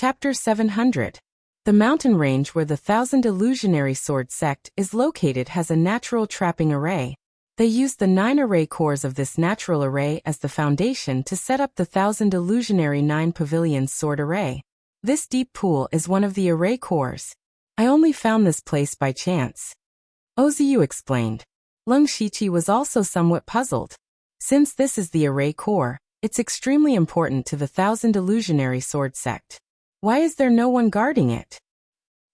Chapter 700. The mountain range where the Thousand Illusionary Sword sect is located has a natural trapping array. They used the 9 array cores of this natural array as the foundation to set up the Thousand Illusionary 9 Pavilions sword array. This deep pool is one of the array cores. I only found this place by chance. Oziu explained. Lung Shiqi was also somewhat puzzled. Since this is the array core, it's extremely important to the Thousand Illusionary Sword sect. Why is there no one guarding it?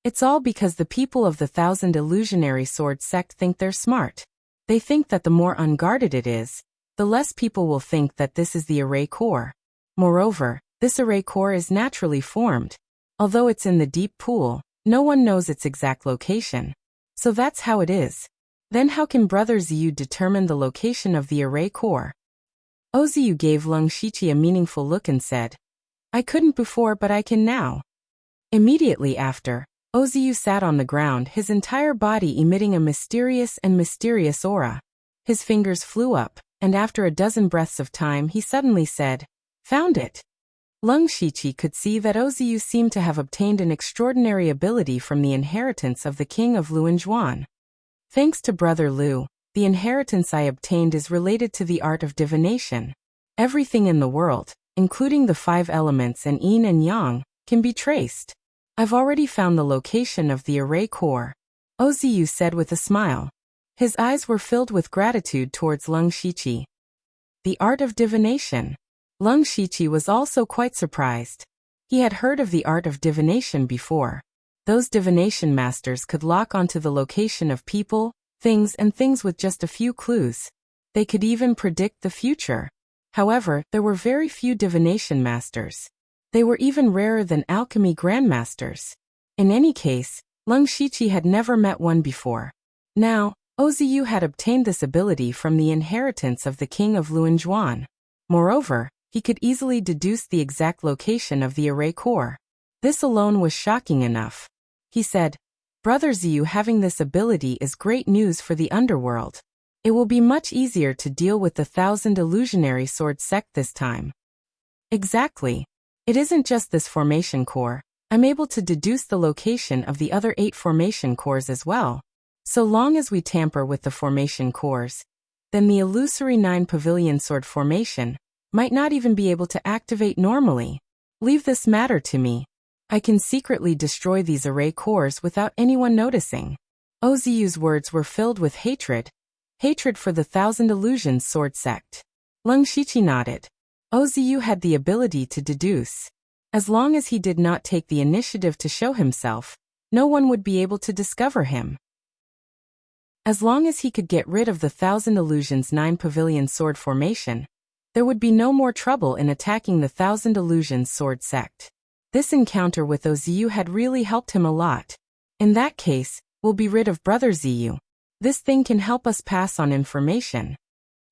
It's all because the people of the Thousand Illusionary Sword sect think they're smart. They think that the more unguarded it is, the less people will think that this is the array core. Moreover, this array core is naturally formed. Although it's in the deep pool, no one knows its exact location. So that's how it is. Then how can Brother Ziyu determine the location of the array core? Oziu gave Lung Shiqi a meaningful look and said, I couldn't before but I can now. Immediately after, Oziu sat on the ground, his entire body emitting a mysterious aura. His fingers flew up, and after a dozen breaths of time he suddenly said, Found it. Lung Shiqi could see that Oziu seemed to have obtained an extraordinary ability from the inheritance of the king of Luanzhuan. Thanks to Brother Lu, the inheritance I obtained is related to the art of divination. Everything in the world, including the 5 elements and yin and yang, can be traced. I've already found the location of the array core, Oziu said with a smile. His eyes were filled with gratitude towards Lung Shiqi. The art of divination. Lung Shiqi was also quite surprised. He had heard of the art of divination before. Those divination masters could lock onto the location of people, things with just a few clues. They could even predict the future. However, there were very few divination masters. They were even rarer than alchemy grandmasters. In any case, Lung Shiqi had never met one before. Now, Oziu had obtained this ability from the inheritance of the king of Luanzhuan. Moreover, he could easily deduce the exact location of the array core. This alone was shocking enough. He said, Brother Ziyu having this ability is great news for the underworld. It will be much easier to deal with the Thousand Illusionary Sword sect this time. Exactly. It isn't just this formation core. I'm able to deduce the location of the other 8 formation cores as well. So long as we tamper with the formation cores, then the illusory 9 pavilion sword formation might not even be able to activate normally. Leave this matter to me. I can secretly destroy these array cores without anyone noticing. Oziu's words were filled with hatred. Hatred for the Thousand Illusions Sword sect. Lung Shiqi nodded. Oziu had the ability to deduce. As long as he did not take the initiative to show himself, no one would be able to discover him. As long as he could get rid of the Thousand Illusions 9 pavilion sword formation, there would be no more trouble in attacking the Thousand Illusions Sword sect. This encounter with Oziu had really helped him a lot. In that case, we'll be rid of Brother Ziyu. This thing can help us pass on information.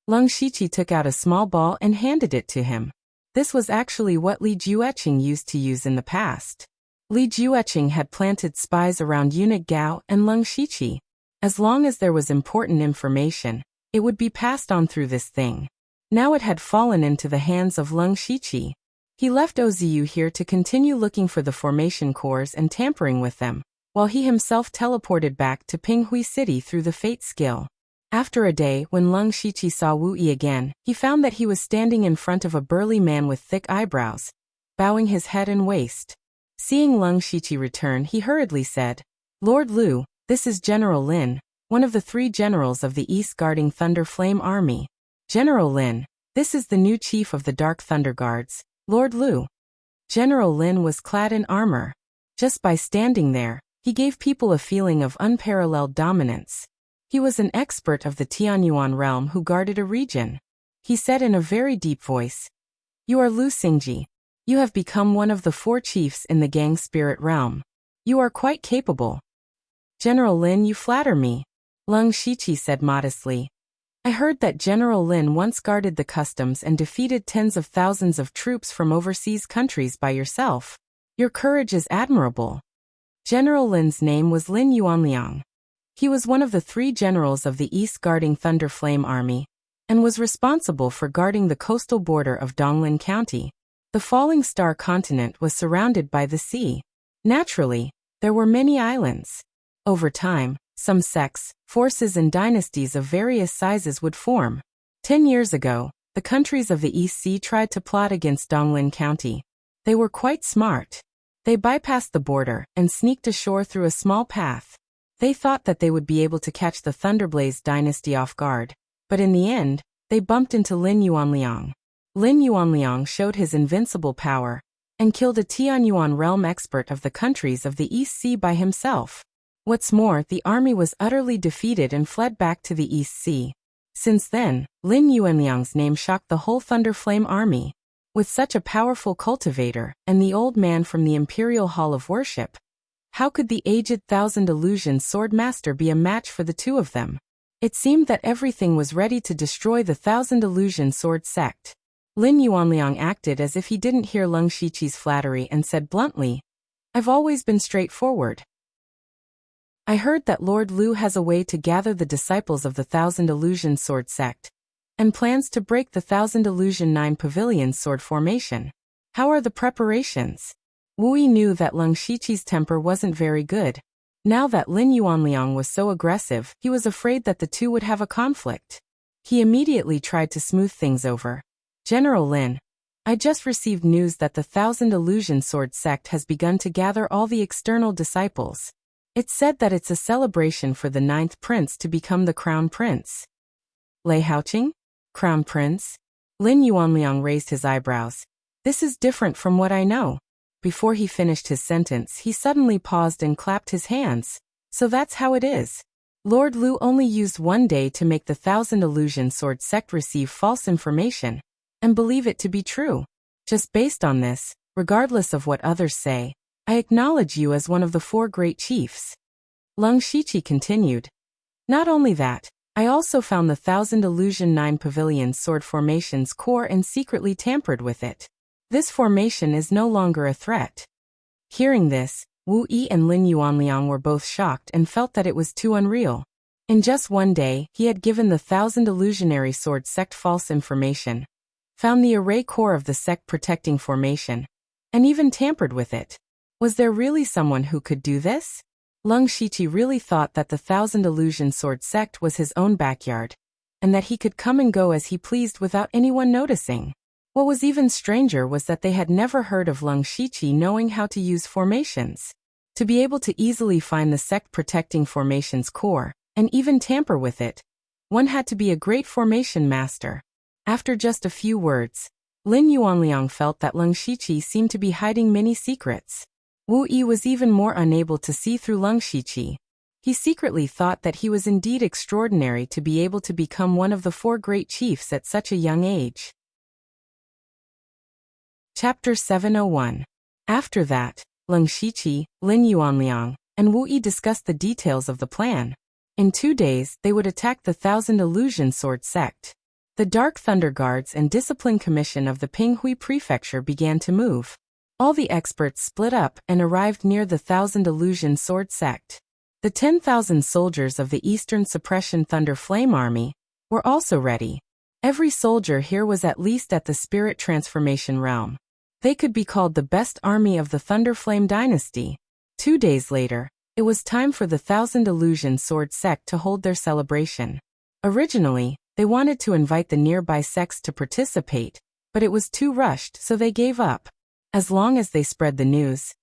Lung Shiqi took out a small ball and handed it to him. This was actually what Li Jueqing used to use in the past. Li Jueqing had planted spies around Eunuch Gao and Lung Shiqi. As long as there was important information, it would be passed on through this thing. Now it had fallen into the hands of Lung Shiqi. He left Oziu here to continue looking for the formation cores and tampering with them, while he himself teleported back to Pinghui City through the Fate skill. After a day, when Lung Shiqi saw Wu Yi again, he found that he was standing in front of a burly man with thick eyebrows, bowing his head and waist. Seeing Lung Shiqi return, he hurriedly said, Lord Lu, this is General Lin, one of the 3 generals of the East guarding Thunder Flame Army. General Lin, this is the new chief of the Dark Thunder Guards, Lord Lu. General Lin was clad in armor. Just by standing there, he gave people a feeling of unparalleled dominance. He was an expert of the Tianyuan realm who guarded a region. He said in a very deep voice, You are Lu Xingji. You have become one of the 4 chiefs in the Gang Spirit realm. You are quite capable. General Lin, you flatter me. Lung Shiqi said modestly. I heard that General Lin once guarded the customs and defeated tens of thousands of troops from overseas countries by yourself. Your courage is admirable. General Lin's name was Lin Yuanliang. He was one of the 3 generals of the East guarding Thunder Flame Army, and was responsible for guarding the coastal border of Donglin County. The falling star continent was surrounded by the sea. Naturally, there were many islands. Over time, some sects, forces and dynasties of various sizes would form. 10 years ago, the countries of the East Sea tried to plot against Donglin County. They were quite smart. They bypassed the border and sneaked ashore through a small path. They thought that they would be able to catch the Thunderblaze dynasty off guard, but in the end, they bumped into Lin Yuanliang. Lin Yuanliang showed his invincible power and killed a Tianyuan realm expert of the countries of the East Sea by himself. What's more, the army was utterly defeated and fled back to the East Sea. Since then, Lin Yuanliang's name shocked the whole Thunderflame army. With such a powerful cultivator and the old man from the Imperial Hall of Worship, how could the aged Thousand Illusion Sword Master be a match for the two of them? It seemed that everything was ready to destroy the Thousand Illusion Sword sect. Lin Yuanliang acted as if he didn't hear Leng Shiqi's flattery and said bluntly, "I've always been straightforward. I heard that Lord Lu has a way to gather the disciples of the Thousand Illusion Sword sect, and plans to break the Thousand Illusion 9 Pavilion Sword formation. How are the preparations?" Wu Yi knew that Leng Shiqi's temper wasn't very good. Now that Lin Yuanliang was so aggressive, he was afraid that the two would have a conflict. He immediately tried to smooth things over. "General Lin, I just received news that the Thousand Illusion Sword sect has begun to gather all the external disciples. It's said that it's a celebration for the 9th prince to become the crown prince." "Lei Haoqing? Crown prince?" Lin Yuanliang raised his eyebrows. "This is different from what I know." Before he finished his sentence, he suddenly paused and clapped his hands. "So that's how it is. Lord Lu only used one day to make the Thousand Illusion Sword sect receive false information and believe it to be true. Just based on this, regardless of what others say, I acknowledge you as one of the 4 great chiefs." Leng Shiqi continued. "Not only that, I also found the Thousand Illusion 9 Pavilion Sword Formation's core and secretly tampered with it. This formation is no longer a threat." Hearing this, Wu Yi and Lin Yuanliang were both shocked and felt that it was too unreal. In just one day, he had given the Thousand Illusionary Sword sect false information, found the array core of the sect protecting formation, and even tampered with it. Was there really someone who could do this? Leng Shiqi really thought that the Thousand Illusion Sword sect was his own backyard, and that he could come and go as he pleased without anyone noticing. What was even stranger was that they had never heard of Leng Shiqi knowing how to use formations. To be able to easily find the sect protecting formation's core, and even tamper with it, one had to be a great formation master. After just a few words, Lin Yuanliang felt that Leng Shiqi seemed to be hiding many secrets. Wu Yi was even more unable to see through Leng Shiqi. He secretly thought that he was indeed extraordinary to be able to become one of the 4 great chiefs at such a young age. Chapter 701. After that, Leng Shiqi, Lin Yuanliang, and Wu Yi discussed the details of the plan. In 2 days, they would attack the Thousand Illusion Sword sect. The Dark Thunder Guards and Discipline Commission of the Pinghui Prefecture began to move. All the experts split up and arrived near the Thousand Illusion Sword sect. The 10,000 soldiers of the Eastern Suppression Thunder Flame Army were also ready. Every soldier here was at least at the Spirit Transformation realm. They could be called the best army of the Thunderflame dynasty. 2 days later, it was time for the Thousand Illusion Sword sect to hold their celebration. Originally, they wanted to invite the nearby sects to participate, but it was too rushed, so they gave up. As long as they spread the news,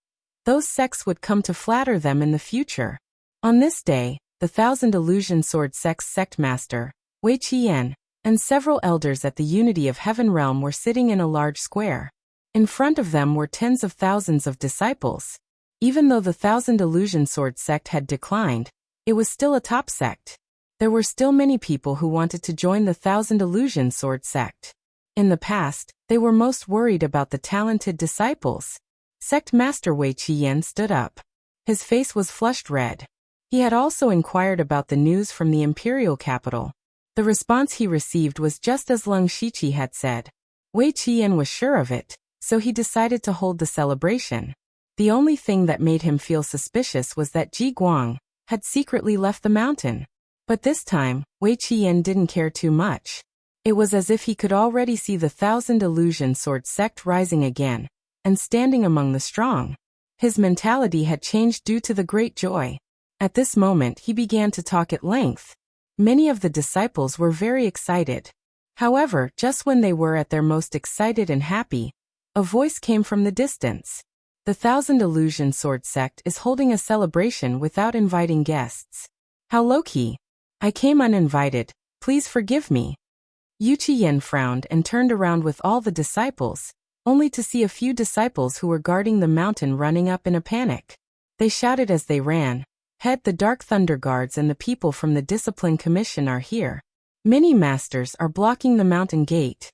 those sects would come to flatter them in the future. On this day, the Thousand Illusion Sword sect's sect master, Wei Qiyan, and several elders at the Unity of Heaven realm were sitting in a large square. In front of them were tens of thousands of disciples. Even though the Thousand Illusion Sword sect had declined, it was still a top sect. There were still many people who wanted to join the Thousand Illusion Sword sect. In the past, they were most worried about the talented disciples. Sect Master Wei Qiyan stood up. His face was flushed red. He had also inquired about the news from the imperial capital. The response he received was just as Leng Shiqi had said. Wei Qiyan was sure of it, so he decided to hold the celebration. The only thing that made him feel suspicious was that Ji Guang had secretly left the mountain. But this time, Wei Qiyan didn't care too much. It was as if he could already see the Thousand Illusion Sword sect rising again, and standing among the strong. His mentality had changed due to the great joy. At this moment he began to talk at length. Many of the disciples were very excited. However, just when they were at their most excited and happy, a voice came from the distance. The Thousand Illusion Sword sect is holding a celebration without inviting guests. How low-key. I came uninvited, please forgive me. Yu Qiyan frowned and turned around with all the disciples, only to see a few disciples who were guarding the mountain running up in a panic. They shouted as they ran, "Head, the Dark Thunder Guards and the people from the Discipline Commission are here. Many masters are blocking the mountain gate."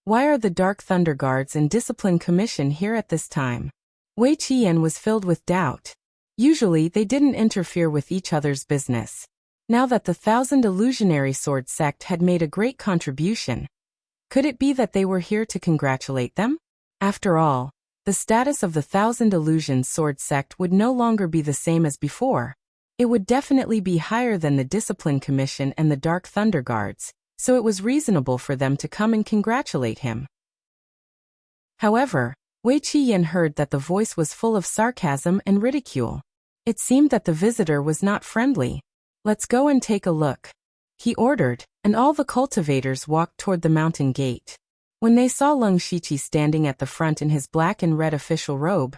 Why are the Dark Thunder Guards and Discipline Commission here at this time? Wei Qiyan was filled with doubt. Usually they didn't interfere with each other's business. Now that the Thousand Illusionary Sword sect had made a great contribution, could it be that they were here to congratulate them? After all, the status of the Thousand Illusion Sword sect would no longer be the same as before. It would definitely be higher than the Discipline Commission and the Dark Thunder Guards, so it was reasonable for them to come and congratulate him. However, Wei Qiyan heard that the voice was full of sarcasm and ridicule. It seemed that the visitor was not friendly. "Let's go and take a look," he ordered, and all the cultivators walked toward the mountain gate. When they saw Leng Shiqi standing at the front in his black and red official robe,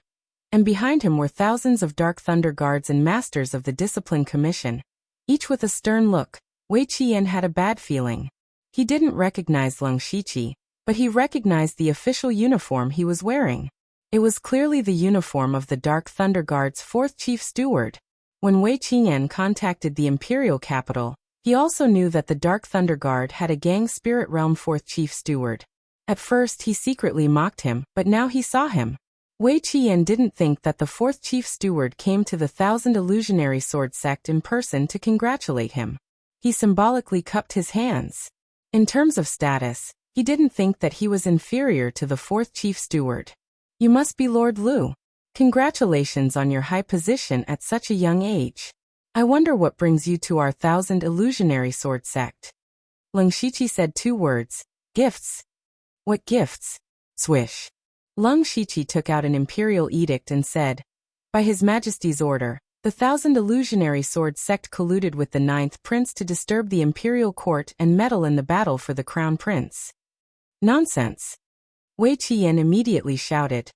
and behind him were thousands of Dark Thunder Guards and Masters of the Discipline Commission, each with a stern look, Wei Qiyan had a bad feeling. He didn't recognize Leng Shiqi, but he recognized the official uniform he was wearing. It was clearly the uniform of the Dark Thunder Guard's 4th Chief Steward. When Wei Qiyan contacted the Imperial capital, he also knew that the Dark Thunder Guard had a Gang Spirit Realm 4th Chief Steward. At first he secretly mocked him, but now he saw him. Wei Qiyan didn't think that the 4th Chief Steward came to the Thousand Illusionary Sword sect in person to congratulate him. He symbolically cupped his hands. In terms of status, he didn't think that he was inferior to the 4th Chief Steward. "You must be Lord Lu. Congratulations on your high position at such a young age. I wonder what brings you to our Thousand Illusionary Sword sect." Leng Shiqi said 2 words, "Gifts." "What gifts?" Swish. Leng Shiqi took out an imperial edict and said, "By His Majesty's order, the Thousand Illusionary Sword sect colluded with the 9th Prince to disturb the imperial court and meddle in the battle for the Crown Prince." "Nonsense!" Wei Qiyan immediately shouted.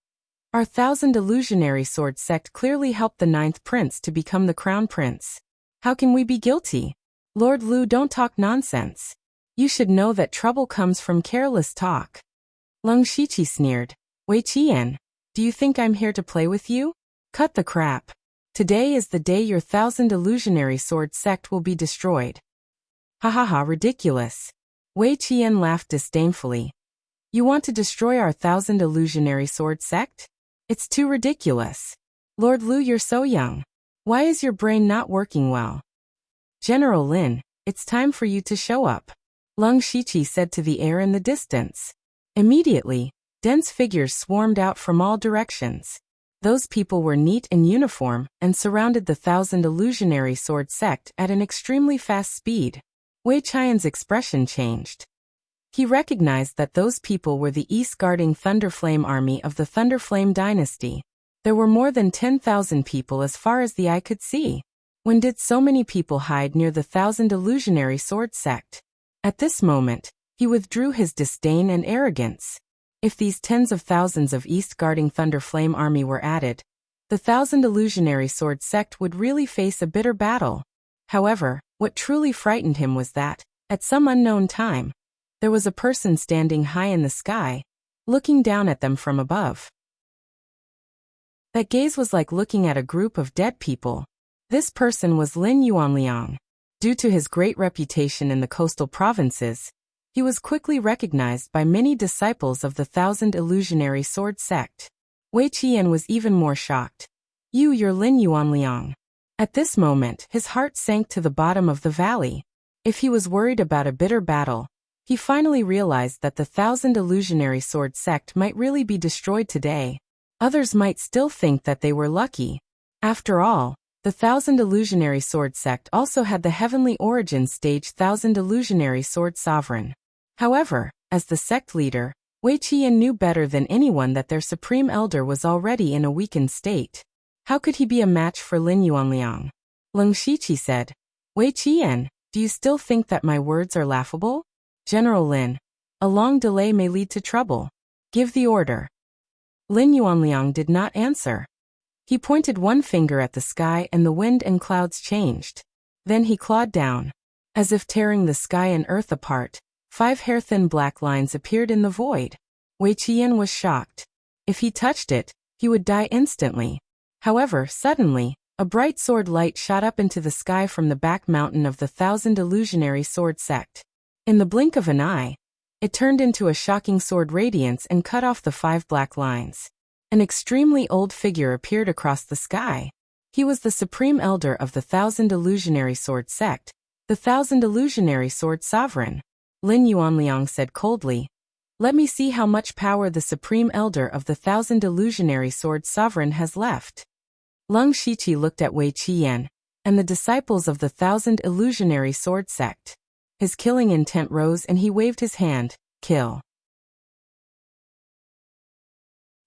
"Our Thousand Illusionary Sword sect clearly helped the 9th Prince to become the Crown Prince. How can we be guilty? Lord Lu, don't talk nonsense. You should know that trouble comes from careless talk." Leng Shiqi sneered. "Wei Qiyan, do you think I'm here to play with you? Cut the crap. Today is the day your Thousand Illusionary Sword sect will be destroyed." "Ha ha ha, ridiculous." Wei Qiyan laughed disdainfully. "You want to destroy our Thousand Illusionary Sword sect? It's too ridiculous. Lord Lu, you're so young. Why is your brain not working well?" "General Lin, it's time for you to show up," Leng Shiqi said to the air in the distance. Immediately, dense figures swarmed out from all directions. Those people were neat in uniform and surrounded the Thousand Illusionary Sword sect at an extremely fast speed. Wei Qian's expression changed. He recognized that those people were the East Guarding Thunderflame army of the Thunderflame dynasty. There were more than 10,000 people as far as the eye could see. When did so many people hide near the Thousand Illusionary Sword sect? At this moment, he withdrew his disdain and arrogance. If these tens of thousands of East Guarding Thunderflame army were added, the Thousand Illusionary Sword sect would really face a bitter battle. However, what truly frightened him was that, at some unknown time, there was a person standing high in the sky, looking down at them from above. That gaze was like looking at a group of dead people. This person was Lin Yuanliang. Due to his great reputation in the coastal provinces, he was quickly recognized by many disciples of the Thousand Illusionary Sword sect. Wei Qiyan was even more shocked. You're Lin Yuanliang." At this moment, his heart sank to the bottom of the valley. If he was worried about a bitter battle, he finally realized that the Thousand Illusionary Sword sect might really be destroyed today. Others might still think that they were lucky. After all, the Thousand Illusionary Sword sect also had the Heavenly Origin Stage Thousand Illusionary Sword Sovereign. However, as the sect leader, Wei Qian knew better than anyone that their supreme elder was already in a weakened state. How could he be a match for Lin Yuanliang? Leng Shiqi said, Wei Qian, do you still think that my words are laughable? General Lin, a long delay may lead to trouble. Give the order. Lin Yuanliang did not answer. He pointed one finger at the sky and the wind and clouds changed. Then he clawed down. As if tearing the sky and earth apart, 5 hair-thin black lines appeared in the void. Wei Qian was shocked. If he touched it, he would die instantly. However, suddenly, a bright sword light shot up into the sky from the back mountain of the 1,000 illusionary sword sect. In the blink of an eye, it turned into a shocking sword radiance and cut off the 5 black lines. An extremely old figure appeared across the sky. He was the supreme elder of the 1,000 illusionary sword sect, the 1,000 illusionary sword sovereign. Lin Yuanliang said coldly, Let me see how much power the supreme elder of the 1,000 illusionary sword sovereign has left. Leng Shiqi looked at Wei Qian and the disciples of the 1,000 illusionary sword sect. His killing intent rose and he waved his hand, kill.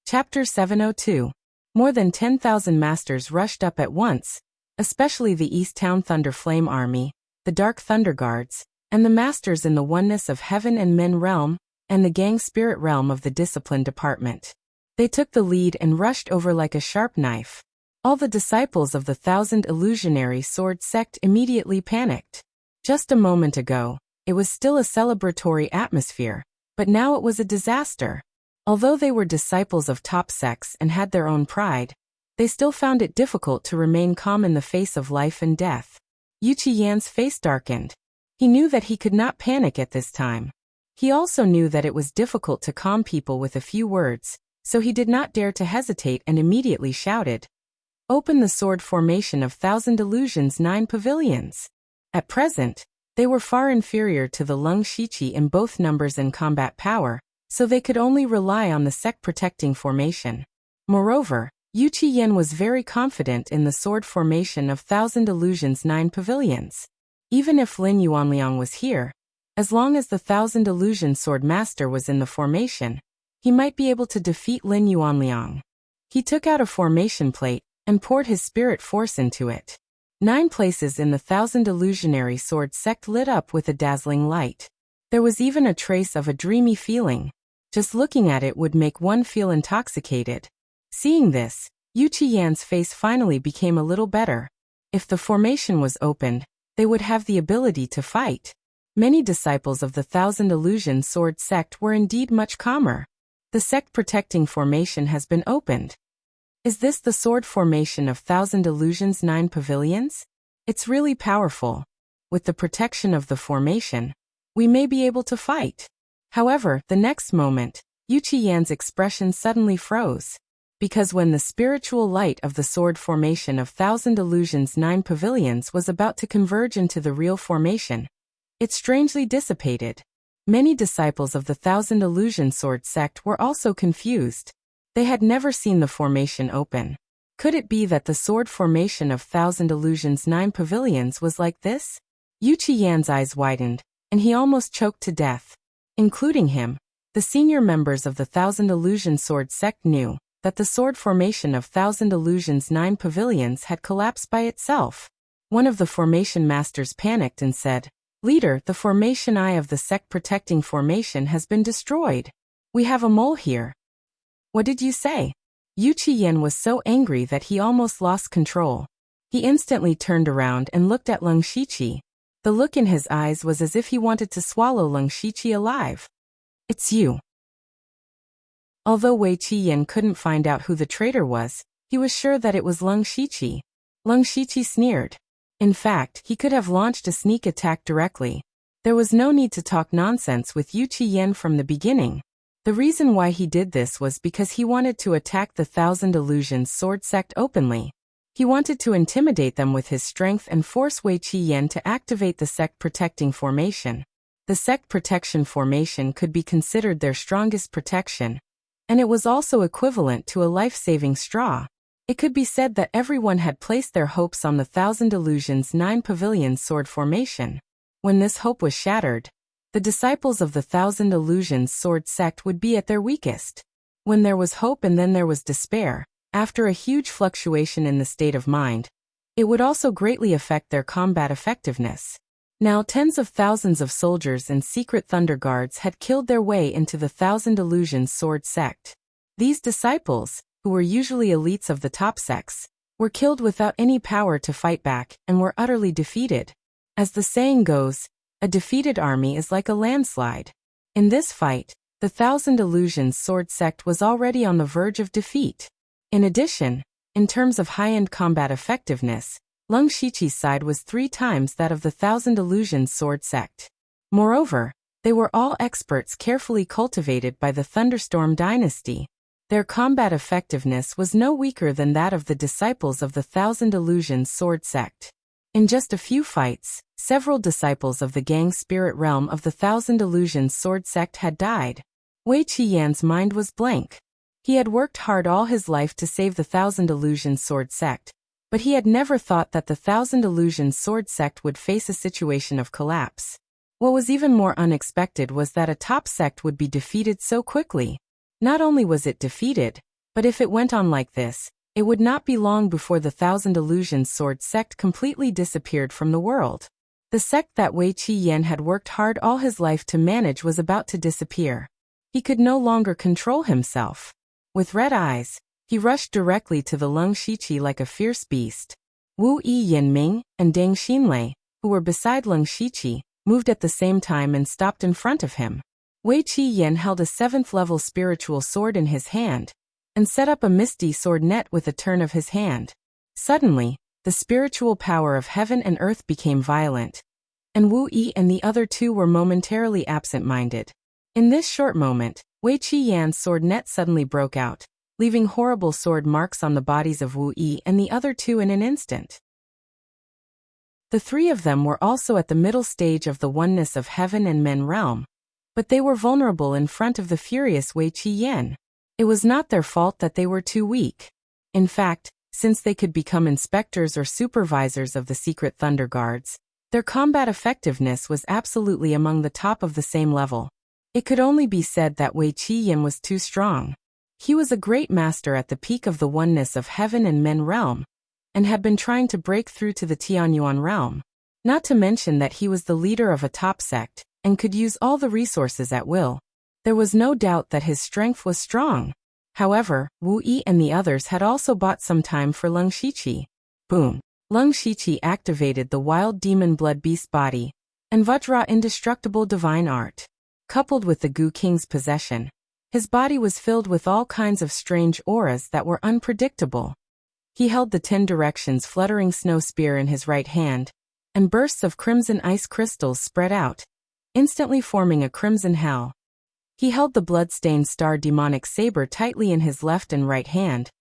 Chapter 702. More than 10,000 masters rushed up at once, especially the East Town Thunder Flame Army, the Dark Thunder Guards, and the masters in the Oneness of Heaven and Men realm, and the Gang Spirit realm of the Discipline Department. They took the lead and rushed over like a sharp knife. All the disciples of the 1,000 illusionary sword sect immediately panicked. Just a moment ago, it was still a celebratory atmosphere, but now it was a disaster. Although they were disciples of top sects and had their own pride, they still found it difficult to remain calm in the face of life and death. Yu Qiyan's face darkened. He knew that he could not panic at this time. He also knew that it was difficult to calm people with a few words, so he did not dare to hesitate and immediately shouted, Open the sword formation of 1,000 Illusions 9 pavilions. At present, they were far inferior to the Leng Shiqi in both numbers and combat power, so they could only rely on the sect-protecting formation. Moreover, Yu Qiyan was very confident in the sword formation of 1,000 Illusions 9 pavilions. Even if Lin Yuanliang was here, as long as the 1,000 Illusion Sword Master was in the formation, he might be able to defeat Lin Yuanliang. He took out a formation plate and poured his spirit force into it. 9 places in the 1,000 illusionary sword sect lit up with a dazzling light. There was even a trace of a dreamy feeling. Just looking at it would make one feel intoxicated. Seeing this, Yu Qiyan's face finally became a little better. If the formation was opened, they would have the ability to fight. Many disciples of the 1,000 illusion sword sect were indeed much calmer. The sect-protecting formation has been opened. Is this the sword formation of 1,000 Illusions 9 pavilions? It's really powerful. With the protection of the formation, we may be able to fight. However, the next moment, Yu Qiyan's expression suddenly froze. Because when the spiritual light of the sword formation of 1,000 Illusions 9 pavilions was about to converge into the real formation, it strangely dissipated. Many disciples of the 1,000 Illusion Sword sect were also confused. They had never seen the formation open. Could it be that the sword formation of 1,000 Illusions 9 pavilions was like this? Yu Qiyan's eyes widened, and he almost choked to death. Including him, the senior members of the 1,000 Illusion Sword sect knew that the sword formation of 1,000 Illusions 9 pavilions had collapsed by itself. One of the formation masters panicked and said, "Leader, the formation eye of the sect-protecting formation has been destroyed. We have a mole here." "What did you say?" Yu Qiyan was so angry that he almost lost control. He instantly turned around and looked at Leng Shiqi. The look in his eyes was as if he wanted to swallow Leng Shiqi alive. "It's you." Although Wei Qiyan couldn't find out who the traitor was, he was sure that it was Leng Shiqi. Leng Shiqi sneered. In fact, he could have launched a sneak attack directly. There was no need to talk nonsense with Yu Qiyan from the beginning. The reason why he did this was because he wanted to attack the 1,000 Illusions Sword Sect openly. He wanted to intimidate them with his strength and force Wei Qiyan to activate the sect-protecting formation. The sect protection formation could be considered their strongest protection, and it was also equivalent to a life-saving straw. It could be said that everyone had placed their hopes on the 1,000 Illusions 9 Pavilion sword formation. When this hope was shattered, the disciples of the Thousand Illusions Sword sect would be at their weakest. When there was hope and then there was despair, after a huge fluctuation in the state of mind, it would also greatly affect their combat effectiveness. Now tens of thousands of soldiers and secret Thunder Guards had killed their way into the Thousand Illusions Sword sect. These disciples, who were usually elites of the top sects, were killed without any power to fight back and were utterly defeated. As the saying goes, a defeated army is like a landslide. In this fight, the Thousand Illusions Sword sect was already on the verge of defeat. In addition, in terms of high-end combat effectiveness, Lung Shiqi's side was 3 times that of the Thousand Illusions Sword sect. Moreover, they were all experts carefully cultivated by the Thunderstorm dynasty. Their combat effectiveness was no weaker than that of the disciples of the Thousand Illusions Sword sect. In just a few fights, several disciples of the gang spirit realm of the Thousand Illusions Sword sect had died. Wei Qiyan's mind was blank. He had worked hard all his life to save the Thousand Illusions Sword sect, but he had never thought that the Thousand Illusions Sword sect would face a situation of collapse. What was even more unexpected was that a top sect would be defeated so quickly. Not only was it defeated, but if it went on like this, it would not be long before the Thousand Illusions Sword sect completely disappeared from the world. The sect that Wei Qiyan had worked hard all his life to manage was about to disappear. He could no longer control himself. With red eyes, he rushed directly to the Lung Shiqi like a fierce beast. Wu Yi Yanming and Deng Xinlei, who were beside Lung Shiqi, moved at the same time and stopped in front of him. Wei Qiyan held a 7th-level spiritual sword in his hand, and set up a misty sword net with a turn of his hand. Suddenly, the spiritual power of heaven and earth became violent, and Wu Yi and the other 2 were momentarily absent-minded. In this short moment, Wei Qiyan's sword net suddenly broke out, leaving horrible sword marks on the bodies of Wu Yi and the other 2 in an instant. The 3 of them were also at the middle stage of the oneness of heaven and men realm, but they were vulnerable in front of the furious Wei Qiyan. It was not their fault that they were too weak. In fact, since they could become inspectors or supervisors of the secret Thunder Guards, their combat effectiveness was absolutely among the top of the same level. It could only be said that Wei Qiyan was too strong. He was a great master at the peak of the oneness of heaven and men realm, and had been trying to break through to the Tianyuan realm. Not to mention that he was the leader of a top sect, and could use all the resources at will. There was no doubt that his strength was strong. However, Wu Yi and the others had also bought some time for Lung Shiqi. Boom! Lung Shiqi activated the wild demon blood beast body, and Vajra indestructible divine art. Coupled with the Gu King's possession, his body was filled with all kinds of strange auras that were unpredictable. He held the 10 directions fluttering snow spear in his right hand, and bursts of crimson ice crystals spread out, instantly forming a crimson hell. He held the blood-stained star demonic saber tightly in his left and right hand,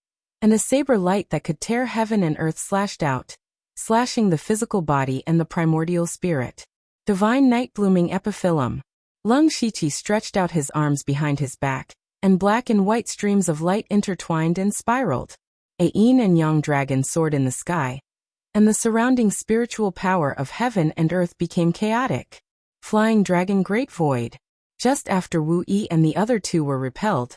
and a saber light that could tear heaven and earth slashed out, slashing the physical body and the primordial spirit. Divine night blooming epiphyllum. Lung Shiqi stretched out his arms behind his back, and black and white streams of light intertwined and spiraled. A yin and yang dragon soared in the sky, and the surrounding spiritual power of heaven and earth became chaotic. Flying dragon great void. Just after Wu Yi and the other 2 were repelled,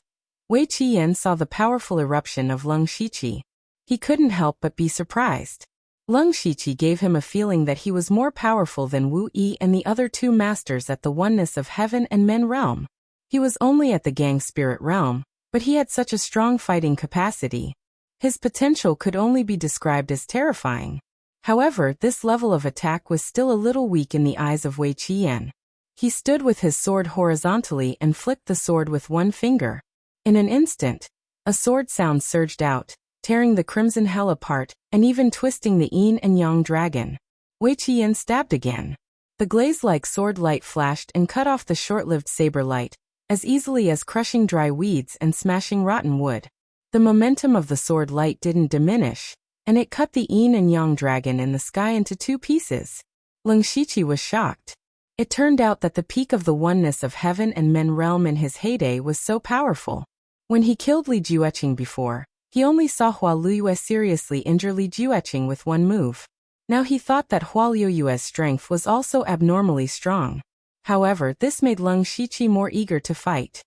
Wei Qiyan saw the powerful eruption of Lung Shiqi. He couldn't help but be surprised. Lung Shiqi gave him a feeling that he was more powerful than Wu Yi and the other 2 masters at the oneness of heaven and men realm. He was only at the gang spirit realm, but he had such a strong fighting capacity. His potential could only be described as terrifying. However, this level of attack was still a little weak in the eyes of Wei Qiyan. He stood with his sword horizontally and flicked the sword with one finger. In an instant, a sword sound surged out, tearing the crimson hell apart, and even twisting the yin and yang dragon. Wei Qiyan stabbed again. The glaze-like sword light flashed and cut off the short-lived saber light, as easily as crushing dry weeds and smashing rotten wood. The momentum of the sword light didn't diminish, and it cut the yin and yang dragon in the sky into 2 pieces. Lung Shiqi was shocked. It turned out that the peak of the oneness of heaven and men realm in his heyday was so powerful. When he killed Li Jueqing before, he only saw Hua Liyue seriously injure Li Jueqing with one move. Now he thought that Hua Liyue's strength was also abnormally strong. However, this made Leng Shiqi more eager to fight.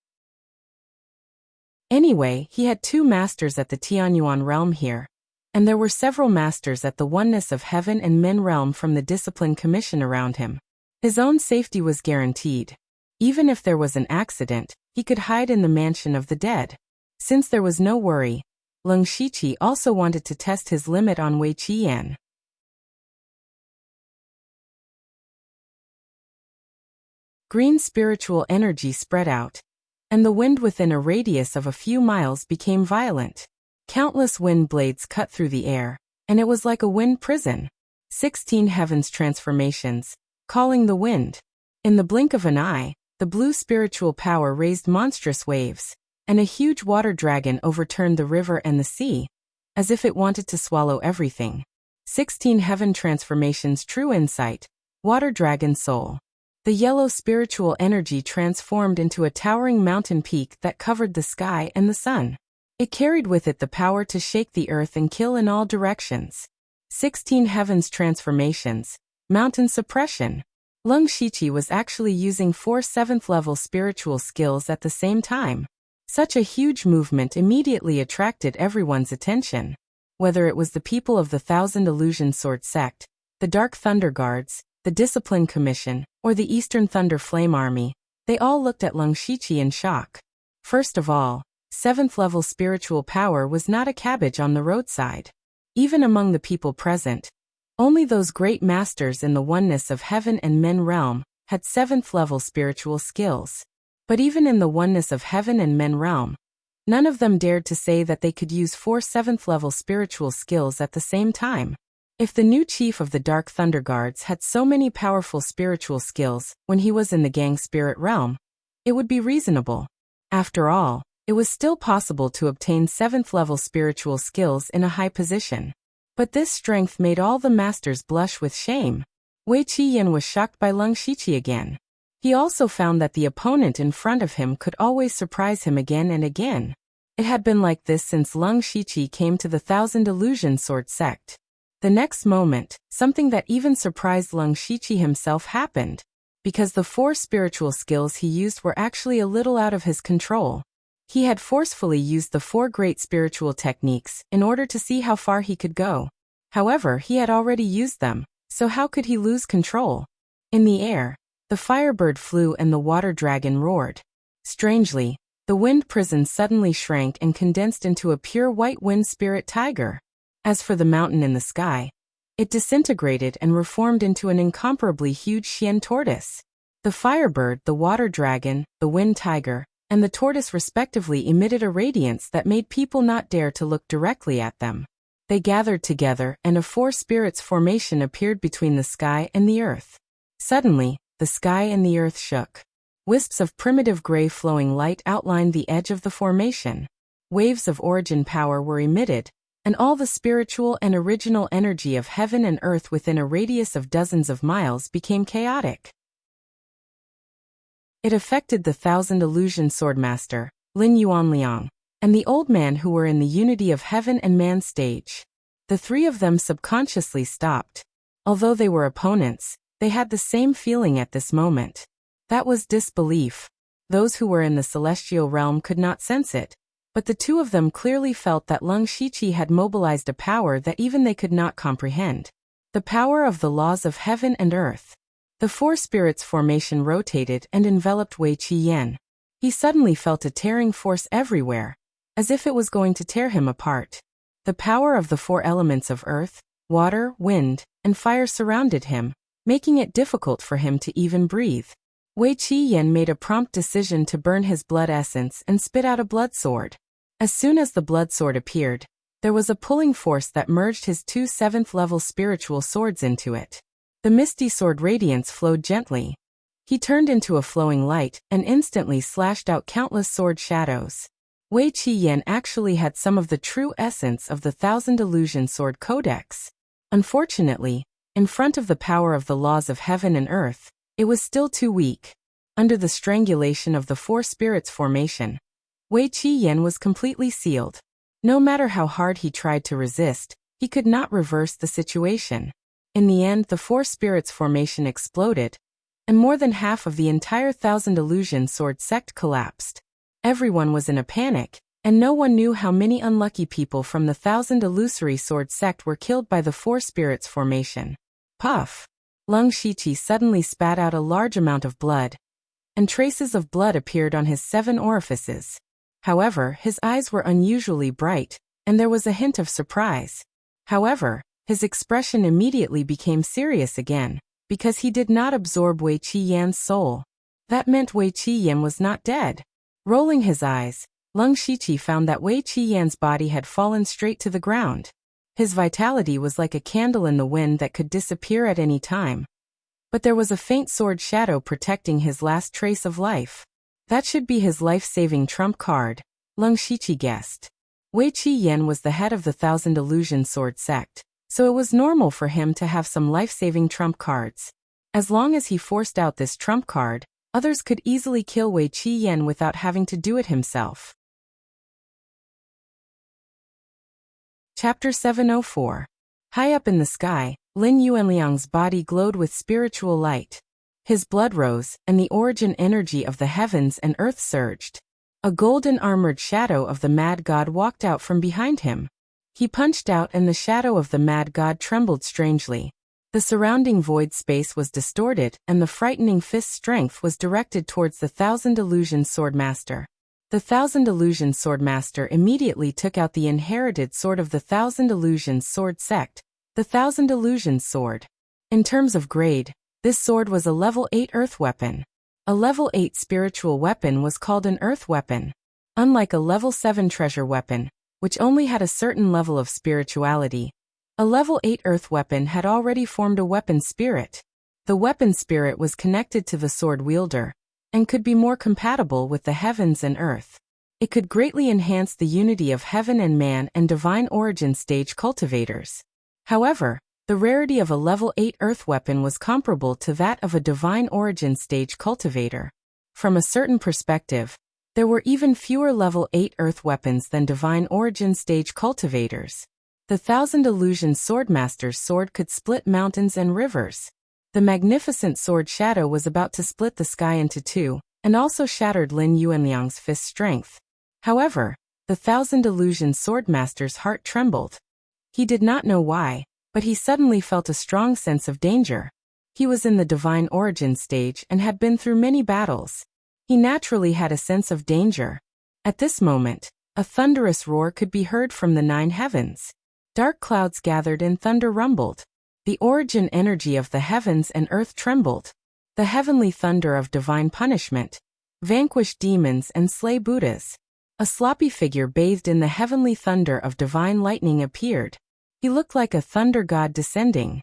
Anyway, he had 2 masters at the Tianyuan realm here, and there were several masters at the Oneness of Heaven and Men realm from the Discipline Commission around him. His own safety was guaranteed. Even if there was an accident, he could hide in the mansion of the dead. Since there was no worry, Leng Shiqi also wanted to test his limit on Wei Qiyan. Green spiritual energy spread out, and the wind within a radius of a few miles became violent. Countless wind blades cut through the air, and it was like a wind prison. 16 heavens transformations, calling the wind. In the blink of an eye, the blue spiritual power raised monstrous waves, and a huge water dragon overturned the river and the sea, as if it wanted to swallow everything. 16 heaven transformations true insight, water dragon soul. The yellow spiritual energy transformed into a towering mountain peak that covered the sky and the sun. It carried with it the power to shake the earth and kill in all directions. 16 heavens transformations, mountain suppression. Leng Shiqi was actually using 4 7th-level spiritual skills at the same time. Such a huge movement immediately attracted everyone's attention. Whether it was the people of the Thousand Illusion Sword sect, the Dark Thunder Guards, the Discipline Commission, or the Eastern Thunder Flame Army, they all looked at Leng Shiqi in shock. First of all, 7th-level spiritual power was not a cabbage on the roadside. Even among the people present, only those great masters in the Oneness of Heaven and Men realm had 7th-level spiritual skills. But even in the Oneness of Heaven and Men realm, none of them dared to say that they could use 4 7th-level spiritual skills at the same time. If the new chief of the Dark Thunder Guards had so many powerful spiritual skills when he was in the Gang Spirit realm, it would be reasonable. After all, it was still possible to obtain 7th-level spiritual skills in a high position. But this strength made all the masters blush with shame. Wei Qiyan was shocked by Leng Shiqi again. He also found that the opponent in front of him could always surprise him again and again. It had been like this since Leng Shiqi came to the Thousand Illusion Sword sect. The next moment, something that even surprised Leng Shiqi himself happened, because the 4 spiritual skills he used were actually a little out of his control. He had forcefully used the 4 great spiritual techniques in order to see how far he could go. However, he had already used them, so how could he lose control? In the air, the firebird flew and the water dragon roared. Strangely, the wind prison suddenly shrank and condensed into a pure white wind spirit tiger. As for the mountain in the sky, it disintegrated and reformed into an incomparably huge Xian tortoise. The firebird, the water dragon, the wind tiger, and the tortoise respectively emitted a radiance that made people not dare to look directly at them. They gathered together and a 4 spirits formation appeared between the sky and the earth. Suddenly, the sky and the earth shook. Wisps of primitive gray flowing light outlined the edge of the formation. Waves of origin power were emitted, and all the spiritual and original energy of heaven and earth within a radius of dozens of miles became chaotic. It affected the Thousand Illusion Swordmaster, Lin Yuanliang, and the old man who were in the Unity of Heaven and Man stage. The 3 of them subconsciously stopped. Although they were opponents, they had the same feeling at this moment. That was disbelief. Those who were in the celestial realm could not sense it, but the 2 of them clearly felt that Leng Shiqi had mobilized a power that even they could not comprehend. The power of the laws of heaven and earth. The 4 spirits formation rotated and enveloped Wei Qiyan. He suddenly felt a tearing force everywhere, as if it was going to tear him apart. The power of the 4 elements of earth, water, wind, and fire surrounded him, making it difficult for him to even breathe. Wei Qiyan made a prompt decision to burn his blood essence and spit out a blood sword. As soon as the blood sword appeared, there was a pulling force that merged his 2 7th-level spiritual swords into it. The misty sword radiance flowed gently. He turned into a flowing light and instantly slashed out countless sword shadows. Wei Qiyan actually had some of the true essence of the Thousand Illusion Sword Codex. Unfortunately, in front of the power of the laws of heaven and earth, it was still too weak. Under the strangulation of the 4 spirits formation, Wei Qiyan was completely sealed. No matter how hard he tried to resist, he could not reverse the situation. In the end, the 4 spirits formation exploded, and more than half of the entire Thousand Illusion Sword sect collapsed. Everyone was in a panic, and no one knew how many unlucky people from the Thousand Illusory Sword sect were killed by the Four Spirits formation. Puff! Lung Shiqi suddenly spat out a large amount of blood, and traces of blood appeared on his 7 orifices. However, his eyes were unusually bright, and there was a hint of surprise. However, his expression immediately became serious again, because he did not absorb Wei Qi Yan's soul. That meant Wei Qi Yan was not dead. Rolling his eyes, Lung Shiqi found that Wei Qi Yan's body had fallen straight to the ground. His vitality was like a candle in the wind that could disappear at any time. But there was a faint sword shadow protecting his last trace of life. That should be his life-saving trump card, Lung Shiqi guessed. Wei Qi Yan was the head of the Thousand Illusion Sword sect, so it was normal for him to have some life-saving trump cards. As long as he forced out this trump card, others could easily kill Wei Qi Yan without having to do it himself. Chapter 704. High up in the sky, Lin Yuanliang's body glowed with spiritual light. His blood rose, and the origin energy of the heavens and earth surged. A golden armored shadow of the Mad God walked out from behind him. He punched out and the shadow of the Mad God trembled strangely. The surrounding void space was distorted and the frightening fist's strength was directed towards the Thousand Illusion Swordmaster. The Thousand Illusion Swordmaster immediately took out the inherited sword of the Thousand Illusions Sword sect, the Thousand Illusions Sword. In terms of grade, this sword was a level 8 earth weapon. A level 8 spiritual weapon was called an earth weapon. Unlike a level 7 treasure weapon, which only had a certain level of spirituality, a level 8 earth weapon had already formed a weapon spirit. The weapon spirit was connected to the sword wielder, and could be more compatible with the heavens and earth. It could greatly enhance the unity of heaven and man and divine origin stage cultivators. However, the rarity of a level 8 earth weapon was comparable to that of a divine origin stage cultivator. From a certain perspective, there were even fewer level 8 earth weapons than divine origin stage cultivators. The Thousand Illusion Swordmaster's sword could split mountains and rivers. The magnificent sword shadow was about to split the sky into two, and also shattered Lin Yuanliang's fist strength. However, the Thousand Illusion Swordmaster's heart trembled. He did not know why, but he suddenly felt a strong sense of danger. He was in the divine origin stage and had been through many battles. He naturally had a sense of danger. At this moment, a thunderous roar could be heard from the 9 heavens. Dark clouds gathered and thunder rumbled. The origin energy of the heavens and earth trembled. The heavenly thunder of divine punishment. Vanquish demons and slay Buddhas. A sloppy figure bathed in the heavenly thunder of divine lightning appeared. He looked like a thunder god descending.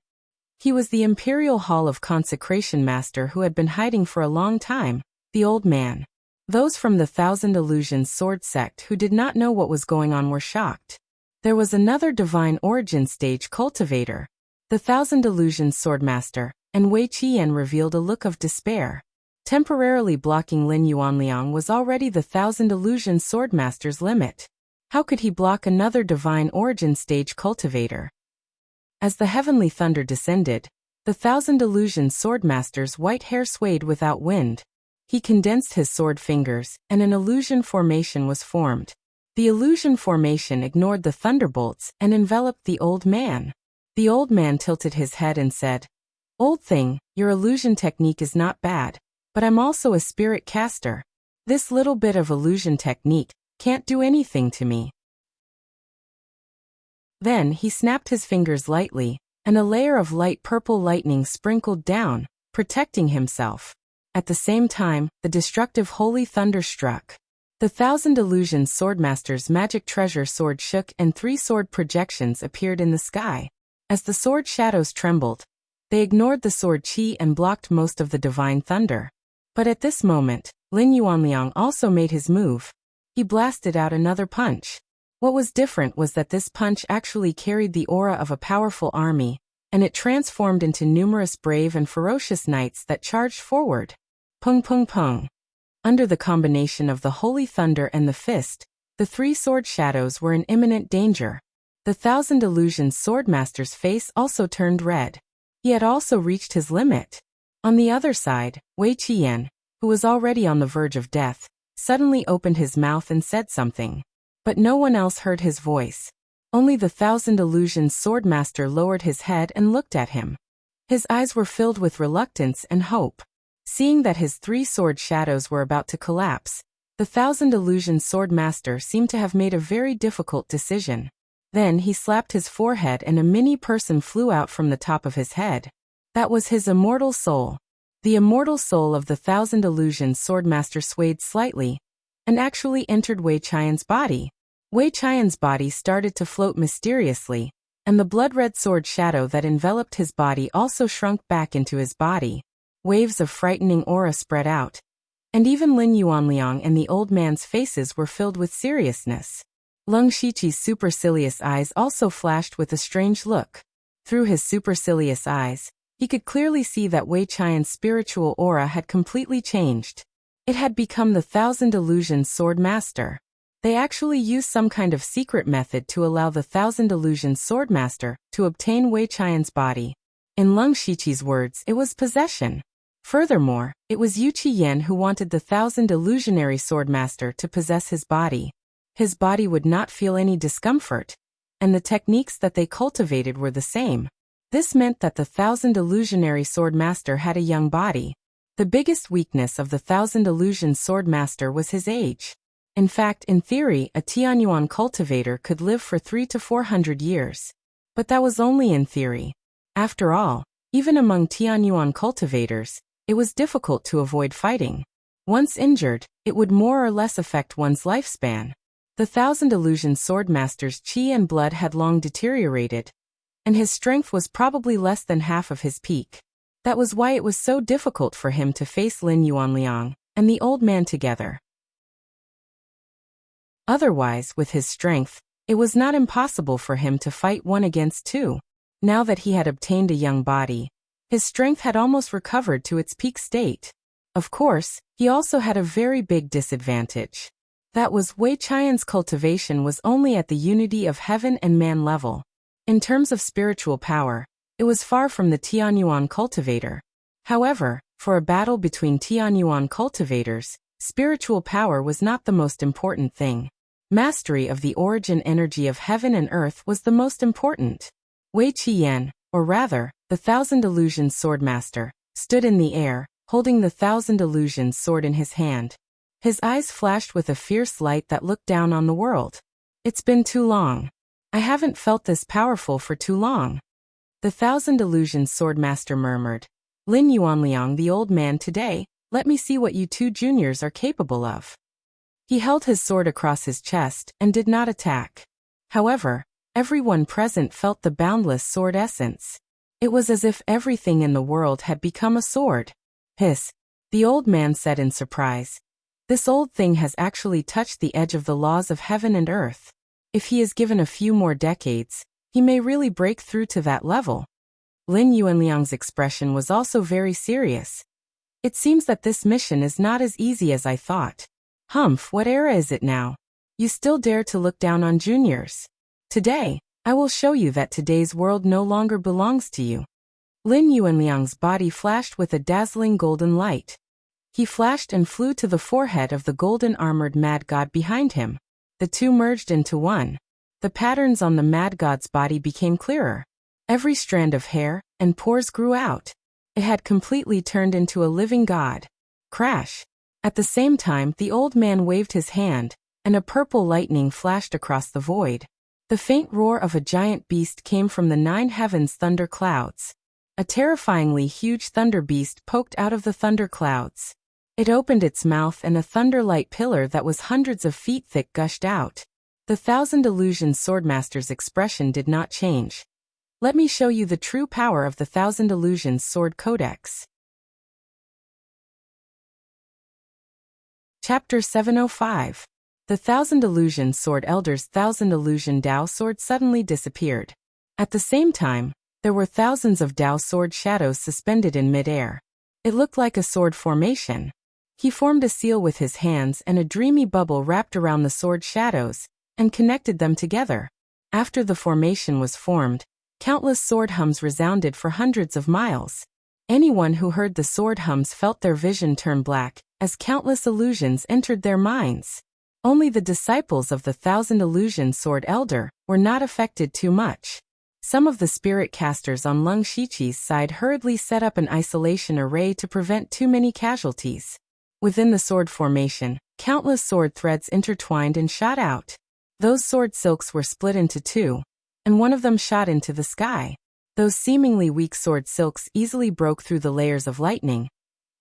He was the Imperial Hall of Consecration Master who had been hiding for a long time, the old man. Those from the Thousand Illusions Sword sect who did not know what was going on were shocked. There was another divine origin stage cultivator, the Thousand Illusions Swordmaster, and Wei Qi Yan revealed a look of despair. Temporarily blocking Lin Yuanliang was already the Thousand Illusions Swordmaster's limit. How could he block another divine origin stage cultivator? As the heavenly thunder descended, the Thousand Illusions Swordmaster's white hair swayed without wind. He condensed his sword fingers, and an illusion formation was formed. The illusion formation ignored the thunderbolts and enveloped the old man. The old man tilted his head and said, "Old thing, your illusion technique is not bad, but I'm also a spirit caster. This little bit of illusion technique can't do anything to me." Then he snapped his fingers lightly, and a layer of light purple lightning sprinkled down, protecting himself. At the same time, the destructive holy thunder struck. The Thousand Illusions Swordmaster's magic treasure sword shook and 3 sword projections appeared in the sky. As the sword shadows trembled, they ignored the sword chi and blocked most of the divine thunder. But at this moment, Lin Yuanliang also made his move. He blasted out another punch. What was different was that this punch actually carried the aura of a powerful army, and it transformed into numerous brave and ferocious knights that charged forward. Pung pung pung. Under the combination of the holy thunder and the fist, the 3 sword shadows were in imminent danger. The Thousand Illusions Swordmaster's face also turned red. He had also reached his limit. On the other side, Wei Qian, who was already on the verge of death, suddenly opened his mouth and said something. But no one else heard his voice. Only the Thousand Illusions Swordmaster lowered his head and looked at him. His eyes were filled with reluctance and hope. Seeing that his 3 sword shadows were about to collapse, the Thousand Illusions Swordmaster seemed to have made a very difficult decision. Then he slapped his forehead and a mini person flew out from the top of his head. That was his immortal soul. The immortal soul of the Thousand Illusions Swordmaster swayed slightly and actually entered Wei Qian's body. Wei Qian's body started to float mysteriously, and the blood-red sword shadow that enveloped his body also shrunk back into his body. Waves of frightening aura spread out, and even Lin Yuanliang and the old man's faces were filled with seriousness. Lung Shiqi's supercilious eyes also flashed with a strange look. Through his supercilious eyes, he could clearly see that Wei Qian's spiritual aura had completely changed. It had become the Thousand Illusions Sword Master. They actually used some kind of secret method to allow the Thousand Illusions Sword Master to obtain Wei Qian's body. In Lung Shiqi's words, it was possession. Furthermore, it was Yu Qiyan who wanted the Thousand Illusionary Sword Master to possess his body. His body would not feel any discomfort, and the techniques that they cultivated were the same. This meant that the Thousand Illusionary Sword Master had a young body. The biggest weakness of the Thousand Illusions Sword Master was his age. In fact, in theory, a Tianyuan cultivator could live for 300 to 400 years. But that was only in theory. After all, even among Tianyuan cultivators, it was difficult to avoid fighting. Once injured, it would more or less affect one's lifespan. The Thousand Illusions Sword Master's qi and blood had long deteriorated, and his strength was probably less than half of his peak. That was why it was so difficult for him to face Lin Yuanliang and the old man together. Otherwise, with his strength, it was not impossible for him to fight 1 against 2. Now that he had obtained a young body, his strength had almost recovered to its peak state. Of course, he also had a very big disadvantage. That was Wei Qian's cultivation was only at the unity of heaven and man level. In terms of spiritual power, it was far from the Tianyuan cultivator. However, for a battle between Tianyuan cultivators, spiritual power was not the most important thing. Mastery of the origin energy of heaven and earth was the most important. Wei Qian, or rather, the Thousand Illusions Swordmaster, stood in the air, holding the Thousand Illusions sword in his hand. His eyes flashed with a fierce light that looked down on the world. It's been too long. I haven't felt this powerful for too long. The Thousand Illusions Swordmaster murmured. Lin Yuanliang, the old man, today, let me see what you 2 juniors are capable of. He held his sword across his chest and did not attack. However, everyone present felt the boundless sword essence. It was as if everything in the world had become a sword. Hiss, the old man said in surprise. This old thing has actually touched the edge of the laws of heaven and earth. If he is given a few more decades, he may really break through to that level. Lin Yuanliang's expression was also very serious. It seems that this mission is not as easy as I thought. Humph, what era is it now? You still dare to look down on juniors? Today, I will show you that today's world no longer belongs to you. Lin Yuanliang's body flashed with a dazzling golden light. He flashed and flew to the forehead of the golden-armored mad god behind him. The 2 merged into one. The patterns on the mad god's body became clearer. Every strand of hair and pores grew out. It had completely turned into a living god. Crash! At the same time, the old man waved his hand, and a purple lightning flashed across the void. The faint roar of a giant beast came from the 9 heavens thunder clouds. A terrifyingly huge thunder beast poked out of the thunder clouds. It opened its mouth and a thunderlight pillar that was hundreds of feet thick gushed out. The Thousand Illusions Swordmaster's expression did not change. Let me show you the true power of the Thousand Illusions Sword Codex. Chapter 705. The Thousand Illusion Sword Elder's Thousand Illusion Dao Sword suddenly disappeared. At the same time, there were thousands of Dao Sword shadows suspended in mid-air. It looked like a sword formation. He formed a seal with his hands and a dreamy bubble wrapped around the sword shadows and connected them together. After the formation was formed, countless sword hums resounded for hundreds of miles. Anyone who heard the sword hums felt their vision turn black, as countless illusions entered their minds. Only the disciples of the Thousand Illusion Sword Elder were not affected too much. Some of the spirit casters on Lung Shiqi's side hurriedly set up an isolation array to prevent too many casualties. Within the sword formation, countless sword threads intertwined and shot out. Those sword silks were split into two, and one of them shot into the sky. Those seemingly weak sword silks easily broke through the layers of lightning,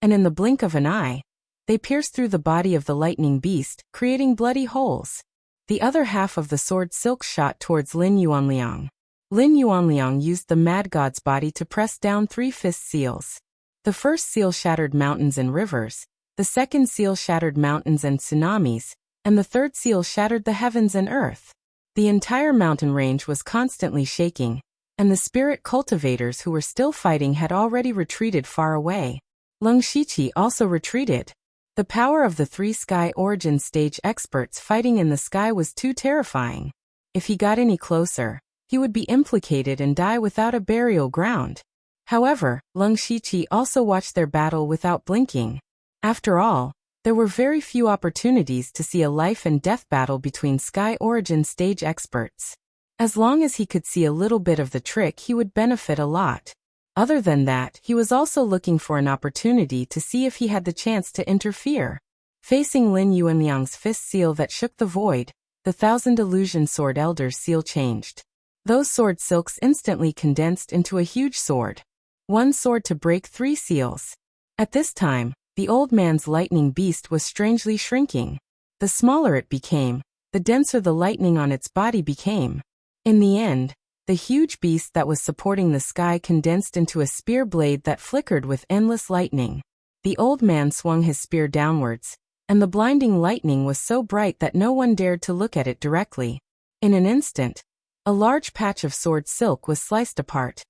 and in the blink of an eye, they pierced through the body of the lightning beast, creating bloody holes. The other half of the sword silk shot towards Lin Yuanliang. Lin Yuanliang used the mad god's body to press down 3 fist seals. The first seal shattered mountains and rivers, the second seal shattered mountains and tsunamis, and the third seal shattered the heavens and earth. The entire mountain range was constantly shaking, and the spirit cultivators who were still fighting had already retreated far away. Lung Shiqi also retreated. The power of the 3 Sky Origin stage experts fighting in the sky was too terrifying. If he got any closer, he would be implicated and die without a burial ground. However, Lung Shiqi also watched their battle without blinking. After all, there were very few opportunities to see a life and death battle between Sky Origin stage experts. As long as he could see a little bit of the trick, he would benefit a lot. Other than that, he was also looking for an opportunity to see if he had the chance to interfere. Facing Lin Yuanliang's fist seal that shook the void, the Thousand Illusion Sword Elder's seal changed. Those sword silks instantly condensed into a huge sword. One sword to break 3 seals. At this time, the old man's lightning beast was strangely shrinking. The smaller it became, the denser the lightning on its body became. In the end, the huge beast that was supporting the sky condensed into a spear blade that flickered with endless lightning. The old man swung his spear downwards, and the blinding lightning was so bright that no one dared to look at it directly. In an instant, a large patch of sword silk was sliced apart,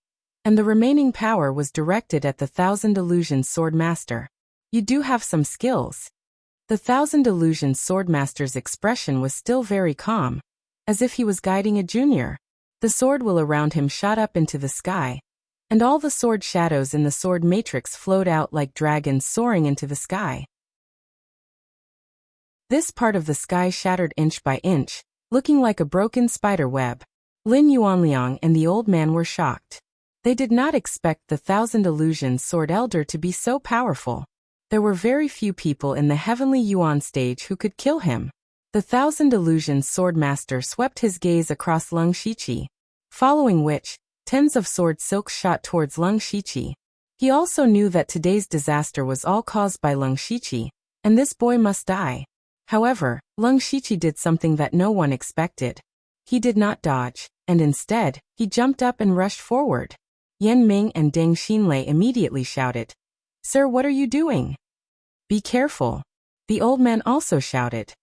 and the remaining power was directed at the Thousand Illusion Sword Master. You do have some skills. The Thousand Illusion Sword Master's expression was still very calm, as if he was guiding a junior. The sword wheel around him shot up into the sky, and all the sword shadows in the sword matrix flowed out like dragons soaring into the sky. This part of the sky shattered inch by inch, looking like a broken spider web. Lin Yuanliang and the old man were shocked. They did not expect the Thousand Illusion Sword Elder to be so powerful. There were very few people in the Heavenly Yuan stage who could kill him. The Thousand Illusion Sword Master swept his gaze across Lung Shiqi, following which, tens of sword silks shot towards Lung Shiqi. He also knew that today's disaster was all caused by Lung Shiqi, and this boy must die. However, Lung Shiqi did something that no one expected. He did not dodge, and instead, he jumped up and rushed forward. Yan Ming and Deng Xinlei immediately shouted, "Sir, what are you doing? Be careful." The old man also shouted.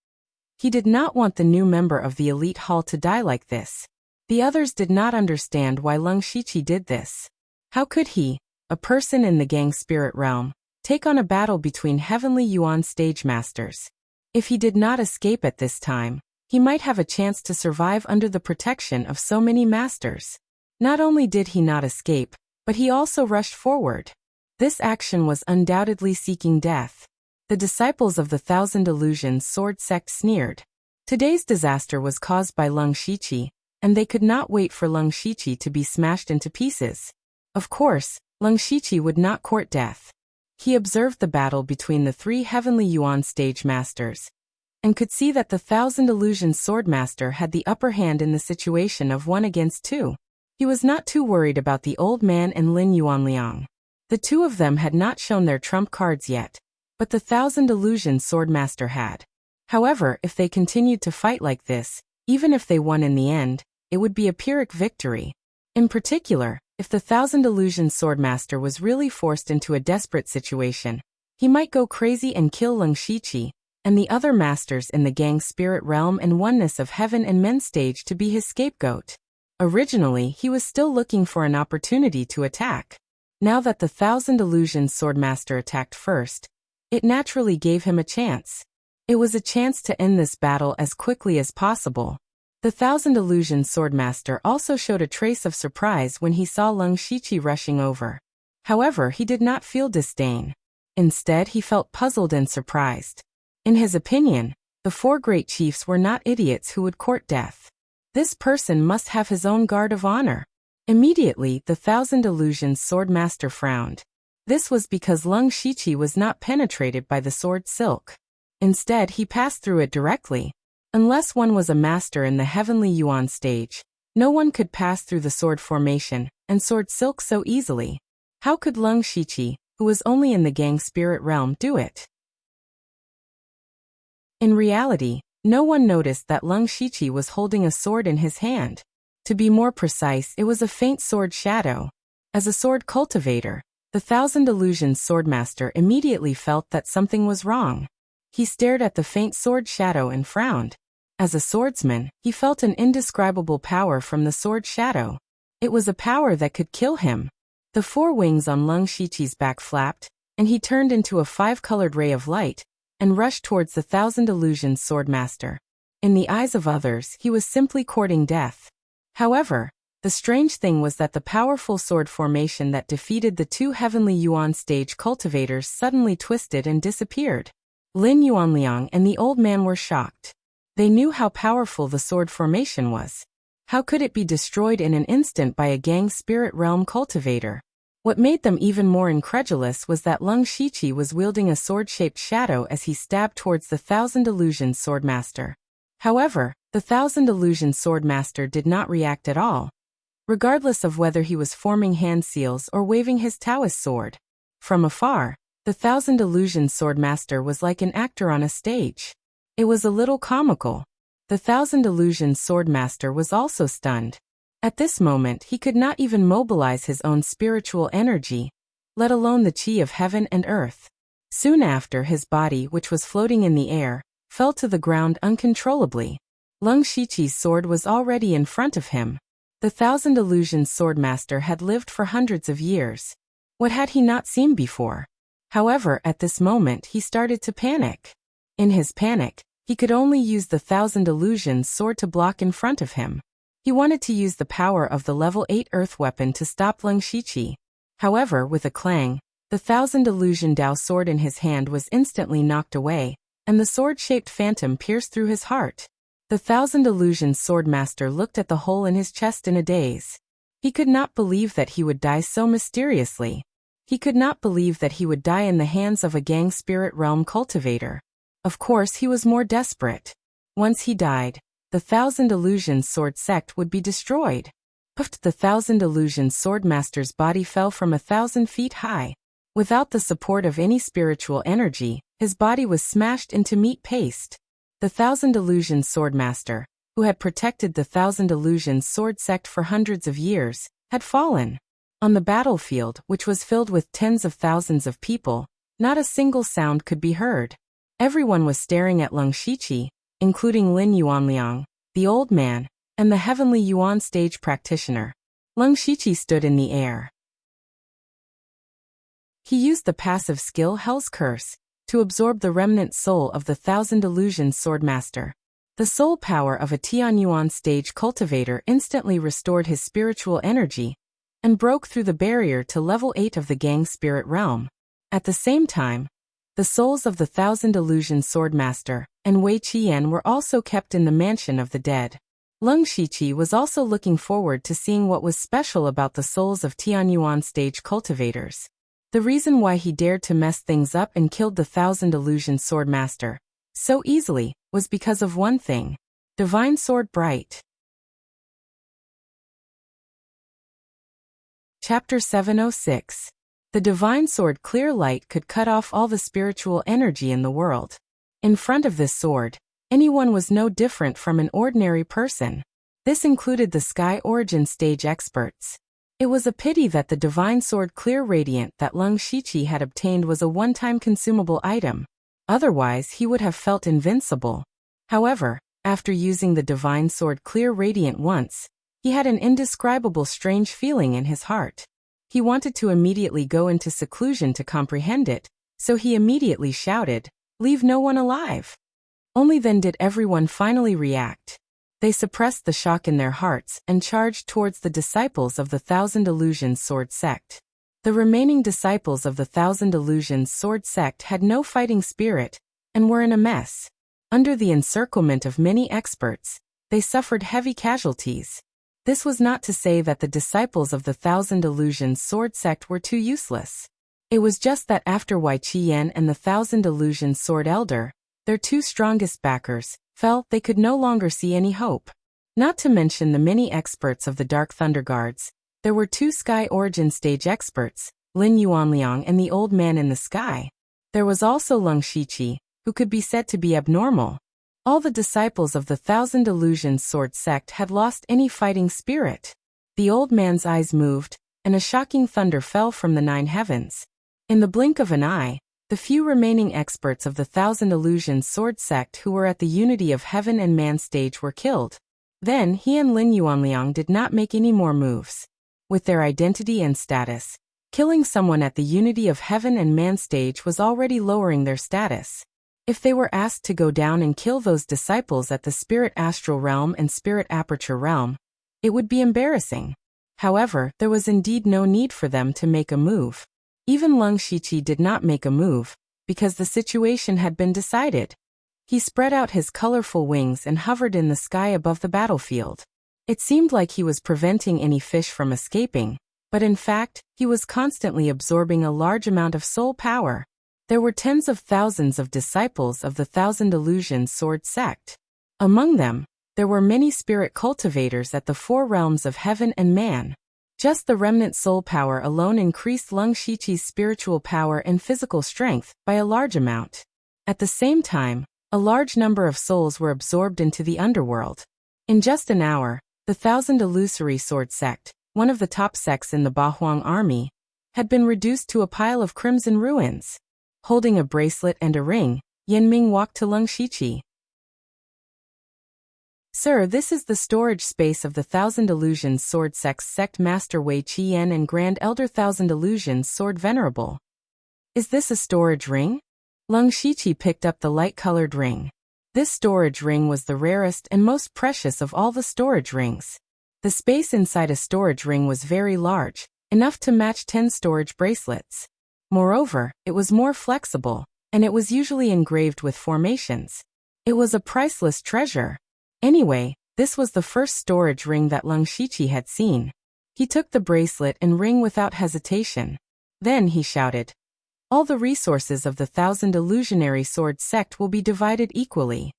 He did not want the new member of the elite hall to die like this. The others did not understand why Lung Shiqi did this. How could he, a person in the gang spirit realm, take on a battle between Heavenly Yuan stage masters? If he did not escape at this time, he might have a chance to survive under the protection of so many masters. Not only did he not escape, but he also rushed forward. This action was undoubtedly seeking death. The disciples of the Thousand Illusions Sword Sect sneered. Today's disaster was caused by Lung Shiqi, and they could not wait for Lung Shiqi to be smashed into pieces. Of course, Lung Shiqi would not court death. He observed the battle between the 3 Heavenly Yuan stage masters, and could see that the Thousand Illusions Sword Master had the upper hand in the situation of 1 against 2. He was not too worried about the old man and Lin Yuanliang. The two of them had not shown their trump cards yet, but the Thousand Illusions Sword Master had. However, if they continued to fight like this, even if they won in the end, it would be a Pyrrhic victory. In particular, if the Thousand Illusions Sword Master was really forced into a desperate situation, he might go crazy and kill Lung Shiqi and the other masters in the gang spirit realm and oneness of heaven and men stage to be his scapegoat. Originally, he was still looking for an opportunity to attack. Now that the Thousand Illusions Sword Master attacked first, it naturally gave him a chance. It was a chance to end this battle as quickly as possible. The Thousand Illusions Sword Master also showed a trace of surprise when he saw Lung Shiqi rushing over. However, he did not feel disdain. Instead, he felt puzzled and surprised. In his opinion, the four great chiefs were not idiots who would court death. This person must have his own guard of honor. Immediately, the Thousand Illusions sword master frowned. This was because Lung Shiqi was not penetrated by the sword silk. Instead, he passed through it directly. Unless one was a master in the heavenly yuan stage, no one could pass through the sword formation and sword silk so easily. How could Lung Shiqi, who was only in the gang spirit realm, do it? In reality, no one noticed that Lung Shiqi was holding a sword in his hand. To be more precise, it was a faint sword shadow. As a sword cultivator, the Thousand Illusions swordmaster immediately felt that something was wrong. He stared at the faint sword shadow and frowned. As a swordsman, he felt an indescribable power from the sword shadow. It was a power that could kill him. The four wings on Lung Shiqi's back flapped, and he turned into a five-colored ray of light and rushed towards the Thousand Illusions swordmaster. In the eyes of others, he was simply courting death. However, the strange thing was that the powerful sword formation that defeated the two heavenly yuan stage cultivators suddenly twisted and disappeared. Lin Yuanliang and the old man were shocked. They knew how powerful the sword formation was. How could it be destroyed in an instant by a gang spirit realm cultivator? What made them even more incredulous was that Lung Shiqi was wielding a sword-shaped shadow as he stabbed towards the Thousand Illusions swordmaster. However, the Thousand Illusions swordmaster did not react at all, regardless of whether he was forming hand seals or waving his Taoist sword. From afar, the Thousand Illusions swordmaster was like an actor on a stage. It was a little comical. The Thousand Illusions swordmaster was also stunned. At this moment, he could not even mobilize his own spiritual energy, let alone the chi of heaven and earth. Soon after, his body, which was floating in the air, fell to the ground uncontrollably. Lung Shiqi's sword was already in front of him. The Thousand Illusions swordmaster had lived for hundreds of years. What had he not seen before? However, at this moment he started to panic. In his panic, he could only use the Thousand Illusions sword to block in front of him. He wanted to use the power of the level 8 earth weapon to stop Lung Shiqi. However, with a clang, the Thousand Illusion Dao sword in his hand was instantly knocked away, and the sword-shaped phantom pierced through his heart. The Thousand Illusions swordmaster looked at the hole in his chest in a daze. He could not believe that he would die so mysteriously. He could not believe that he would die in the hands of a gang spirit realm cultivator. Of course, he was more desperate. Once he died, the Thousand Illusions sword sect would be destroyed. Puffed, the Thousand Illusions swordmaster's body fell from 1,000 feet high. Without the support of any spiritual energy, his body was smashed into meat paste. The Thousand Illusions swordmaster, who had protected the Thousand Illusions sword sect for hundreds of years, had fallen. On the battlefield, which was filled with tens of thousands of people, not a single sound could be heard. Everyone was staring at Lung Shiqi, including Lin Yuanliang, the old man, and the heavenly yuan stage practitioner. Lung Shiqi stood in the air. He used the passive skill Hell's Curse to absorb the remnant soul of the Thousand Illusions swordmaster. The soul power of a Tianyuan stage cultivator instantly restored his spiritual energy and broke through the barrier to level 8 of the gang spirit realm. At the same time, the souls of the Thousand Illusions swordmaster and Wei Qian were also kept in the mansion of the dead. Lung Shiqi was also looking forward to seeing what was special about the souls of Tianyuan stage cultivators. The reason why he dared to mess things up and killed the Thousand Illusions swordmaster so easily was because of one thing: Divine Sword Bright. Chapter 706. The Divine Sword Clear Light could cut off all the spiritual energy in the world. In front of this sword, anyone was no different from an ordinary person. This included the Sky Origin stage experts. It was a pity that the Divine Sword Clear Radiant that Lung Shiqi had obtained was a one-time consumable item. Otherwise, he would have felt invincible. However, after using the Divine Sword Clear Radiant once, he had an indescribable strange feeling in his heart. He wanted to immediately go into seclusion to comprehend it, so he immediately shouted, "Leave no one alive!" Only then did everyone finally react. They suppressed the shock in their hearts and charged towards the disciples of the Thousand Illusions sword sect. The remaining disciples of the Thousand Illusions sword sect had no fighting spirit, and were in a mess. Under the encirclement of many experts, they suffered heavy casualties. This was not to say that the disciples of the Thousand Illusions sword sect were too useless. It was just that after Wei Qian and the Thousand Illusions sword elder, their two strongest backers, felt they could no longer see any hope. Not to mention the many experts of the Dark Thunder Guards, there were two Sky Origin Stage experts, Lin Yuanliang and the Old Man in the Sky. There was also Leng Shiqi, who could be said to be abnormal. All the disciples of the Thousand Illusions sword sect had lost any fighting spirit. The old man's eyes moved, and a shocking thunder fell from the 9 heavens. In the blink of an eye, the few remaining experts of the Thousand Illusions sword sect who were at the Unity of Heaven and Man stage were killed. Then he and Lin Yuanliang did not make any more moves. With their identity and status, killing someone at the Unity of Heaven and Man stage was already lowering their status. If they were asked to go down and kill those disciples at the Spirit Astral Realm and Spirit Aperture Realm, it would be embarrassing. However, there was indeed no need for them to make a move. Even Leng Shiqi did not make a move, because the situation had been decided. He spread out his colorful wings and hovered in the sky above the battlefield. It seemed like he was preventing any fish from escaping, but in fact, he was constantly absorbing a large amount of soul power. There were tens of thousands of disciples of the Thousand Illusions sword sect. Among them, there were many spirit cultivators at the 4 realms of heaven and man. Just the remnant soul power alone increased Leng Shiqi's spiritual power and physical strength by a large amount. At the same time, a large number of souls were absorbed into the underworld. In just an hour, the Thousand Illusory sword sect, one of the top sects in the Bahuang army, had been reduced to a pile of crimson ruins. Holding a bracelet and a ring, Yanming walked to Leng Shiqi. Sir, this is the storage space of the Thousand Illusions sword sect's sect master Wei Qian and Grand Elder Thousand Illusions sword venerable. Is this a storage ring? Leng Shiqi picked up the light-colored ring. This storage ring was the rarest and most precious of all the storage rings. The space inside a storage ring was very large, enough to match 10 storage bracelets. Moreover, it was more flexible, and it was usually engraved with formations. It was a priceless treasure. Anyway, this was the first storage ring that Leng Shiqi had seen. He took the bracelet and ring without hesitation. Then he shouted, "All the resources of the Thousand Illusionary sword sect will be divided equally."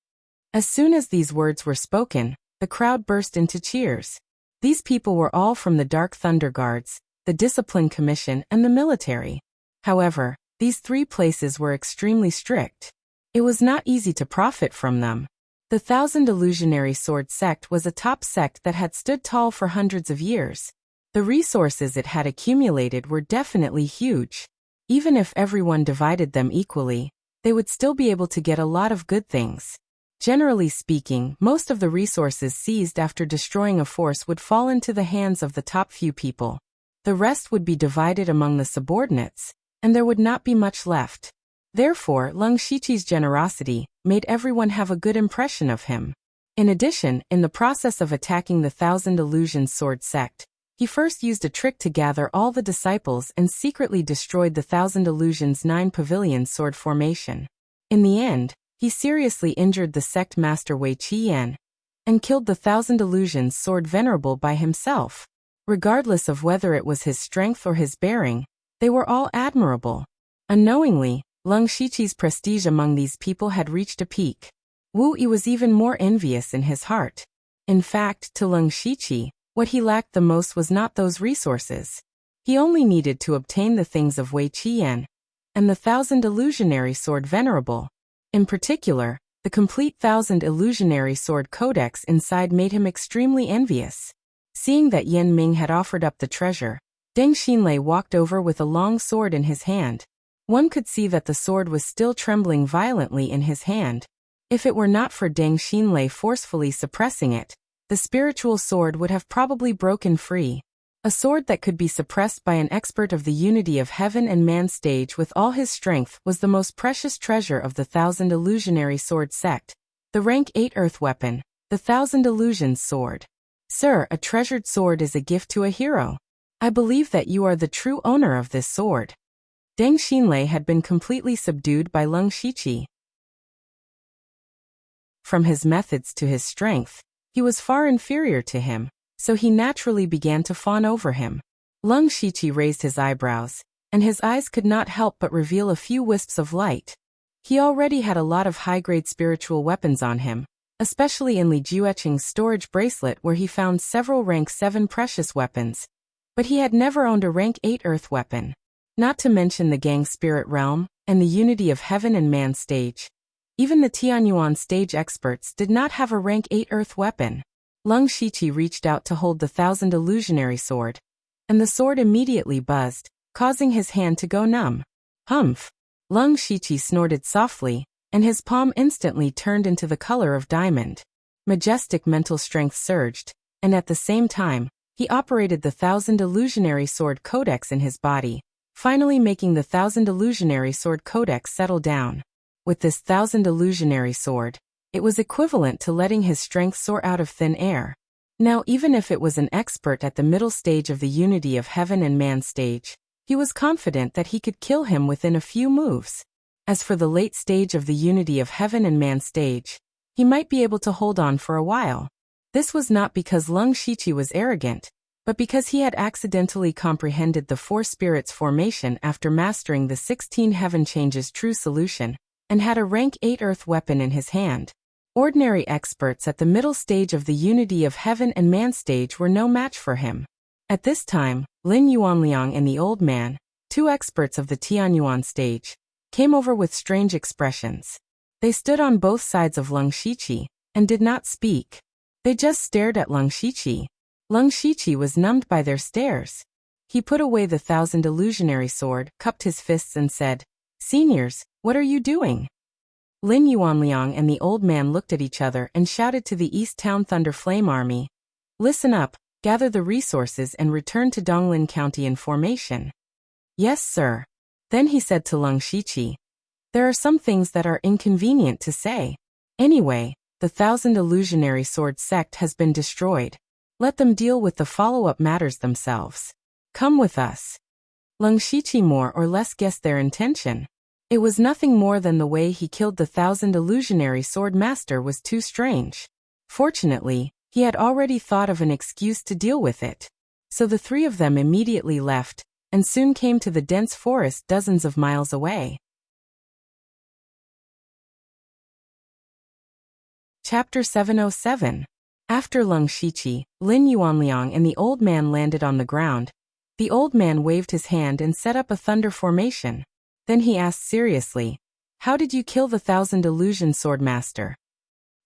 As soon as these words were spoken, the crowd burst into cheers. These people were all from the Dark Thunder Guards, the Discipline Commission, and the military. However, these 3 places were extremely strict. It was not easy to profit from them. The Thousand Illusionary sword sect was a top sect that had stood tall for hundreds of years. The resources it had accumulated were definitely huge. Even if everyone divided them equally, they would still be able to get a lot of good things. Generally speaking, most of the resources seized after destroying a force would fall into the hands of the top few people. The rest would be divided among the subordinates, and there would not be much left. Therefore, Leng Shiqi's generosity made everyone have a good impression of him. In addition, in the process of attacking the Thousand Illusions sword sect, he first used a trick to gather all the disciples and secretly destroyed the Thousand Illusions 9 pavilion sword formation. In the end, he seriously injured the sect master Wei Qian, and killed the Thousand Illusions sword venerable by himself. Regardless of whether it was his strength or his bearing, they were all admirable. Unknowingly, Leng Shiqi's prestige among these people had reached a peak. Wu Yi was even more envious in his heart. In fact, to Leng Shiqi, what he lacked the most was not those resources. He only needed to obtain the things of Wei Qian and the Thousand Illusionary sword venerable. In particular, the complete Thousand Illusionary sword codex inside made him extremely envious. Seeing that Yan Ming had offered up the treasure, Deng Xinlei walked over with a long sword in his hand. One could see that the sword was still trembling violently in his hand. If it were not for Deng Xinlei forcefully suppressing it, the spiritual sword would have probably broken free. A sword that could be suppressed by an expert of the Unity of Heaven and Man stage with all his strength was the most precious treasure of the Thousand Illusionary sword sect. The rank 8 earth weapon, the Thousand Illusions sword. Sir, a treasured sword is a gift to a hero. I believe that you are the true owner of this sword. Deng Xinlei had been completely subdued by Leng Shiqi. From his methods to his strength, he was far inferior to him, so he naturally began to fawn over him. Leng Shiqi raised his eyebrows, and his eyes could not help but reveal a few wisps of light. He already had a lot of high-grade spiritual weapons on him, especially in Li Jueqing's storage bracelet where he found several rank 7 precious weapons, but he had never owned a rank 8 earth weapon. Not to mention the Gang Spirit Realm, and the Unity of Heaven and Man stage. Even the Tianyuan stage experts did not have a rank 8 earth weapon. Leng Shiqi reached out to hold the Thousand Illusionary Sword, and the sword immediately buzzed, causing his hand to go numb. Humph! Leng Shiqi snorted softly, and his palm instantly turned into the color of diamond. Majestic mental strength surged, and at the same time, he operated the Thousand Illusionary Sword Codex in his body, finally making the Thousand Illusionary Sword Codex settle down. With this Thousand Illusionary Sword, it was equivalent to letting his strength soar out of thin air. Now even if it was an expert at the middle stage of the Unity of Heaven and Man stage, he was confident that he could kill him within a few moves. As for the late stage of the Unity of Heaven and Man stage, he might be able to hold on for a while. This was not because Leng Shiqi was arrogant, but because he had accidentally comprehended the 4 spirits formation after mastering the 16 heaven changes true solution, and had a rank 8 earth weapon in his hand. Ordinary experts at the middle stage of the Unity of Heaven and Man stage were no match for him. At this time, Lin Yuanliang and the old man, 2 experts of the Tianyuan stage, came over with strange expressions. They stood on both sides of Leng Shiqi, and did not speak. They just stared at Leng Shiqi. Leng Shiqi was numbed by their stares. He put away the Thousand Illusionary Sword, cupped his fists and said, "Seniors, what are you doing?" Lin Yuanliang and the old man looked at each other and shouted to the East Town Thunder Flame Army, "Listen up, gather the resources and return to Donglin County in formation." "Yes, sir." Then he said to Leng Shiqi, "There are some things that are inconvenient to say. Anyway, the Thousand Illusionary Sword sect has been destroyed. Let them deal with the follow-up matters themselves. Come with us." Leng Shiqi more or less guessed their intention. It was nothing more than the way he killed the Thousand Illusionary Sword Master was too strange. Fortunately, he had already thought of an excuse to deal with it. So the 3 of them immediately left, and soon came to the dense forest dozens of miles away. Chapter 707. After Leng Shiqi, Lin Yuanliang and the old man landed on the ground. The old man waved his hand and set up a thunder formation. Then he asked seriously, "How did you kill the Thousand Illusion Sword Master?"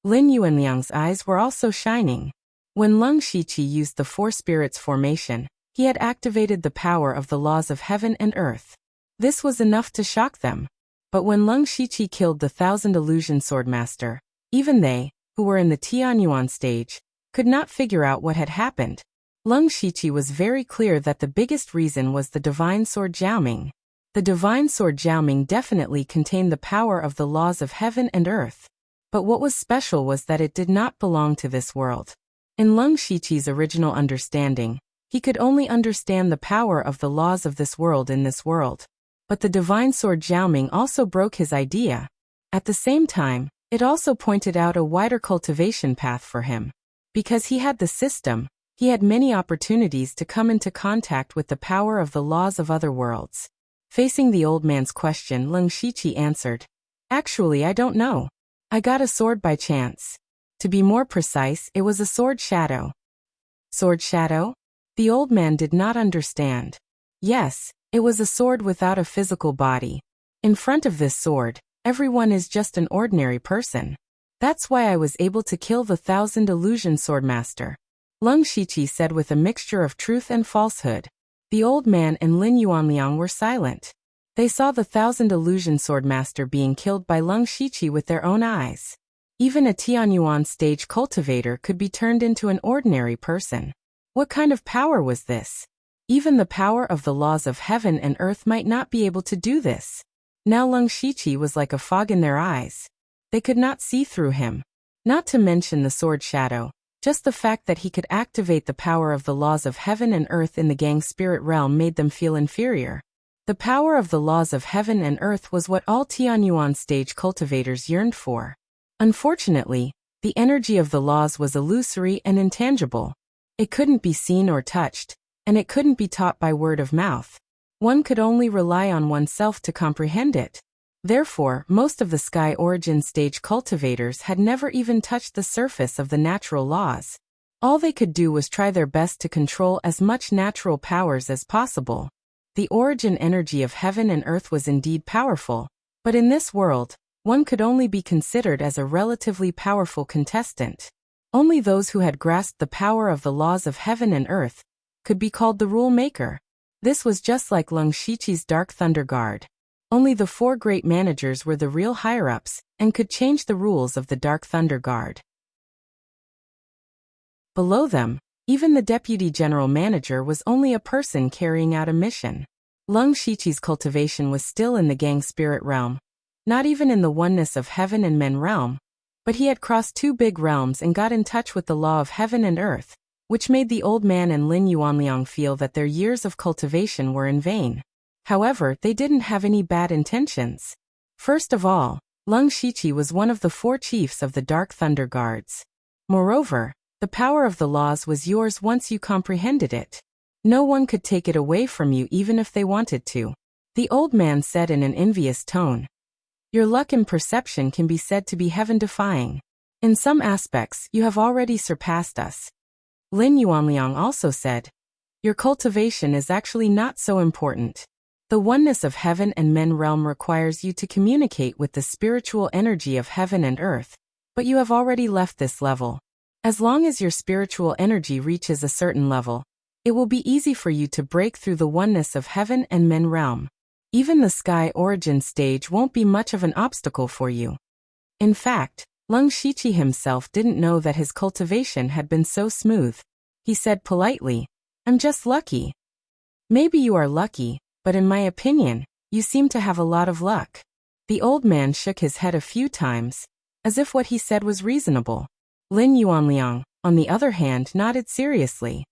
Lin Yuanliang's eyes were also shining. When Leng Shiqi used the 4 spirits formation, he had activated the power of the laws of heaven and earth. This was enough to shock them. But when Leng Shiqi killed the Thousand Illusion Sword Master, even they, who were in the Tianyuan stage, could not figure out what had happened. Leng Shiqi was very clear that the biggest reason was the Divine Sword Jiaoming. The Divine Sword Jiaoming definitely contained the power of the laws of heaven and earth. But what was special was that it did not belong to this world. In Leng Shiqi's original understanding, he could only understand the power of the laws of this world in this world. But the Divine Sword Jiaoming also broke his idea. At the same time, it also pointed out a wider cultivation path for him. Because he had the system, he had many opportunities to come into contact with the power of the laws of other worlds. Facing the old man's question, Leng Shiqi answered, "Actually, I don't know. I got a sword by chance. To be more precise, it was a sword shadow." "Sword shadow?" The old man did not understand. "Yes, it was a sword without a physical body. In front of this sword, everyone is just an ordinary person. That's why I was able to kill the Thousand Illusion Sword Master," Leng Shiqi said with a mixture of truth and falsehood. The old man and Lin Yuanliang were silent. They saw the Thousand Illusion Sword Master being killed by Leng Shiqi with their own eyes. Even a Tianyuan stage cultivator could be turned into an ordinary person. What kind of power was this? Even the power of the laws of heaven and earth might not be able to do this. Now Leng Shiqi was like a fog in their eyes. They could not see through him. Not to mention the sword shadow. Just the fact that he could activate the power of the laws of heaven and earth in the gang spirit realm made them feel inferior. The power of the laws of heaven and earth was what all Tianyuan stage cultivators yearned for. Unfortunately, the energy of the laws was illusory and intangible. It couldn't be seen or touched, and it couldn't be taught by word of mouth. One could only rely on oneself to comprehend it. Therefore, most of the Sky Origin stage cultivators had never even touched the surface of the natural laws. All they could do was try their best to control as much natural powers as possible. The origin energy of heaven and earth was indeed powerful, but in this world, one could only be considered as a relatively powerful contestant. Only those who had grasped the power of the laws of heaven and earth could be called the rule maker. This was just like Lung Shiqi's Dark Thunder Guard. Only the 4 great managers were the real higher-ups and could change the rules of the Dark Thunder Guard. Below them, even the deputy general manager was only a person carrying out a mission. Lung Shiqi's cultivation was still in the gang spirit realm, not even in the oneness of heaven and men realm, but he had crossed 2 big realms and got in touch with the law of heaven and earth, which made the old man and Lin Yuanliang feel that their years of cultivation were in vain. However, they didn't have any bad intentions. First of all, Lung Shiqi was one of the 4 chiefs of the Dark Thunder Guards. Moreover, the power of the laws was yours once you comprehended it. No one could take it away from you even if they wanted to. The old man said in an envious tone. Your luck and perception can be said to be heaven-defying. In some aspects, you have already surpassed us. Lin Yuanliang also said, your cultivation is actually not so important. The oneness of heaven and men realm requires you to communicate with the spiritual energy of heaven and earth, but you have already left this level. As long as your spiritual energy reaches a certain level, it will be easy for you to break through the oneness of heaven and men realm. Even the Sky Origin stage won't be much of an obstacle for you. In fact, Lung Shiqi himself didn't know that his cultivation had been so smooth. He said politely, I'm just lucky. Maybe you are lucky, but in my opinion, you seem to have a lot of luck. The old man shook his head a few times, as if what he said was reasonable. Lin Yuanliang, on the other hand, nodded seriously.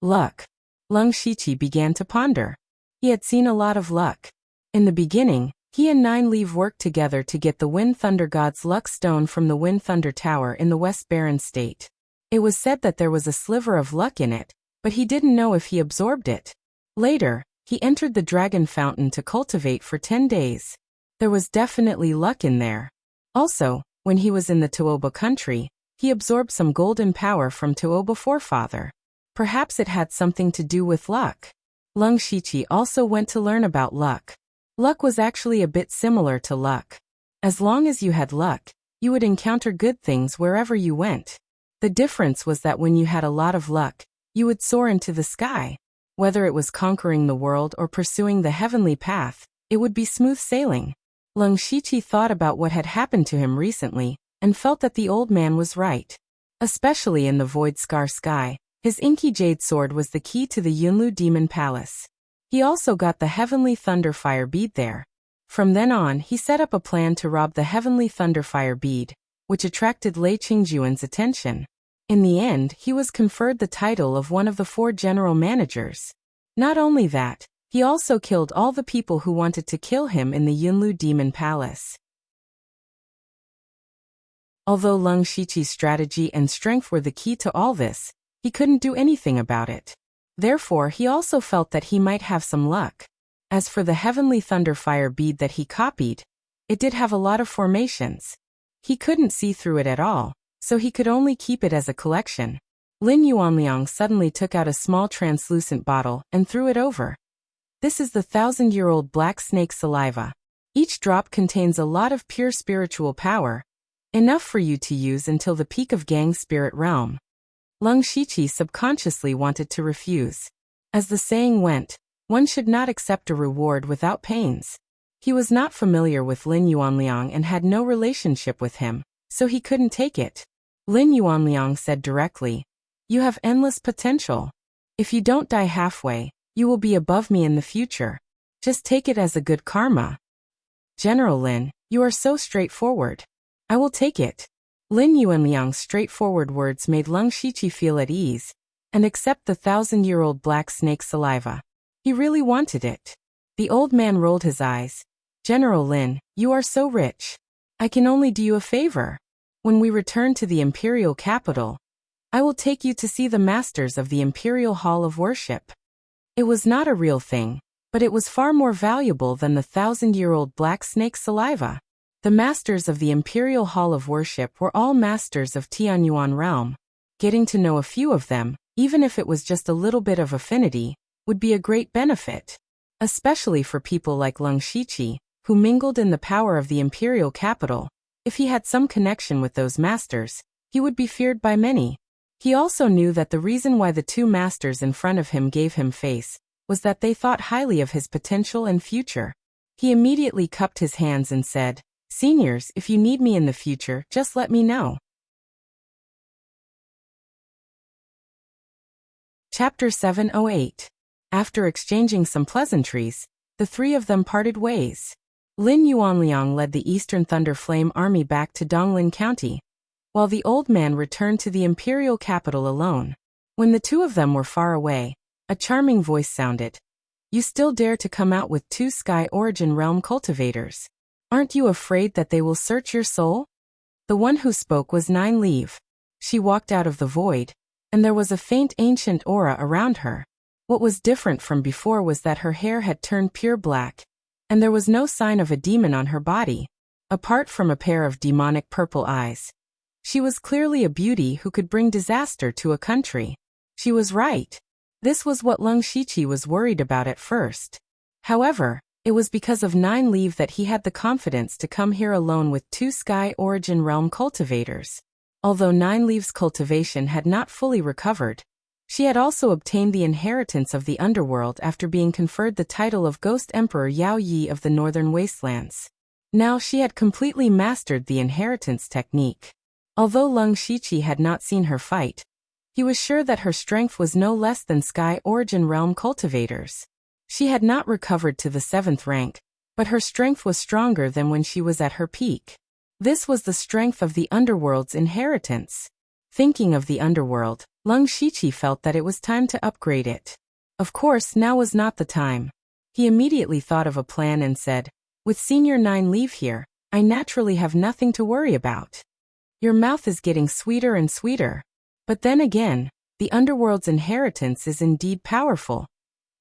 Luck. Lung Shiqi began to ponder. He had seen a lot of luck. In the beginning, he and Nine Leaf worked together to get the Wind Thunder God's Luck Stone from the Wind Thunder Tower in the West Barren State. It was said that there was a sliver of luck in it, but he didn't know if he absorbed it. Later, he entered the Dragon Fountain to cultivate for 10 days. There was definitely luck in there. Also, when he was in the Tuoba country, he absorbed some golden power from Tuoba forefather. Perhaps it had something to do with luck. Lung Shiqi also went to learn about luck. Luck was actually a bit similar to luck. As long as you had luck, you would encounter good things wherever you went. The difference was that when you had a lot of luck, you would soar into the sky. Whether it was conquering the world or pursuing the heavenly path, it would be smooth sailing. Lung Shiqi thought about what had happened to him recently, and felt that the old man was right. Especially in the Void Scar Sky, his inky jade sword was the key to the Yunlu Demon Palace. He also got the Heavenly Thunder Fire Bead there. From then on, he set up a plan to rob the Heavenly Thunder Fire Bead, which attracted Lei Qingjuan's attention. In the end, he was conferred the title of one of the 4 general managers. Not only that, he also killed all the people who wanted to kill him in the Yunlu Demon Palace. Although Lung Shiqi's strategy and strength were the key to all this, he couldn't do anything about it. Therefore, he also felt that he might have some luck. As for the Heavenly Thunder Fire Bead that he copied, it did have a lot of formations. He couldn't see through it at all, so he could only keep it as a collection. Lin Yuanliang suddenly took out a small translucent bottle and threw it over. This is the 1,000-year-old black snake saliva. Each drop contains a lot of pure spiritual power, enough for you to use until the peak of Gang Spirit Realm. Lung Shiqi subconsciously wanted to refuse. As the saying went, one should not accept a reward without pains. He was not familiar with Lin Yuanliang and had no relationship with him, so he couldn't take it. Lin Yuanliang said directly, you have endless potential. If you don't die halfway, you will be above me in the future. Just take it as a good karma. General Lin, you are so straightforward. I will take it. Lin Yuanliang's straightforward words made Leng Shiqi feel at ease and accept the 1,000-year-old black snake saliva. He really wanted it. The old man rolled his eyes. General Lin, you are so rich. I can only do you a favor. When we return to the imperial capital, I will take you to see the masters of the Imperial Hall of Worship. It was not a real thing, but it was far more valuable than the 1,000-year-old black snake saliva. The masters of the Imperial Hall of Worship were all masters of Tianyuan realm. Getting to know a few of them, even if it was just a little bit of affinity, would be a great benefit. Especially for people like Leng Shiqi, who mingled in the power of the imperial capital. If he had some connection with those masters, he would be feared by many. He also knew that the reason why the two masters in front of him gave him face was that they thought highly of his potential and future. He immediately cupped his hands and said, "Seniors, if you need me in the future, just let me know." Chapter 708. After exchanging some pleasantries, the three of them parted ways. Lin Yuanliang led the Eastern Thunder Flame Army back to Donglin County, while the old man returned to the imperial capital alone. When the two of them were far away, a charming voice sounded. "You still dare to come out with 2 Sky Origin Realm cultivators? Aren't you afraid that they will search your soul?" The one who spoke was Nine Leaf. She walked out of the void, and there was a faint ancient aura around her. What was different from before was that her hair had turned pure black, and there was no sign of a demon on her body, apart from a pair of demonic purple eyes. She was clearly a beauty who could bring disaster to a country. She was right. This was what Leng Shiqi was worried about at first. However, it was because of Nine Leaf that he had the confidence to come here alone with 2 Sky Origin Realm cultivators. Although Nine Leaf's cultivation had not fully recovered, she had also obtained the inheritance of the underworld after being conferred the title of Ghost Emperor Yao Yi of the Northern Wastelands. Now she had completely mastered the inheritance technique. Although Leng Shiqi had not seen her fight, he was sure that her strength was no less than Sky Origin Realm cultivators. She had not recovered to the 7th rank, but her strength was stronger than when she was at her peak. This was the strength of the underworld's inheritance. Thinking of the underworld, Leng Shiqi felt that it was time to upgrade it. Of course, now was not the time. He immediately thought of a plan and said, "With Senior Nine Leaf here, I naturally have nothing to worry about." Your mouth is getting sweeter and sweeter. But then again, the underworld's inheritance is indeed powerful.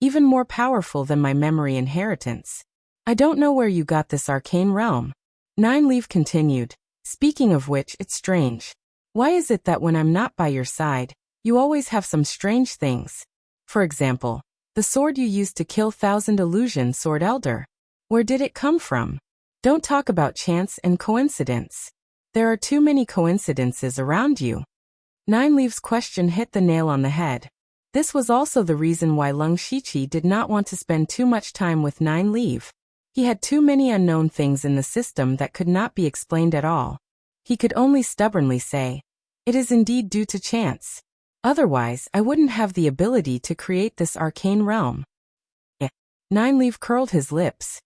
Even more powerful than my memory inheritance. I don't know where you got this arcane realm. Nine Leaf continued, "Speaking of which, it's strange. Why is it that when I'm not by your side, you always have some strange things? For example, the sword you used to kill 1,000 illusion sword elder. Where did it come from? Don't talk about chance and coincidence. There are too many coincidences around you." Nine Leaf's question hit the nail on the head. This was also the reason why Leng Shiqi did not want to spend too much time with Nine Leaf. He had too many unknown things in the system that could not be explained at all. He could only stubbornly say, "It is indeed due to chance. Otherwise, I wouldn't have the ability to create this arcane realm." Nine Leaf curled his lips.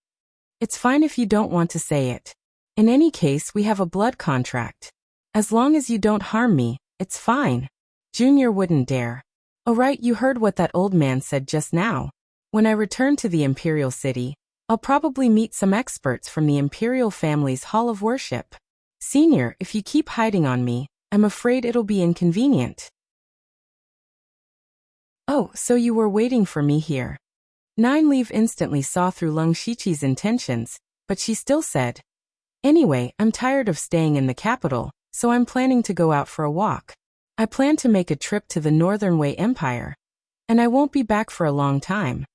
"It's fine if you don't want to say it. In any case, we have a blood contract. As long as you don't harm me, it's fine." Junior wouldn't dare. "Oh right, you heard what that old man said just now. When I return to the Imperial City, I'll probably meet some experts from the Imperial family's Hall of Worship. Senior, if you keep hiding on me, I'm afraid it'll be inconvenient." "Oh, so you were waiting for me here." Nine Leaf instantly saw through Leng Shiqi's intentions, but she still said, "Anyway, I'm tired of staying in the capital, so I'm planning to go out for a walk. I plan to make a trip to the Northern Wei Empire, and I won't be back for a long time."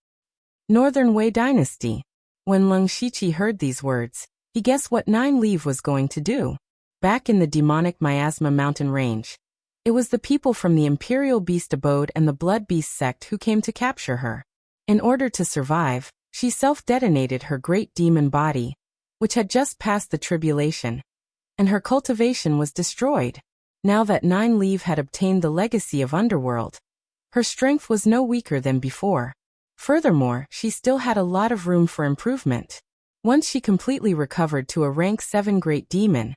Northern Wei Dynasty. When Leng Shiqi heard these words, he guessed what Nine Leaf was going to do. Back in the demonic Miasma mountain range, it was the people from the Imperial Beast Abode and the Blood Beast sect who came to capture her. In order to survive, she self-detonated her great demon body, which had just passed the tribulation, and her cultivation was destroyed. Now that Nine Leaf had obtained the legacy of Underworld, her strength was no weaker than before. Furthermore, she still had a lot of room for improvement. Once she completely recovered to a rank 7 great demon,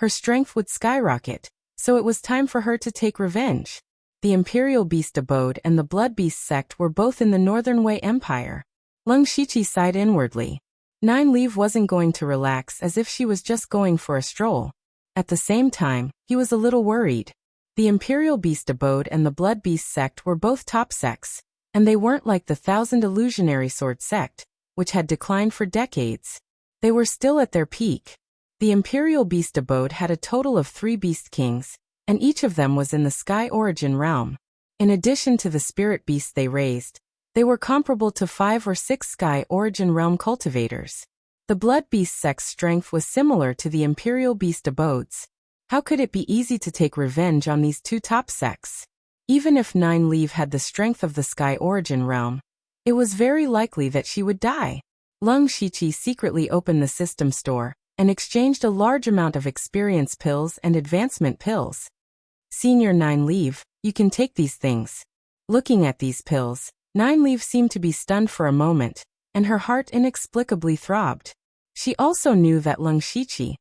her strength would skyrocket, so it was time for her to take revenge. The Imperial Beast Abode and the Blood Beast sect were both in the Northern Wei Empire. Leng Shiqi sighed inwardly. Nine Leaf wasn't going to relax as if she was just going for a stroll. At the same time, he was a little worried. The Imperial Beast Abode and the Blood Beast sect were both top sects, and they weren't like the Thousand Illusionary Sword sect, which had declined for decades. They were still at their peak. The Imperial Beast Abode had a total of 3 Beast Kings, and each of them was in the Sky Origin realm. In addition to the spirit beasts they raised, they were comparable to 5 or 6 Sky Origin realm cultivators. The Blood Beast sect's strength was similar to the Imperial Beast Abode's. How could it be easy to take revenge on these 2 top sects? Even if Nine Leaf had the strength of the Sky Origin realm, it was very likely that she would die. Leng Shiqi secretly opened the system store and exchanged a large amount of experience pills and advancement pills. Senior Nine Leaf, you can take these things. Looking at these pills, Nine Leaf seemed to be stunned for a moment, and her heart inexplicably throbbed. She also knew that Leng Shiqi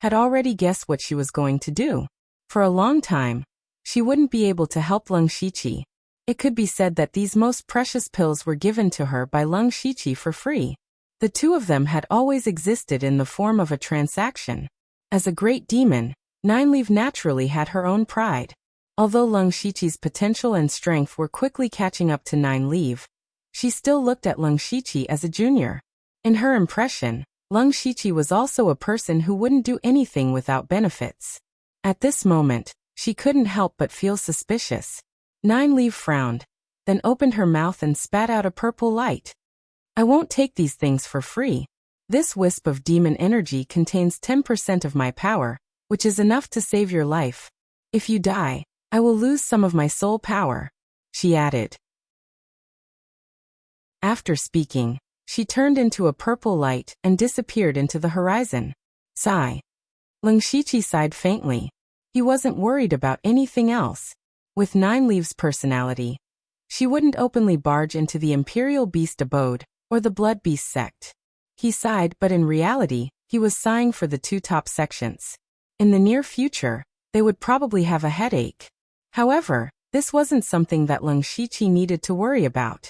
had already guessed what she was going to do. For a long time, she wouldn't be able to help Leng Shiqi. It could be said that these most precious pills were given to her by Leng Shiqi for free. The 2 of them had always existed in the form of a transaction. As a great demon, Nine Leaf naturally had her own pride. Although Leng Shiqi's potential and strength were quickly catching up to Nine Leaf, she still looked at Leng Shiqi as a junior. In her impression, Leng Shiqi was also a person who wouldn't do anything without benefits. At this moment, she couldn't help but feel suspicious. Nine Leaf frowned, then opened her mouth and spat out a purple light. I won't take these things for free. This wisp of demon energy contains 10% of my power, which is enough to save your life. If you die, I will lose some of my soul power, she added. After speaking, she turned into a purple light and disappeared into the horizon. Sigh. Leng Shiqi sighed faintly. He wasn't worried about anything else. With Nine Leaf's personality, she wouldn't openly barge into the Imperial Beast Abode or the Blood Beast sect. He sighed, but in reality, he was sighing for the 2 top sections. In the near future, they would probably have a headache. However, this wasn't something that Leng Shiqi needed to worry about.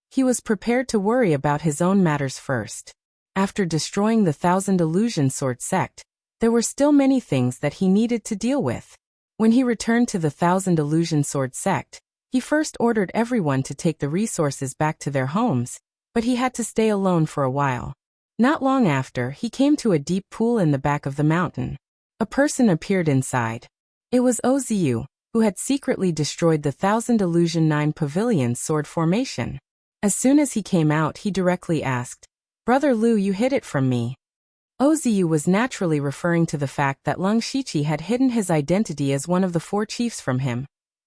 He was prepared to worry about his own matters first. After destroying the Thousand Illusion Sword sect, there were still many things that he needed to deal with. When he returned to the Thousand Illusion Sword sect, he first ordered everyone to take the resources back to their homes, but he had to stay alone for a while. Not long after, he came to a deep pool in the back of the mountain. A person appeared inside. It was Oziu, who had secretly destroyed the Thousand Illusion 9 Pavilion's sword formation. As soon as he came out, he directly asked, "Brother Lu, you hid it from me." Oziu was naturally referring to the fact that Leng Shiqi had hidden his identity as one of the 4 chiefs from him,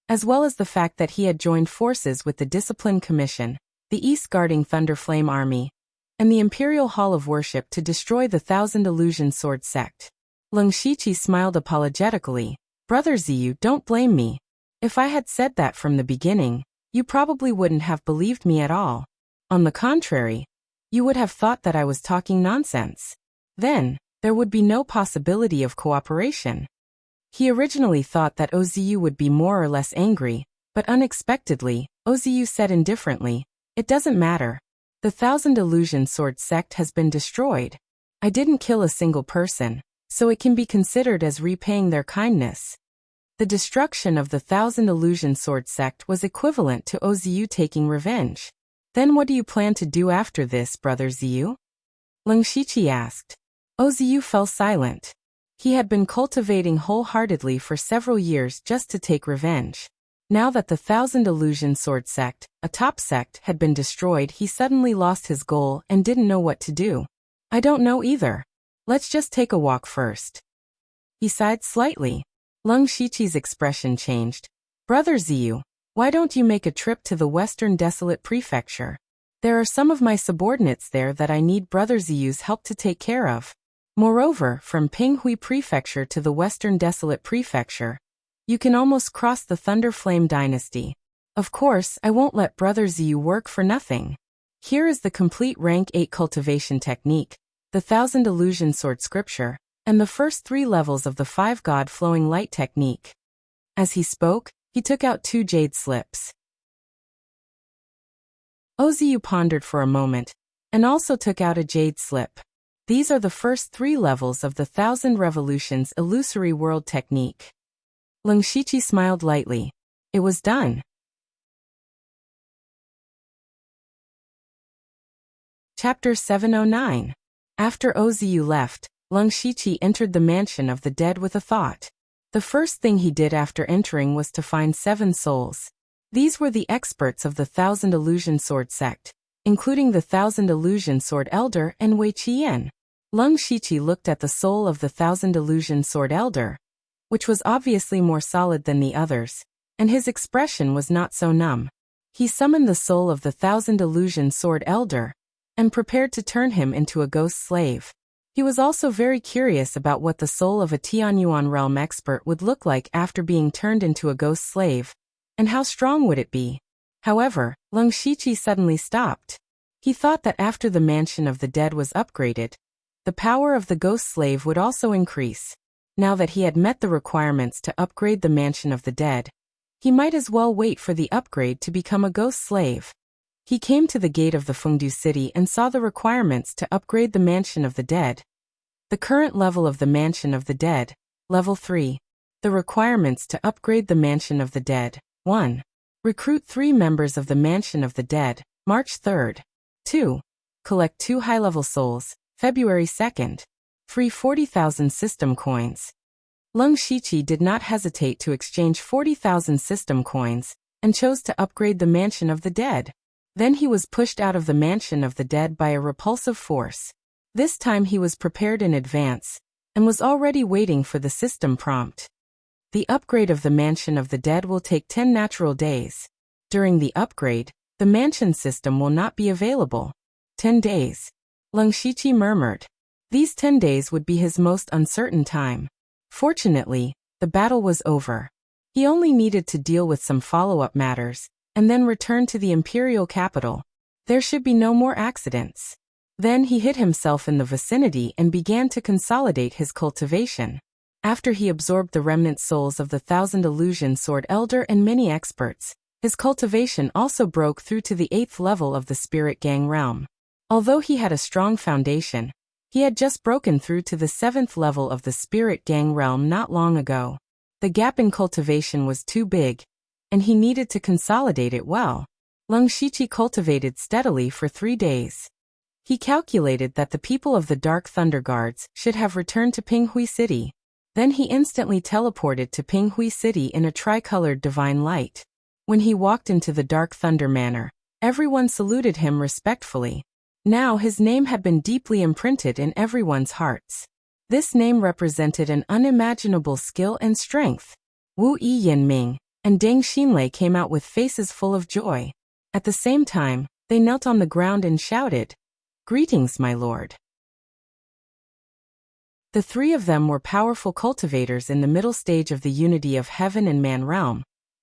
as well as the fact that he had joined forces with the Discipline Commission, the East Guarding Thunderflame Army, and the Imperial Hall of Worship to destroy the Thousand Illusion Sword sect. Leng Shiqi smiled apologetically. "Brother Ziyu, don't blame me. If I had said that from the beginning, you probably wouldn't have believed me at all. On the contrary, you would have thought that I was talking nonsense. Then, there would be no possibility of cooperation." He originally thought that Oziu would be more or less angry, but unexpectedly, Oziu said indifferently, "It doesn't matter. The Thousand Illusion Sword sect has been destroyed. I didn't kill a single person, so it can be considered as repaying their kindness." The destruction of the Thousand Illusion Sword sect was equivalent to Oziu taking revenge. "Then what do you plan to do after this, Brother Ziyu?" Leng Shiqi asked. Oziu fell silent. He had been cultivating wholeheartedly for several years just to take revenge. Now that the Thousand Illusion Sword sect, a top sect, had been destroyed, he suddenly lost his goal and didn't know what to do. "I don't know either. Let's just take a walk first." He sighed slightly. Leng Shiqi's expression changed. "Brother Ziyu, why don't you make a trip to the Western Desolate Prefecture? There are some of my subordinates there that I need Brother Ziyu's help to take care of. Moreover, from Pinghui Prefecture to the Western Desolate Prefecture, you can almost cross the Thunderflame Dynasty. Of course, I won't let Brother Ziyu work for nothing. Here is the complete Rank 8 cultivation technique, the Thousand Illusion Sword Scripture, and the first 3 levels of the 5 God flowing light technique. As he spoke, he took out 2 jade slips. Oziu pondered for a moment, and also took out a jade slip. These are the first 3 levels of the 1,000 Revolutions illusory world technique. Lung Shiqi smiled lightly. It was done. Chapter 709. After Oziu left, Lung Shiqi entered the mansion of the dead with a thought. The first thing he did after entering was to find 7 souls. These were the experts of the 1,000 Illusion Sword sect, including the 1,000 Illusion Sword Elder and Wei Qian. Lung Shiqi looked at the soul of the 1,000 Illusion Sword Elder, which was obviously more solid than the others, and his expression was not so numb. He summoned the soul of the 1,000 Illusion Sword Elder, and prepared to turn him into a ghost slave. He was also very curious about what the soul of a Tianyuan realm expert would look like after being turned into a ghost slave, and how strong would it be? However, Lung Shiqi suddenly stopped. He thought that after the mansion of the dead was upgraded, the power of the ghost slave would also increase. Now that he had met the requirements to upgrade the mansion of the dead, he might as well wait for the upgrade to become a ghost slave. He came to the gate of the Fengdu city and saw the requirements to upgrade the mansion of the dead. The current level of the mansion of the dead, level 3. The requirements to upgrade the mansion of the dead. 1. Recruit 3 members of the mansion of the dead, March 3rd. 2. Collect 2 high-level souls, February 2nd. Free 40,000 system coins. Lung Shiqi did not hesitate to exchange 40,000 system coins, and chose to upgrade the mansion of the dead. Then he was pushed out of the mansion of the dead by a repulsive force. This time he was prepared in advance, and was already waiting for the system prompt. The upgrade of the mansion of the dead will take 10 natural days. During the upgrade, the mansion system will not be available. 10 days. Lung Shiqi murmured. These 10 days would be his most uncertain time. Fortunately, the battle was over. He only needed to deal with some follow-up matters, and then return to the imperial capital. There should be no more accidents. Then he hid himself in the vicinity and began to consolidate his cultivation. After he absorbed the remnant souls of the 1,000 Illusion Sword Elder and many experts, his cultivation also broke through to the 8th level of the Spirit Gang realm. Although he had a strong foundation, he had just broken through to the 7th level of the Spirit Gang realm not long ago. The gap in cultivation was too big, and he needed to consolidate it well. Lung Shiqi cultivated steadily for 3 days. He calculated that the people of the Dark Thunder Guards should have returned to Pinghui City. Then he instantly teleported to Pinghui City in a tricolored divine light. When he walked into the Dark Thunder Manor, everyone saluted him respectfully. Now his name had been deeply imprinted in everyone's hearts. This name represented an unimaginable skill and strength. Wu Yinming and Deng Xinlei came out with faces full of joy. At the same time, they knelt on the ground and shouted, "Greetings, my lord." The 3 of them were powerful cultivators in the middle stage of the unity of heaven and man realm.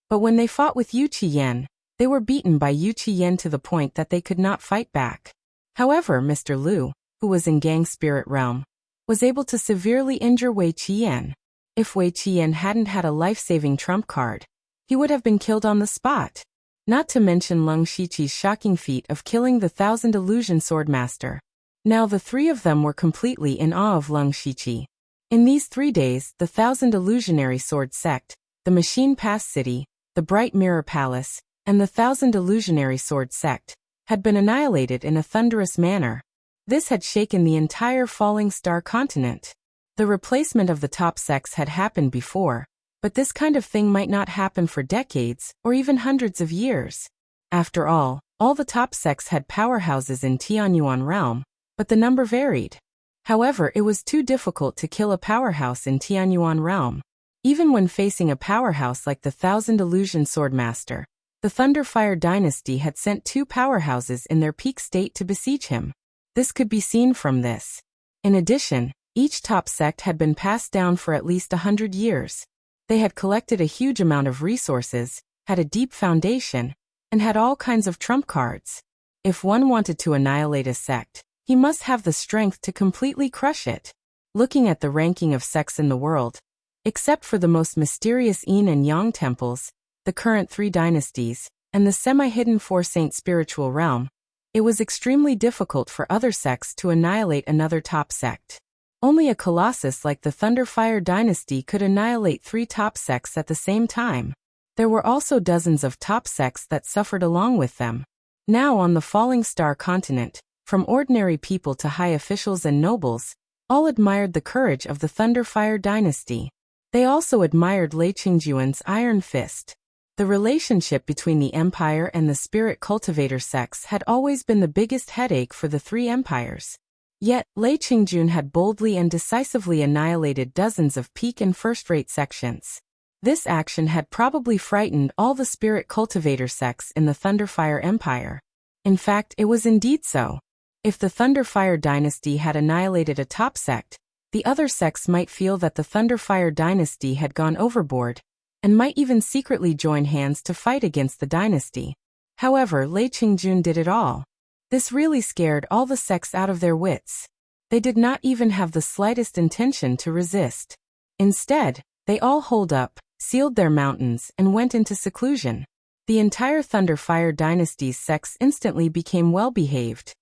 But when they fought with Yu Qiyan, they were beaten by Yu Qiyan to the point that they could not fight back. However, Mr. Liu, who was in Gang Spirit realm, was able to severely injure Wei Qiyan. If Wei Qiyan hadn't had a life-saving trump card, he would have been killed on the spot. Not to mention Lung Shiqi's shocking feat of killing the 1,000 Illusion Sword Master. Now the 3 of them were completely in awe of Lung Shiqi. In these 3 days, the 1,000 Illusionary Sword Sect, the Machine Pass City, the Bright Mirror Palace, and the 1,000 Illusionary Sword Sect, had been annihilated in a thunderous manner. This had shaken the entire Falling Star continent. The replacement of the top sects had happened before, but this kind of thing might not happen for decades or even hundreds of years. After all the top sects had powerhouses in Tianyuan realm, but the number varied. However, it was too difficult to kill a powerhouse in Tianyuan realm. Even when facing a powerhouse like the 1,000 Illusion Sword Master, the Thunderfire dynasty had sent 2 powerhouses in their peak state to besiege him. This could be seen from this. In addition, each top sect had been passed down for at least 100 years. They had collected a huge amount of resources, had a deep foundation, and had all kinds of trump cards. If one wanted to annihilate a sect, he must have the strength to completely crush it. Looking at the ranking of sects in the world, except for the most mysterious Yin and Yang temples, the current 3 dynasties, and the semi-hidden 4-saint spiritual realm, it was extremely difficult for other sects to annihilate another top sect. Only a colossus like the Thunderfire dynasty could annihilate 3 top sects at the same time. There were also dozens of top sects that suffered along with them. Now on the Falling Star continent, from ordinary people to high officials and nobles, all admired the courage of the Thunderfire dynasty. They also admired Lei Qingjuan's iron fist. The relationship between the empire and the spirit cultivator sects had always been the biggest headache for the 3 empires. Yet, Lei Qingjun had boldly and decisively annihilated dozens of peak and first-rate sections. This action had probably frightened all the spirit cultivator sects in the Thunderfire Empire. In fact, it was indeed so. If the Thunderfire dynasty had annihilated a top sect, the other sects might feel that the Thunderfire dynasty had gone overboard, and might even secretly join hands to fight against the dynasty. However, Lei Qingjun did it all. This really scared all the sects out of their wits. They did not even have the slightest intention to resist. Instead, they all holed up, sealed their mountains, and went into seclusion. The entire Thunderfire dynasty's sects instantly became well-behaved.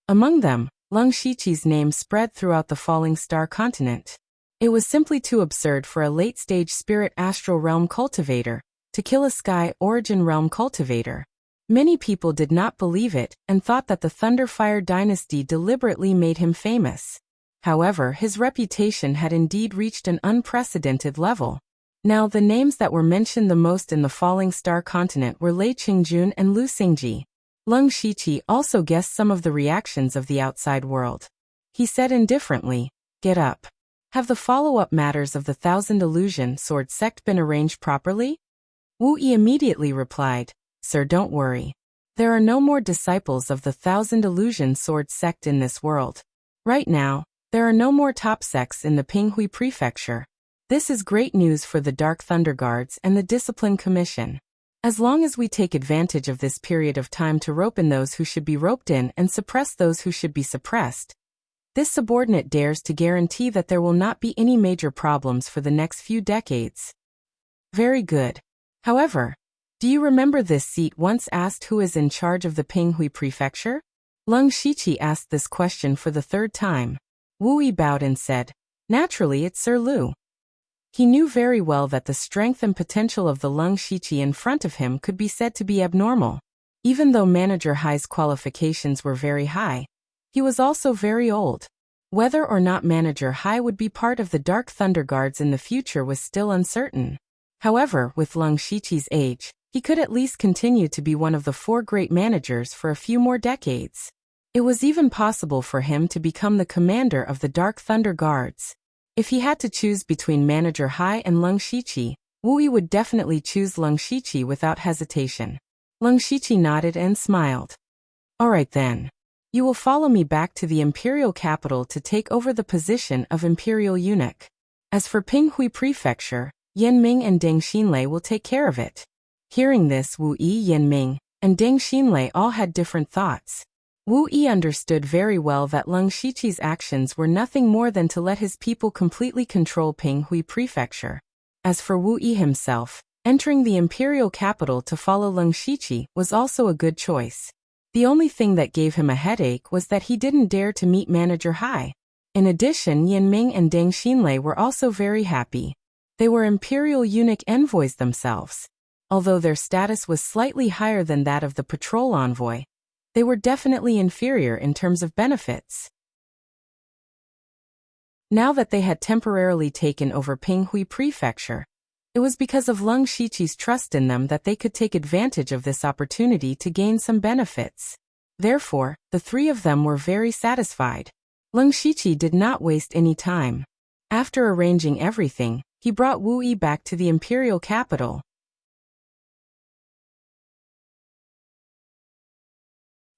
Among them, Lung Shiqi's name spread throughout the Falling Star continent. It was simply too absurd for a late-stage spirit astral realm cultivator to kill a sky origin realm cultivator. Many people did not believe it and thought that the Thunderfire dynasty deliberately made him famous. However, his reputation had indeed reached an unprecedented level. Now, the names that were mentioned the most in the Falling Star continent were Lei Qingjun and Lu Xingji. Lung Shiqi also guessed some of the reactions of the outside world. He said indifferently, "Get up. Have the follow-up matters of the Thousand Illusion Sword sect been arranged properly?" Wu Yi immediately replied, "Sir, don't worry. There are no more disciples of the Thousand Illusion Sword sect in this world. Right now, there are no more top sects in the Pinghui Prefecture. This is great news for the Dark Thunder Guards and the Discipline Commission. As long as we take advantage of this period of time to rope in those who should be roped in and suppress those who should be suppressed, this subordinate dares to guarantee that there will not be any major problems for the next few decades." Very good. However, do you remember this seat once asked who is in charge of the Pinghui Prefecture? Lung Shiqi asked this question for the 3rd time. Wu Yi bowed and said, "Naturally, it's Sir Lu." He knew very well that the strength and potential of the Lung Shiqi in front of him could be said to be abnormal. Even though Manager Hai's qualifications were very high, he was also very old. Whether or not Manager Hai would be part of the Dark Thunder Guards in the future was still uncertain. However, with Lung Shiqi's age, he could at least continue to be one of the 4 great managers for a few more decades. It was even possible for him to become the commander of the Dark Thunder Guards. If he had to choose between Manager Hai and Lung Shiqi, Wu Yi would definitely choose Lung Shiqi without hesitation. Lung Shiqi nodded and smiled. "All right then. You will follow me back to the imperial capital to take over the position of imperial eunuch. As for Pinghui Prefecture, Yanming and Deng Xinlei will take care of it." Hearing this, Wu Yi, Yanming, and Deng Xinlei all had different thoughts. Wu Yi understood very well that Lung Shiqi's actions were nothing more than to let his people completely control Pinghui Prefecture. As for Wu Yi himself, entering the imperial capital to follow Lung Shiqi was also a good choice. The only thing that gave him a headache was that he didn't dare to meet Manager Hai. In addition, Yanming and Deng Xinlei were also very happy. They were imperial eunuch envoys themselves. Although their status was slightly higher than that of the patrol envoy, they were definitely inferior in terms of benefits. Now that they had temporarily taken over Pinghui Prefecture, it was because of Lung Shiqi's trust in them that they could take advantage of this opportunity to gain some benefits. Therefore, the 3 of them were very satisfied. Lung Shiqi did not waste any time. After arranging everything, he brought Wu Yi back to the imperial capital.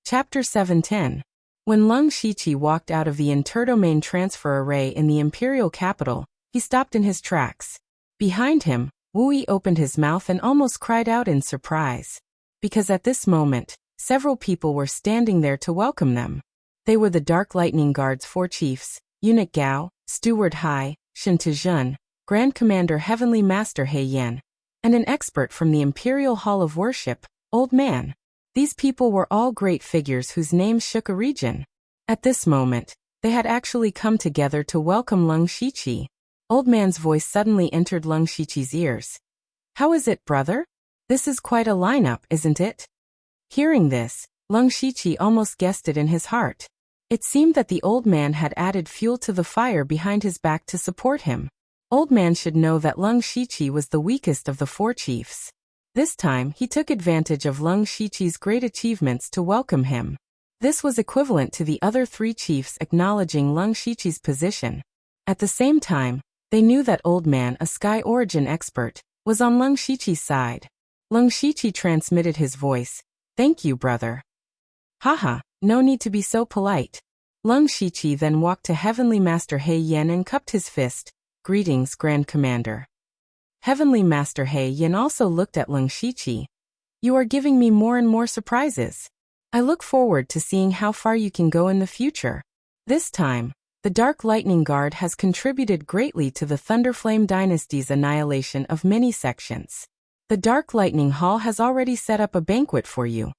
Chapter 710. When Lung Shiqi walked out of the interdomain transfer array in the imperial capital, he stopped in his tracks. Behind him, Wu Yi opened his mouth and almost cried out in surprise. Because at this moment, several people were standing there to welcome them. They were the Dark Lightning Guard's 4 chiefs: Eunuch Gao, Steward Hai, Shen Tijun, Grand Commander Heavenly Master He Yan, and an expert from the Imperial Hall of Worship, Old Man. These people were all great figures whose names shook a region. At this moment, they had actually come together to welcome Leng Shiqi. Old Man's voice suddenly entered Leng Shiqi's ears. "How is it, brother? This is quite a lineup, isn't it?" Hearing this, Leng Shiqi almost guessed it in his heart. It seemed that the old man had added fuel to the fire behind his back to support him. Old Man should know that Leng Shiqi was the weakest of the 4 chiefs. This time, he took advantage of Leng Shiqi's great achievements to welcome him. This was equivalent to the other 3 chiefs acknowledging Leng Shiqi's position. At the same time, they knew that Old Man, a Sky Origin expert, was on Leng Shiqi's side. Leng Shiqi transmitted his voice. "Thank you, brother." "Haha, no need to be so polite." Leng Shiqi then walked to Heavenly Master He Yan and cupped his fist. "Greetings, Grand Commander." Heavenly Master He Yan also looked at Leng Shiqi. "You are giving me more and more surprises. I look forward to seeing how far you can go in the future." This time, the Dark Lightning Guard has contributed greatly to the Thunderflame Dynasty's annihilation of many sections. The Dark Lightning Hall has already set up a banquet for you.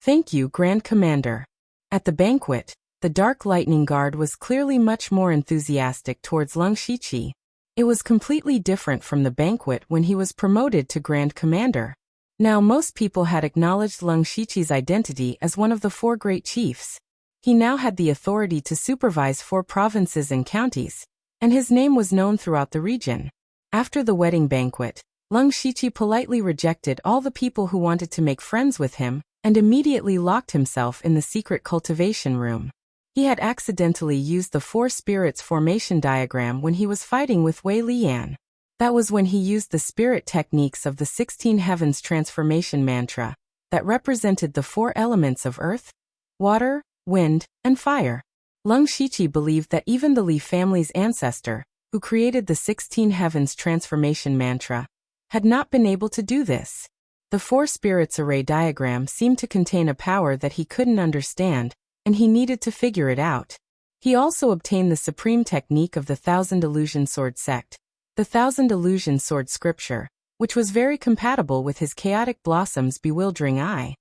"Thank you, Grand Commander." At the banquet, the Dark Lightning Guard was clearly much more enthusiastic towards Leng Shiqi. It was completely different from the banquet when he was promoted to Grand Commander. Now most people had acknowledged Leng Shiqi's identity as one of the 4 great chiefs. He now had the authority to supervise 4 provinces and counties, and his name was known throughout the region. After the wedding banquet, Leng Shiqi politely rejected all the people who wanted to make friends with him, and immediately locked himself in the secret cultivation room. He had accidentally used the 4 spirits formation diagram when he was fighting with Wei Lian. That was when he used the spirit techniques of the 16 Heavens transformation mantra that represented the 4 elements of earth, water, wind, and fire. Leng Shiqi believed that even the Li family's ancestor, who created the 16 Heavens transformation mantra, had not been able to do this. The 4 spirits array diagram seemed to contain a power that he couldn't understand, and he needed to figure it out. He also obtained the supreme technique of the Thousand Illusion Sword sect, the Thousand Illusion Sword scripture, which was very compatible with his Chaotic Blossom's bewildering eye.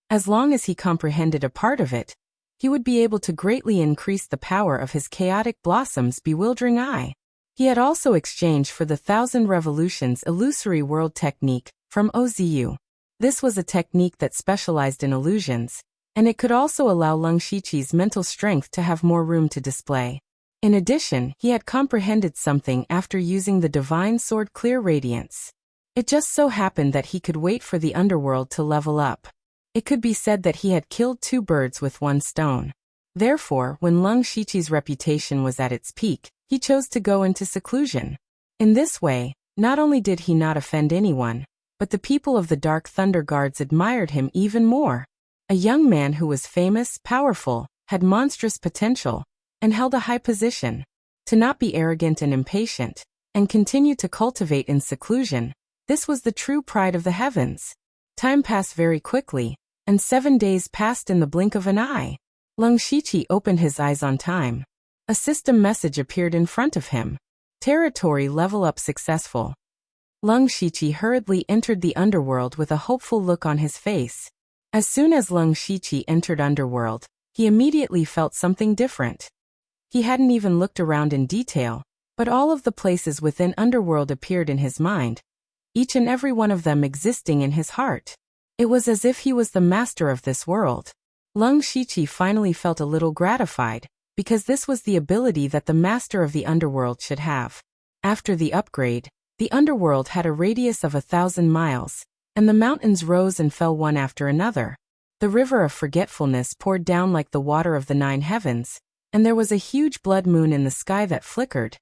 As long as he comprehended a part of it, he would be able to greatly increase the power of his Chaotic Blossom's bewildering eye. He had also exchanged for the Thousand Revolutions illusory world technique from OZU. This was a technique that specialized in illusions, and it could also allow Leng Shiqi's mental strength to have more room to display. In addition, he had comprehended something after using the Divine Sword Clear Radiance. It just so happened that he could wait for the underworld to level up. It could be said that he had killed 2 birds with 1 stone. Therefore, when Leng Shiqi's reputation was at its peak, he chose to go into seclusion. In this way, not only did he not offend anyone, but the people of the Dark Thunder Guards admired him even more. A young man who was famous, powerful, had monstrous potential, and held a high position. To not be arrogant and impatient, and continue to cultivate in seclusion, this was the true pride of the heavens. Time passed very quickly, and 7 days passed in the blink of an eye. Leng Shiqi opened his eyes on time. A system message appeared in front of him. Territory level up successful. Leng Shiqi hurriedly entered the underworld with a hopeful look on his face. As soon as Leng Shiqi entered underworld, he immediately felt something different. He hadn't even looked around in detail, but all of the places within underworld appeared in his mind, each and every one of them existing in his heart. It was as if he was the master of this world. Leng Shiqi finally felt a little gratified, because this was the ability that the master of the underworld should have. After the upgrade, the underworld had a radius of 1,000 miles, and the mountains rose and fell one after another. The river of forgetfulness poured down like the water of the 9 heavens, and there was a huge blood moon in the sky that flickered,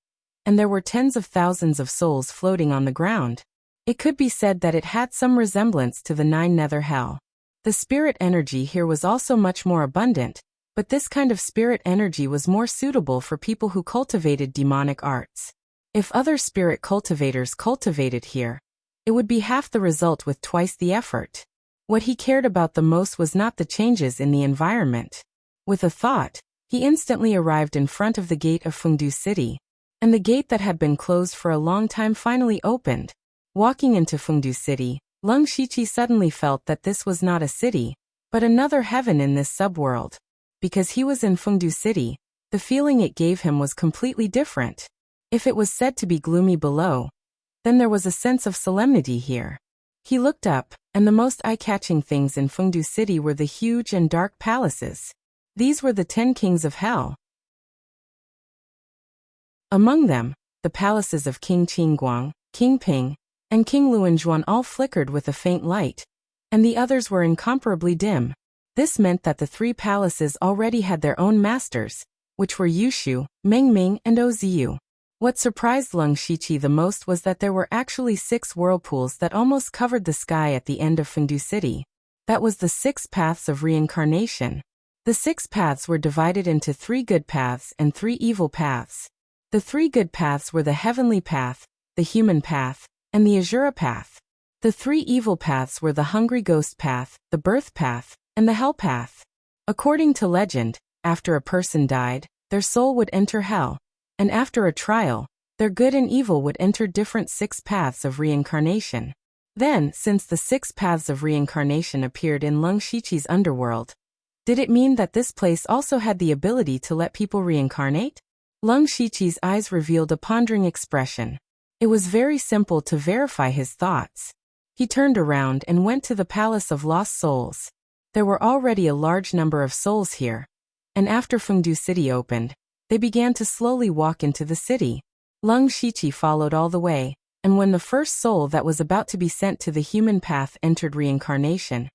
and there were tens of thousands of souls floating on the ground. It could be said that it had some resemblance to the 9 nether hell. The spirit energy here was also much more abundant, but this kind of spirit energy was more suitable for people who cultivated demonic arts. If other spirit cultivators cultivated here, it would be half the result with twice the effort. What he cared about the most was not the changes in the environment. With a thought, he instantly arrived in front of the gate of Fengdu City, and the gate that had been closed for a long time finally opened. Walking into Fengdu City, Leng Shiqi suddenly felt that this was not a city, but another heaven in this subworld. Because he was in Fengdu City, the feeling it gave him was completely different. If it was said to be gloomy below, then there was a sense of solemnity here. He looked up, and the most eye-catching things in Fengdu City were the huge and dark palaces. These were the 10 kings of hell. Among them, the palaces of King Qingguang, King Ping, and King Luanzhuan all flickered with a faint light, and the others were incomparably dim. This meant that the 3 palaces already had their own masters, which were Yushu, Mengming, and Oziyu. What surprised Leng Shiqi the most was that there were actually 6 whirlpools that almost covered the sky at the end of Fengdu City. That was the 6 paths of reincarnation. The 6 paths were divided into 3 good paths and 3 evil paths. The 3 good paths were the heavenly path, the human path, and the Azura path. The 3 evil paths were the hungry ghost path, the birth path, and the hell path. According to legend, after a person died, their soul would enter hell, and after a trial, their good and evil would enter different 6 paths of reincarnation. Then, since the 6 paths of reincarnation appeared in Leng Shiqi's underworld, did it mean that this place also had the ability to let people reincarnate? Leng Shiqi's eyes revealed a pondering expression. It was very simple to verify his thoughts. He turned around and went to the Palace of Lost Souls. There were already a large number of souls here, and after Fengdu City opened, they began to slowly walk into the city. Leng Shiqi followed all the way, and when the first soul that was about to be sent to the human path entered reincarnation,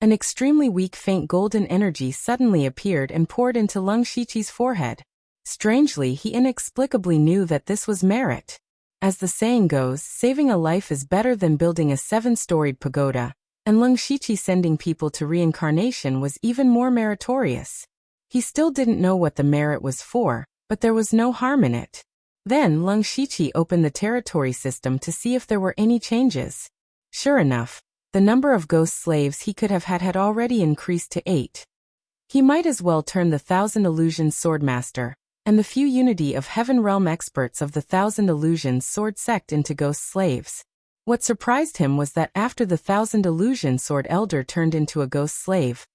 an extremely weak faint golden energy suddenly appeared and poured into Leng Shiqi's forehead. Strangely, he inexplicably knew that this was merit. As the saying goes, saving a life is better than building a 7-storied pagoda, and Leng Shiqi sending people to reincarnation was even more meritorious. He still didn't know what the merit was for, but there was no harm in it. Then Leng Shiqi opened the territory system to see if there were any changes. Sure enough, the number of ghost slaves he could have had already increased to 8. He might as well turn the 1,000 Illusions Swordmaster and the few Unity of Heaven Realm experts of the 1,000 Illusions Sword sect into ghost slaves. What surprised him was that after the 1,000 Illusion Sword Elder turned into a ghost slave,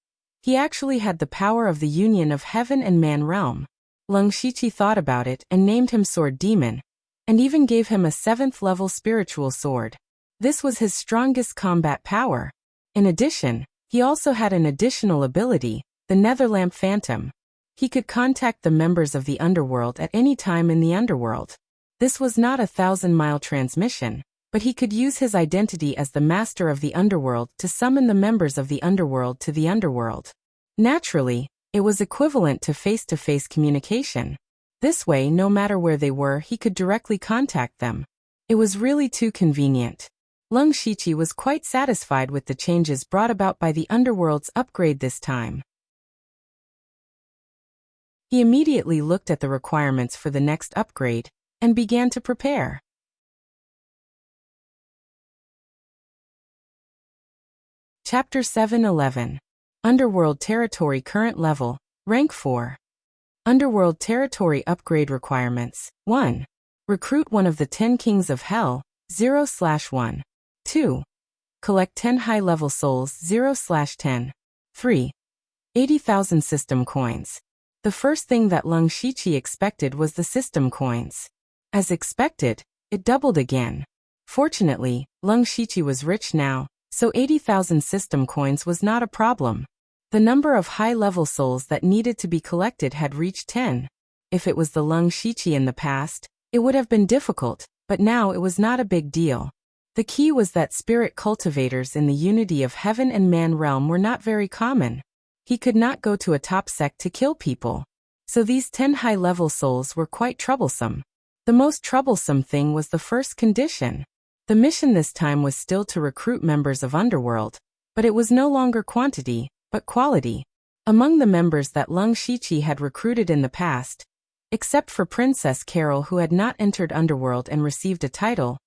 he actually had the power of the union of heaven and man realm. Leng Shiqi thought about it and named him Sword Demon, and even gave him a 7th level spiritual sword. This was his strongest combat power. In addition, he also had an additional ability, the Netherlamp Phantom. He could contact the members of the underworld at any time in the underworld. This was not a 1,000-mile transmission, but he could use his identity as the master of the underworld to summon the members of the underworld to the underworld. Naturally, it was equivalent to face-to-face communication. This way, no matter where they were, he could directly contact them. It was really too convenient. Leng Shiqi was quite satisfied with the changes brought about by the underworld's upgrade this time. He immediately looked at the requirements for the next upgrade and began to prepare. Chapter 7:11. Underworld Territory Current Level, Rank 4. Underworld Territory Upgrade Requirements. 1. Recruit one of the 10 Kings of Hell, 0/1. 2. Collect 10 high-level souls, 0/10. 3. 80,000 system coins. The first thing that Leng Shiqi expected was the system coins. As expected, it doubled again. Fortunately, Leng Shiqi was rich now, so 80,000 system coins was not a problem. The number of high-level souls that needed to be collected had reached 10. If it was the Leng Shiqi in the past, it would have been difficult, but now it was not a big deal. The key was that spirit cultivators in the unity of heaven and man realm were not very common. He could not go to a top sect to kill people. So these 10 high-level souls were quite troublesome. The most troublesome thing was the first condition. The mission this time was still to recruit members of Underworld, but it was no longer quantity, but quality. Among the members that Leng Shiqi had recruited in the past, except for Princess Carol who had not entered Underworld and received a title,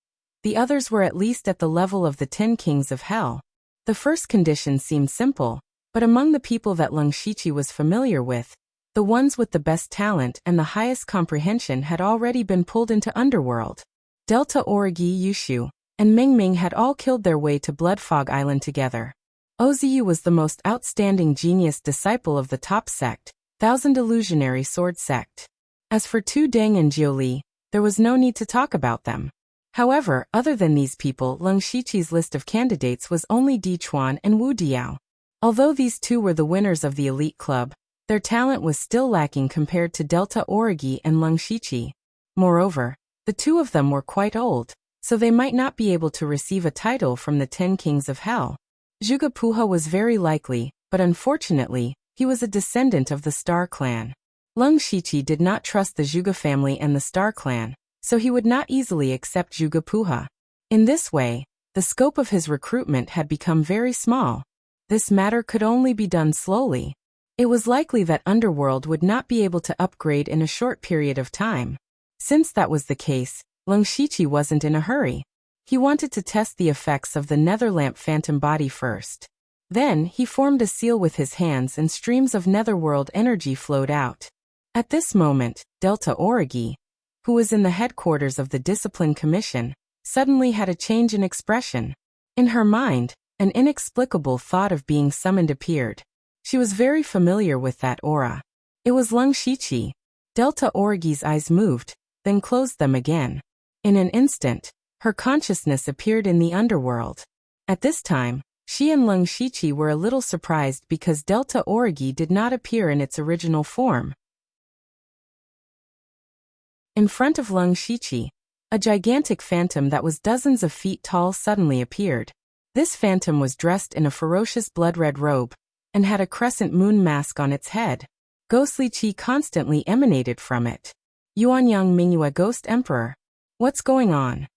the others were at least at the level of the 10 Kings of Hell. The first condition seemed simple, but among the people that Leng Shiqi was familiar with, the ones with the best talent and the highest comprehension had already been pulled into underworld. Delta Origi Yushu and Ming Ming had all killed their way to Blood Fog Island together. Oziyu was the most outstanding genius disciple of the top sect, Thousand Illusionary Sword Sect. As for Tu Deng and Jiuli, there was no need to talk about them. However, other than these people, Leng Shiqi's list of candidates was only Di Chuan and Wu Diao. Although these two were the winners of the elite club, their talent was still lacking compared to Delta Origi and Leng Shiqi. Moreover, the two of them were quite old, so they might not be able to receive a title from the 10 Kings of Hell. Zhuge Puha was very likely, but unfortunately, he was a descendant of the Star Clan. Leng Shiqi did not trust the Zhuge family and the Star Clan, so he would not easily accept Zhuge Puha. In this way, the scope of his recruitment had become very small. This matter could only be done slowly. It was likely that Underworld would not be able to upgrade in a short period of time. Since that was the case, Leng Shiqi wasn't in a hurry. He wanted to test the effects of the Netherlamp phantom body first. Then, he formed a seal with his hands and streams of netherworld energy flowed out. At this moment, Delta Origi, who was in the headquarters of the Discipline Commission, suddenly had a change in expression. In her mind, an inexplicable thought of being summoned appeared. She was very familiar with that aura. It was Leng Shiqi. Delta Origi's eyes moved, then closed them again. In an instant, her consciousness appeared in the underworld. At this time, she and Leng Shiqi were a little surprised because Delta Origi did not appear in its original form. In front of Leng Shiqi, a gigantic phantom that was dozens of feet tall suddenly appeared. This phantom was dressed in a ferocious blood-red robe and had a crescent moon mask on its head. Ghostly qi constantly emanated from it. Yuanyang Mingyue Ghost Emperor. What's going on?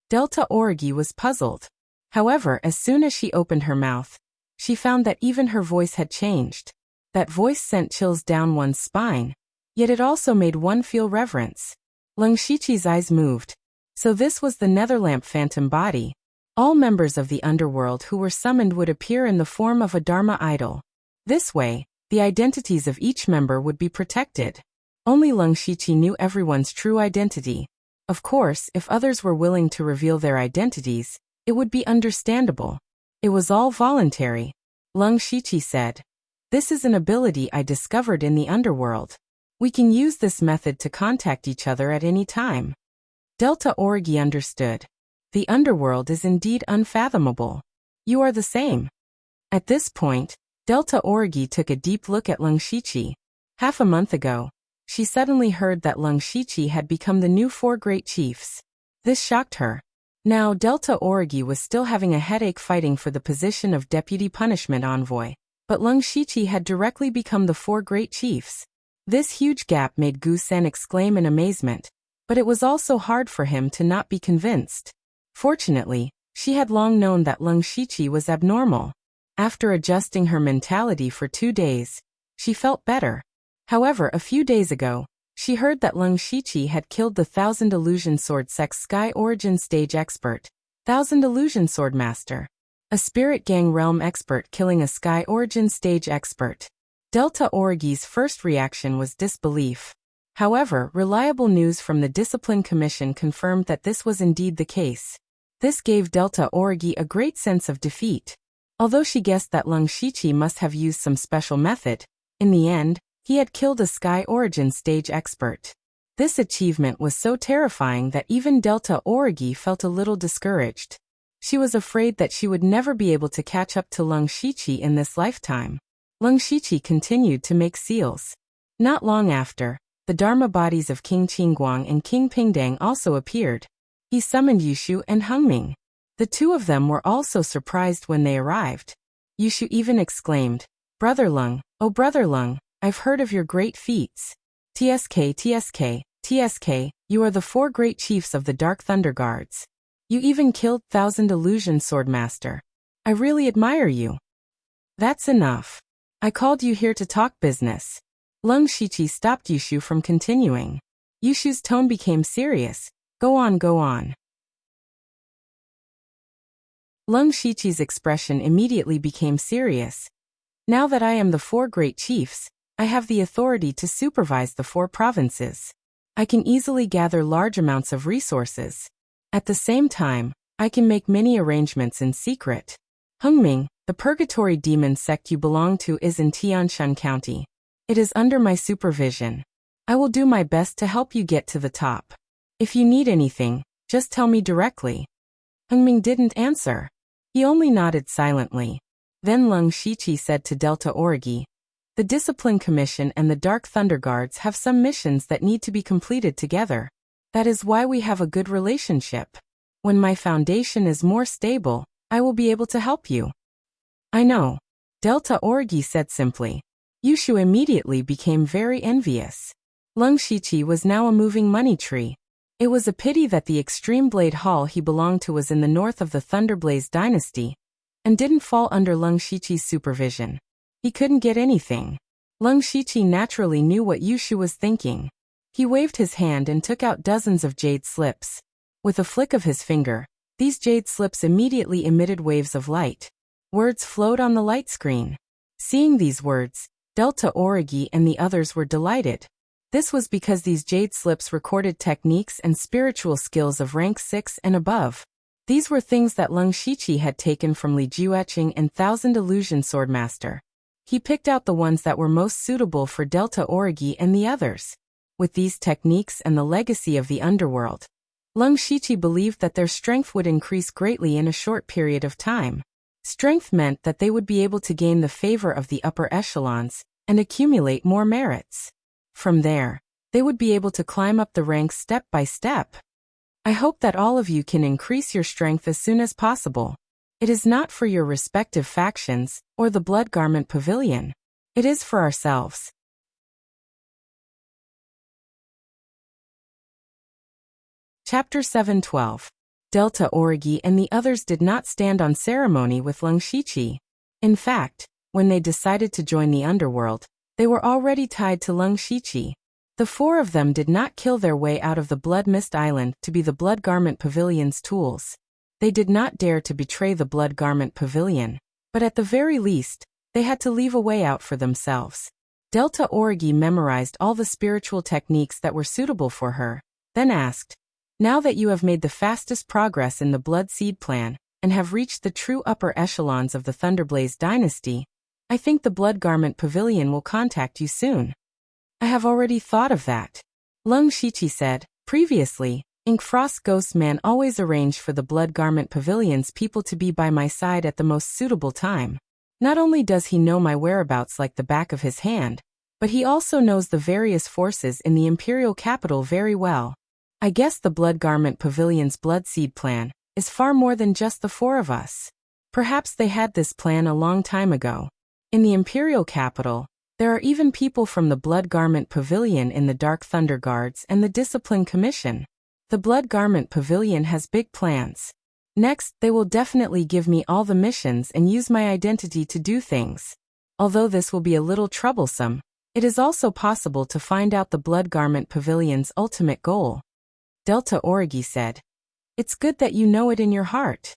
Delta Origi was puzzled. However, as soon as she opened her mouth, she found that even her voice had changed. That voice sent chills down one's spine, yet it also made one feel reverence. Leng Shiqi's eyes moved. So this was the Netherlamp phantom body. All members of the underworld who were summoned would appear in the form of a Dharma idol. This way, the identities of each member would be protected. Only Leng Shiqi knew everyone's true identity. Of course, if others were willing to reveal their identities, it would be understandable. It was all voluntary. Leng Shiqi said, "This is an ability I discovered in the underworld. We can use this method to contact each other at any time." Delta Origi understood. The underworld is indeed unfathomable. You are the same. At this point, Delta Origi took a deep look at Leng Shiqi. Half a month ago, she suddenly heard that Leng Shiqi had become the new 4 great chiefs. This shocked her. Now Delta Origi was still having a headache fighting for the position of Deputy Punishment Envoy, but Leng Shiqi had directly become the 4 great chiefs. This huge gap made Gu Sen exclaim in amazement, but it was also hard for him to not be convinced. Fortunately, she had long known that Leng Shiqi was abnormal. After adjusting her mentality for 2 days, she felt better. However, a few days ago, she heard that Leng Shiqi had killed the Thousand Illusion Sword Sect's Sky Origin Stage expert, Thousand Illusion Sword Master. A Spirit Gang Realm expert killing a Sky Origin Stage expert. Delta Origi's first reaction was disbelief. However, reliable news from the Discipline Commission confirmed that this was indeed the case. This gave Delta Origi a great sense of defeat. Although she guessed that Leng Shiqi must have used some special method, in the end, he had killed a Sky Origin Stage expert. This achievement was so terrifying that even Delta Origi felt a little discouraged. She was afraid that she would never be able to catch up to Leng Shiqi in this lifetime. Leng Shiqi continued to make seals. Not long after, the Dharma bodies of King Qingguang and King Pingdang also appeared. He summoned Yushu and Hengming. The two of them were also surprised when they arrived. Yushu even exclaimed, "Brother Leng, oh Brother Leng, I've heard of your great feats. TSK, you are the 4 great chiefs of the Dark Thunder Guards. You even killed Thousand Illusion Sword Master. I really admire you." "That's enough. I called you here to talk business." Leng Shiqi stopped Yushu from continuing. Yushu's tone became serious. Go on, go on." Lung Shiqi's expression immediately became serious. Now that I am the 4 great chiefs, I have the authority to supervise the 4 provinces. I can easily gather large amounts of resources. At the same time, I can make many arrangements in secret. Hengming, the purgatory demon sect you belong to, is in Tianshan County. It is under my supervision. I will do my best to help you get to the top. If you need anything, just tell me directly. Hengming didn't answer. He only nodded silently. Then Lung Shiqi said to Delta Origi, "The Discipline Commission and the Dark Thunder Guards have some missions that need to be completed together. That is why we have a good relationship. When my foundation is more stable, I will be able to help you." "I know," Delta Origi said simply. Yushu immediately became very envious. Lung Shiqi was now a moving money tree. It was a pity that the Extreme Blade Hall he belonged to was in the north of the Thunderblaze dynasty, and didn't fall under Lung Shiqi's supervision. He couldn't get anything. Lung Shiqi naturally knew what Yushu was thinking. He waved his hand and took out dozens of jade slips. With a flick of his finger, these jade slips immediately emitted waves of light. Words flowed on the light screen. Seeing these words, Delta Origi and the others were delighted. This was because these jade slips recorded techniques and spiritual skills of rank 6 and above. These were things that Lung Shiqi had taken from Li Jueqing and Thousand Illusion Swordmaster. He picked out the ones that were most suitable for Delta Origi and the others. With these techniques and the legacy of the underworld, Lung Shiqi believed that their strength would increase greatly in a short period of time. Strength meant that they would be able to gain the favor of the upper echelons and accumulate more merits. From there, they would be able to climb up the ranks step by step. I hope that all of you can increase your strength as soon as possible. It is not for your respective factions or the Blood Garment Pavilion. It is for ourselves. Chapter 7:12. Delta Origi and the others did not stand on ceremony with Lung Shiqi. In fact, when they decided to join the underworld, they were already tied to Lung Shiqi. The 4 of them did not kill their way out of the Blood Mist Island to be the Blood Garment Pavilion's tools. They did not dare to betray the Blood Garment Pavilion, but at the very least, they had to leave a way out for themselves. Delta Origi memorized all the spiritual techniques that were suitable for her, then asked, "Now that you have made the fastest progress in the Blood Seed Plan, and have reached the true upper echelons of the Thunderblaze dynasty, I think the Blood Garment Pavilion will contact you soon." "I have already thought of that," Lung Shiqi said. Previously, Inkfrost Ghost Man always arranged for the Blood Garment Pavilion's people to be by my side at the most suitable time. Not only does he know my whereabouts like the back of his hand, but he also knows the various forces in the Imperial capital very well. I guess the Blood Garment Pavilion's Blood Seed Plan is far more than just the 4 of us. Perhaps they had this plan a long time ago. In the Imperial capital, there are even people from the Blood Garment Pavilion in the Dark Thunder Guards and the Discipline Commission. The Blood Garment Pavilion has big plans. Next, they will definitely give me all the missions and use my identity to do things. Although this will be a little troublesome, it is also possible to find out the Blood Garment Pavilion's ultimate goal. Delta Origi said, "It's good that you know it in your heart.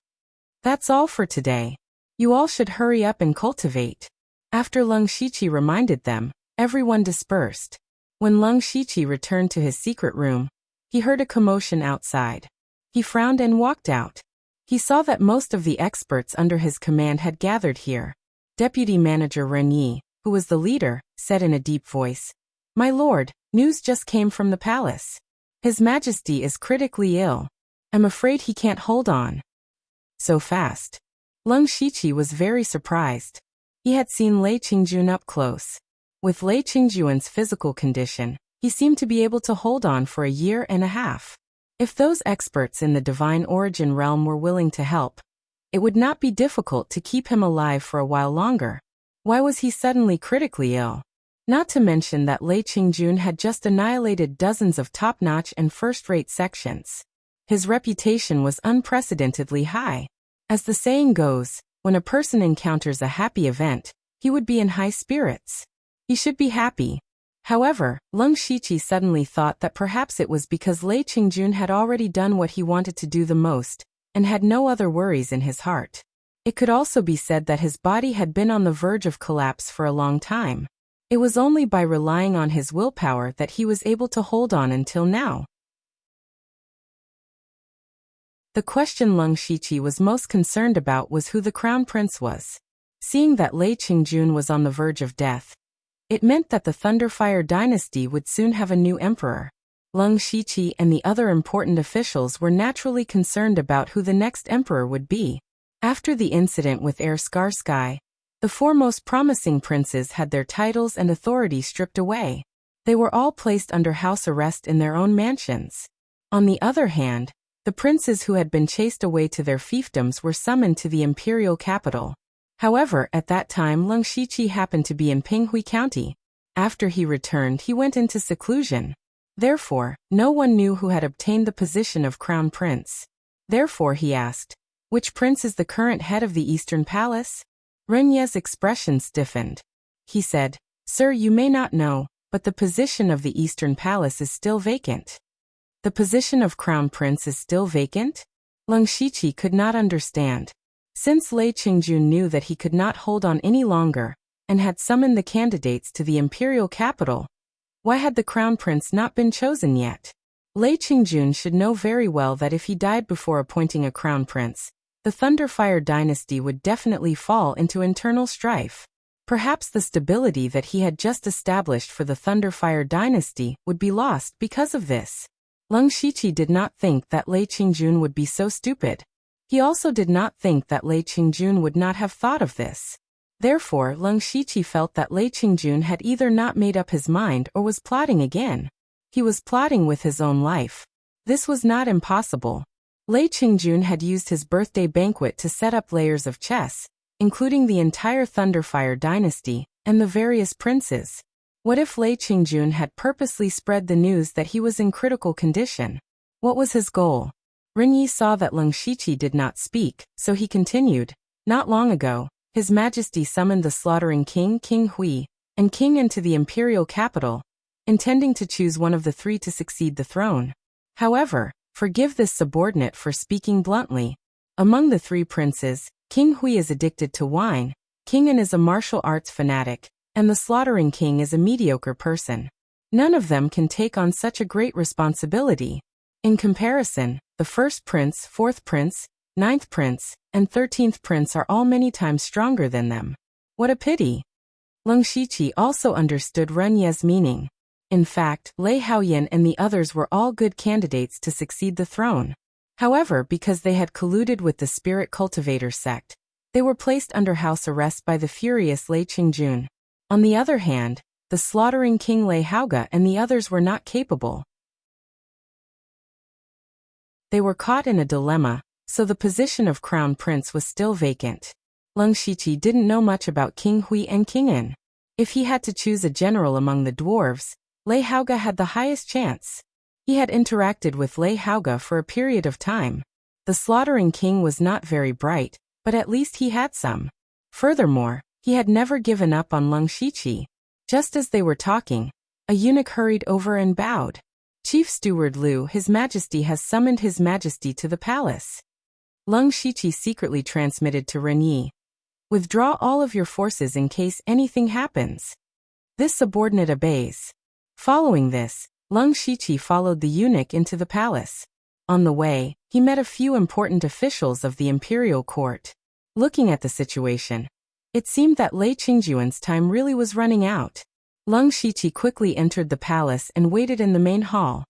That's all for today. You all should hurry up and cultivate." After Lung Shiqi reminded them, everyone dispersed. When Lung Shiqi returned to his secret room, he heard a commotion outside. He frowned and walked out. He saw that most of the experts under his command had gathered here. Deputy Manager Renyi, who was the leader, said in a deep voice, "My lord, news just came from the palace. His Majesty is critically ill. I'm afraid he can't hold on." So fast. Lung Shiqi was very surprised. He had seen Lei Qingjun up close. With Lei Qingjun's physical condition, he seemed to be able to hold on for a year and a half. If those experts in the Divine Origin realm were willing to help, it would not be difficult to keep him alive for a while longer. Why was he suddenly critically ill? Not to mention that Lei Qingjun had just annihilated dozens of top-notch and first-rate sections. His reputation was unprecedentedly high. As the saying goes, when a person encounters a happy event, he would be in high spirits. He should be happy. However, Lung Shiqi suddenly thought that perhaps it was because Lei Qingjun had already done what he wanted to do the most, and had no other worries in his heart. It could also be said that his body had been on the verge of collapse for a long time. It was only by relying on his willpower that he was able to hold on until now. The question Leng Shiqi was most concerned about was who the crown prince was. Seeing that Lei Qingjun was on the verge of death, it meant that the Thunderfire dynasty would soon have a new emperor. Leng Shiqi and the other important officials were naturally concerned about who the next emperor would be. After the incident with Heir Skarsky, the four most promising princes had their titles and authority stripped away. They were all placed under house arrest in their own mansions. On the other hand, the princes who had been chased away to their fiefdoms were summoned to the imperial capital. However, at that time Leng Shiqi happened to be in Pinghui County. After he returned, he went into seclusion. Therefore, no one knew who had obtained the position of crown prince. Therefore he asked, "Which prince is the current head of the Eastern Palace?" Renye's expression stiffened. He said, "Sir, you may not know, but the position of the Eastern Palace is still vacant." The position of crown prince is still vacant? Leng Shiqi could not understand. Since Lei Qingjun knew that he could not hold on any longer, and had summoned the candidates to the imperial capital, why had the crown prince not been chosen yet? Lei Qingjun should know very well that if he died before appointing a crown prince, the Thunderfire dynasty would definitely fall into internal strife. Perhaps the stability that he had just established for the Thunderfire dynasty would be lost because of this. Leng Shiqi did not think that Lei Qingjun would be so stupid. He also did not think that Lei Qingjun would not have thought of this. Therefore, Leng Shiqi felt that Lei Qingjun had either not made up his mind or was plotting again. He was plotting with his own life. This was not impossible. Lei Qingjun had used his birthday banquet to set up layers of chess, including the entire Thunderfire dynasty and the various princes. What if Lei Qingjun had purposely spread the news that he was in critical condition? What was his goal? Renyi saw that Leng Shiqi did not speak, so he continued. Not long ago, His Majesty summoned the slaughtering king, King Hui, and king into the imperial capital, intending to choose one of the three to succeed the throne. However, forgive this subordinate for speaking bluntly. Among the three princes, King Hui is addicted to wine, King An is a martial arts fanatic, and the slaughtering king is a mediocre person. None of them can take on such a great responsibility. In comparison, the first prince, fourth prince, ninth prince, and 13th prince are all many times stronger than them. What a pity! Leng Shiqi also understood Renye's meaning. In fact, Lei Haoyan and the others were all good candidates to succeed the throne. However, because they had colluded with the spirit cultivator sect, they were placed under house arrest by the furious Lei Qingjun. On the other hand, the slaughtering king Lei Haoga and the others were not capable. They were caught in a dilemma, so the position of crown prince was still vacant. Leng Shiqi didn't know much about King Hui and King An. If he had to choose a general among the dwarves, Lei Haoga had the highest chance. He had interacted with Lei Haoga for a period of time. The slaughtering king was not very bright, but at least he had some. Furthermore, he had never given up on Leng Shiqi. Just as they were talking, a eunuch hurried over and bowed. Chief Steward Liu, His Majesty has summoned His Majesty to the palace. Leng Shiqi secretly transmitted to Renyi. Withdraw all of your forces in case anything happens. This subordinate obeys. Following this, Leng Shiqi followed the eunuch into the palace. On the way, he met a few important officials of the imperial court. Looking at the situation, it seemed that Lei Qingjuan's time really was running out. Leng Shiqi quickly entered the palace and waited in the main hall.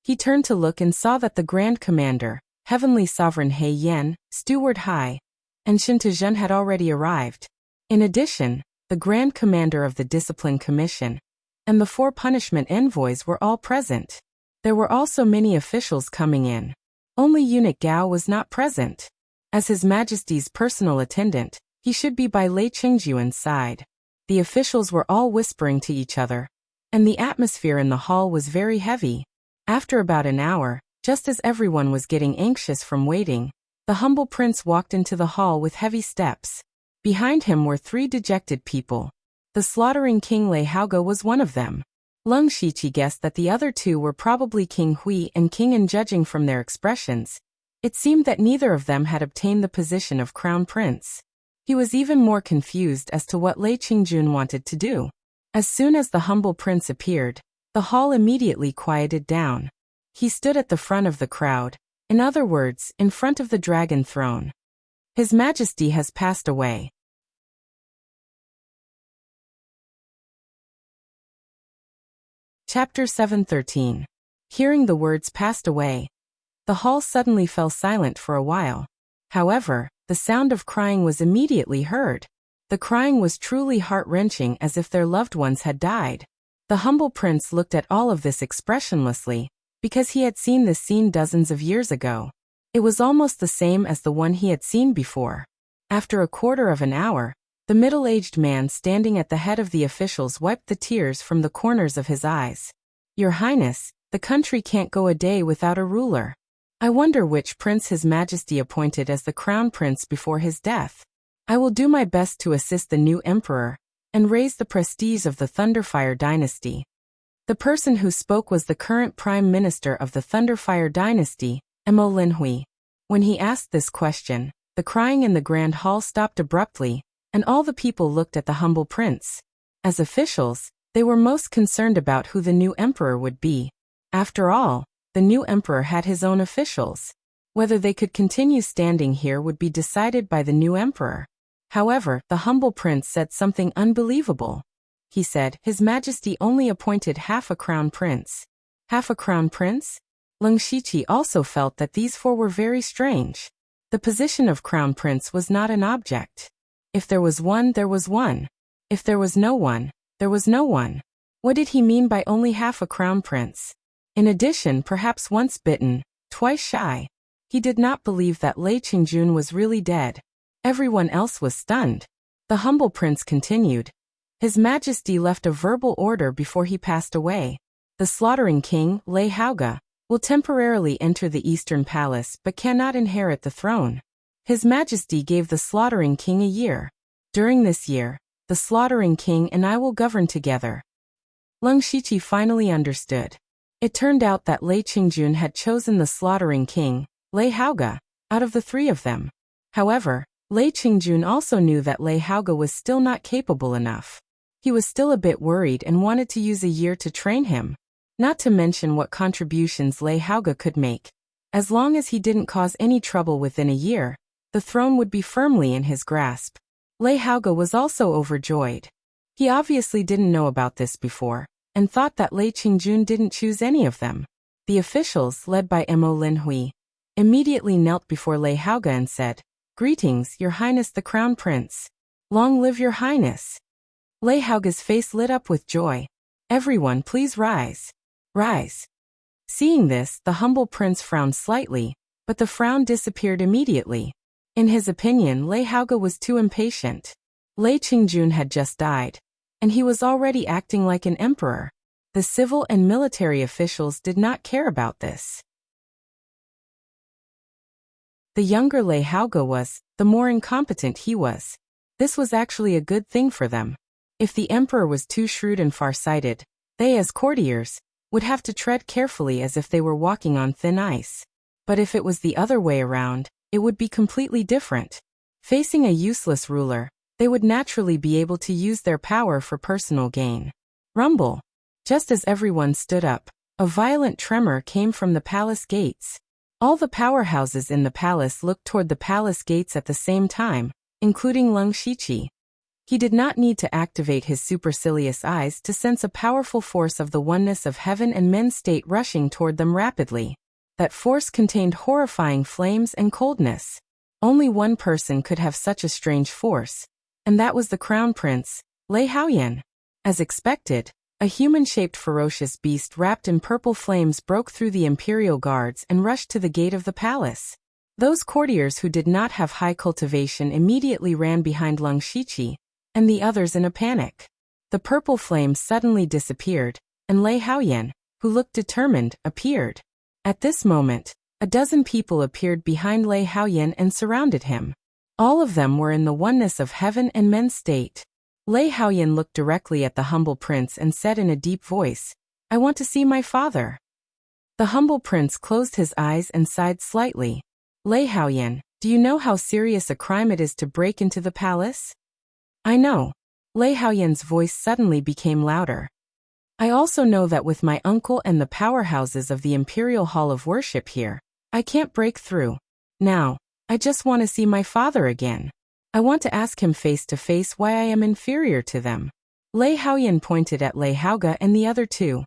He turned to look and saw that the Grand Commander, Heavenly Sovereign He Yen, Steward Hai, and Shintazhen had already arrived. In addition, the Grand Commander of the Discipline Commission and the 4 punishment envoys were all present. There were also many officials coming in. Only Eunuch Gao was not present. As His Majesty's personal attendant, he should be by Lei Qingjuan's side. The officials were all whispering to each other, and the atmosphere in the hall was very heavy. After about an hour, just as everyone was getting anxious from waiting, the humble prince walked into the hall with heavy steps. Behind him were 3 dejected people. The slaughtering king Lei Haoga was one of them. Leng Shiqi guessed that the other 2 were probably King Hui and King An. Judging from their expressions, It seemed that neither of them had obtained the position of crown prince. He was even more confused as to what Lei Qingjun wanted to do. As soon as the humble prince appeared, the hall immediately quieted down. He stood at the front of the crowd, in other words, in front of the dragon throne. His Majesty has passed away. Chapter 7:13. Hearing the words passed away, the hall suddenly fell silent for a while. However, the sound of crying was immediately heard. The crying was truly heart-wrenching, as if their loved ones had died. The humble prince looked at all of this expressionlessly, because he had seen this scene dozens of years ago. It was almost the same as the one he had seen before. After a quarter of an hour, the middle-aged man standing at the head of the officials wiped the tears from the corners of his eyes. "Your Highness, the country can't go a day without a ruler. I wonder which prince His Majesty appointed as the crown prince before his death. I will do my best to assist the new emperor and raise the prestige of the Thunderfire dynasty." The person who spoke was the current prime minister of the Thunderfire dynasty, Mo Linhui. When he asked this question, the crying in the grand hall stopped abruptly, and all the people looked at the humble prince. As officials, they were most concerned about who the new emperor would be. After all, the new emperor had his own officials. Whether they could continue standing here would be decided by the new emperor. However, the humble prince said something unbelievable. He said, "His Majesty only appointed half a crown prince." Half a crown prince? Leng Shiqi also felt that these four were very strange. The position of crown prince was not an object. If there was one, there was one. If there was no one, there was no one. What did he mean by only half a crown prince? In addition, perhaps once bitten, twice shy. He did not believe that Lei Qingjun was really dead. Everyone else was stunned. The humble prince continued. His Majesty left a verbal order before he passed away. The slaughtering king, Lei Haoge, will temporarily enter the Eastern Palace but cannot inherit the throne. His Majesty gave the slaughtering king a year. During this year, the slaughtering king and I will govern together. Leng Shiqi finally understood. It turned out that Lei Qingjun had chosen the slaughtering king, Lei Haoge, out of the three of them. However, Lei Qingjun also knew that Lei Haoge was still not capable enough. He was still a bit worried and wanted to use a year to train him. Not to mention what contributions Lei Haoge could make. As long as he didn't cause any trouble within a year, the throne would be firmly in his grasp. Lei Haoge was also overjoyed. He obviously didn't know about this before, and thought that Lei Qingjun didn't choose any of them. The officials, led by Mo Linhui, immediately knelt before Lei Haoge and said, "Greetings, Your Highness the Crown Prince. Long live Your Highness." Lei Haoge's face lit up with joy. "Everyone, please rise. Rise." Seeing this, the humble prince frowned slightly, but the frown disappeared immediately. In his opinion, Lei Haoge was too impatient. Lei Qingjun had just died, and he was already acting like an emperor. The civil and military officials did not care about this. The younger Lei Haoge was, the more incompetent he was. This was actually a good thing for them. If the emperor was too shrewd and far-sighted, they as courtiers would have to tread carefully as if they were walking on thin ice. But if it was the other way around, it would be completely different. Facing a useless ruler, they would naturally be able to use their power for personal gain. Rumble. Just as everyone stood up, a violent tremor came from the palace gates. All the powerhouses in the palace looked toward the palace gates at the same time, including Leng Shiqi. He did not need to activate his supercilious eyes to sense a powerful force of the oneness of heaven and men's state rushing toward them rapidly. That force contained horrifying flames and coldness. Only one person could have such a strange force, and that was the crown prince, Lei Haoyan. As expected, a human-shaped ferocious beast wrapped in purple flames broke through the imperial guards and rushed to the gate of the palace. Those courtiers who did not have high cultivation immediately ran behind Leng Shiqi, and the others in a panic. The purple flames suddenly disappeared, and Lei Haoyan, who looked determined, appeared. At this moment, a dozen people appeared behind Lei Haoyan and surrounded him. All of them were in the oneness of heaven and men's state. Lei Haoyan looked directly at the humble prince and said in a deep voice, "I want to see my father." The humble prince closed his eyes and sighed slightly. Lei Haoyan, do you know how serious a crime it is to break into the palace? I know. Lei Haoyan's voice suddenly became louder. I also know that with my uncle and the powerhouses of the Imperial Hall of Worship here, I can't break through. Now, I just want to see my father again. I want to ask him face to face why I am inferior to them. Lei Haoyan pointed at Lei Haoga and the other two.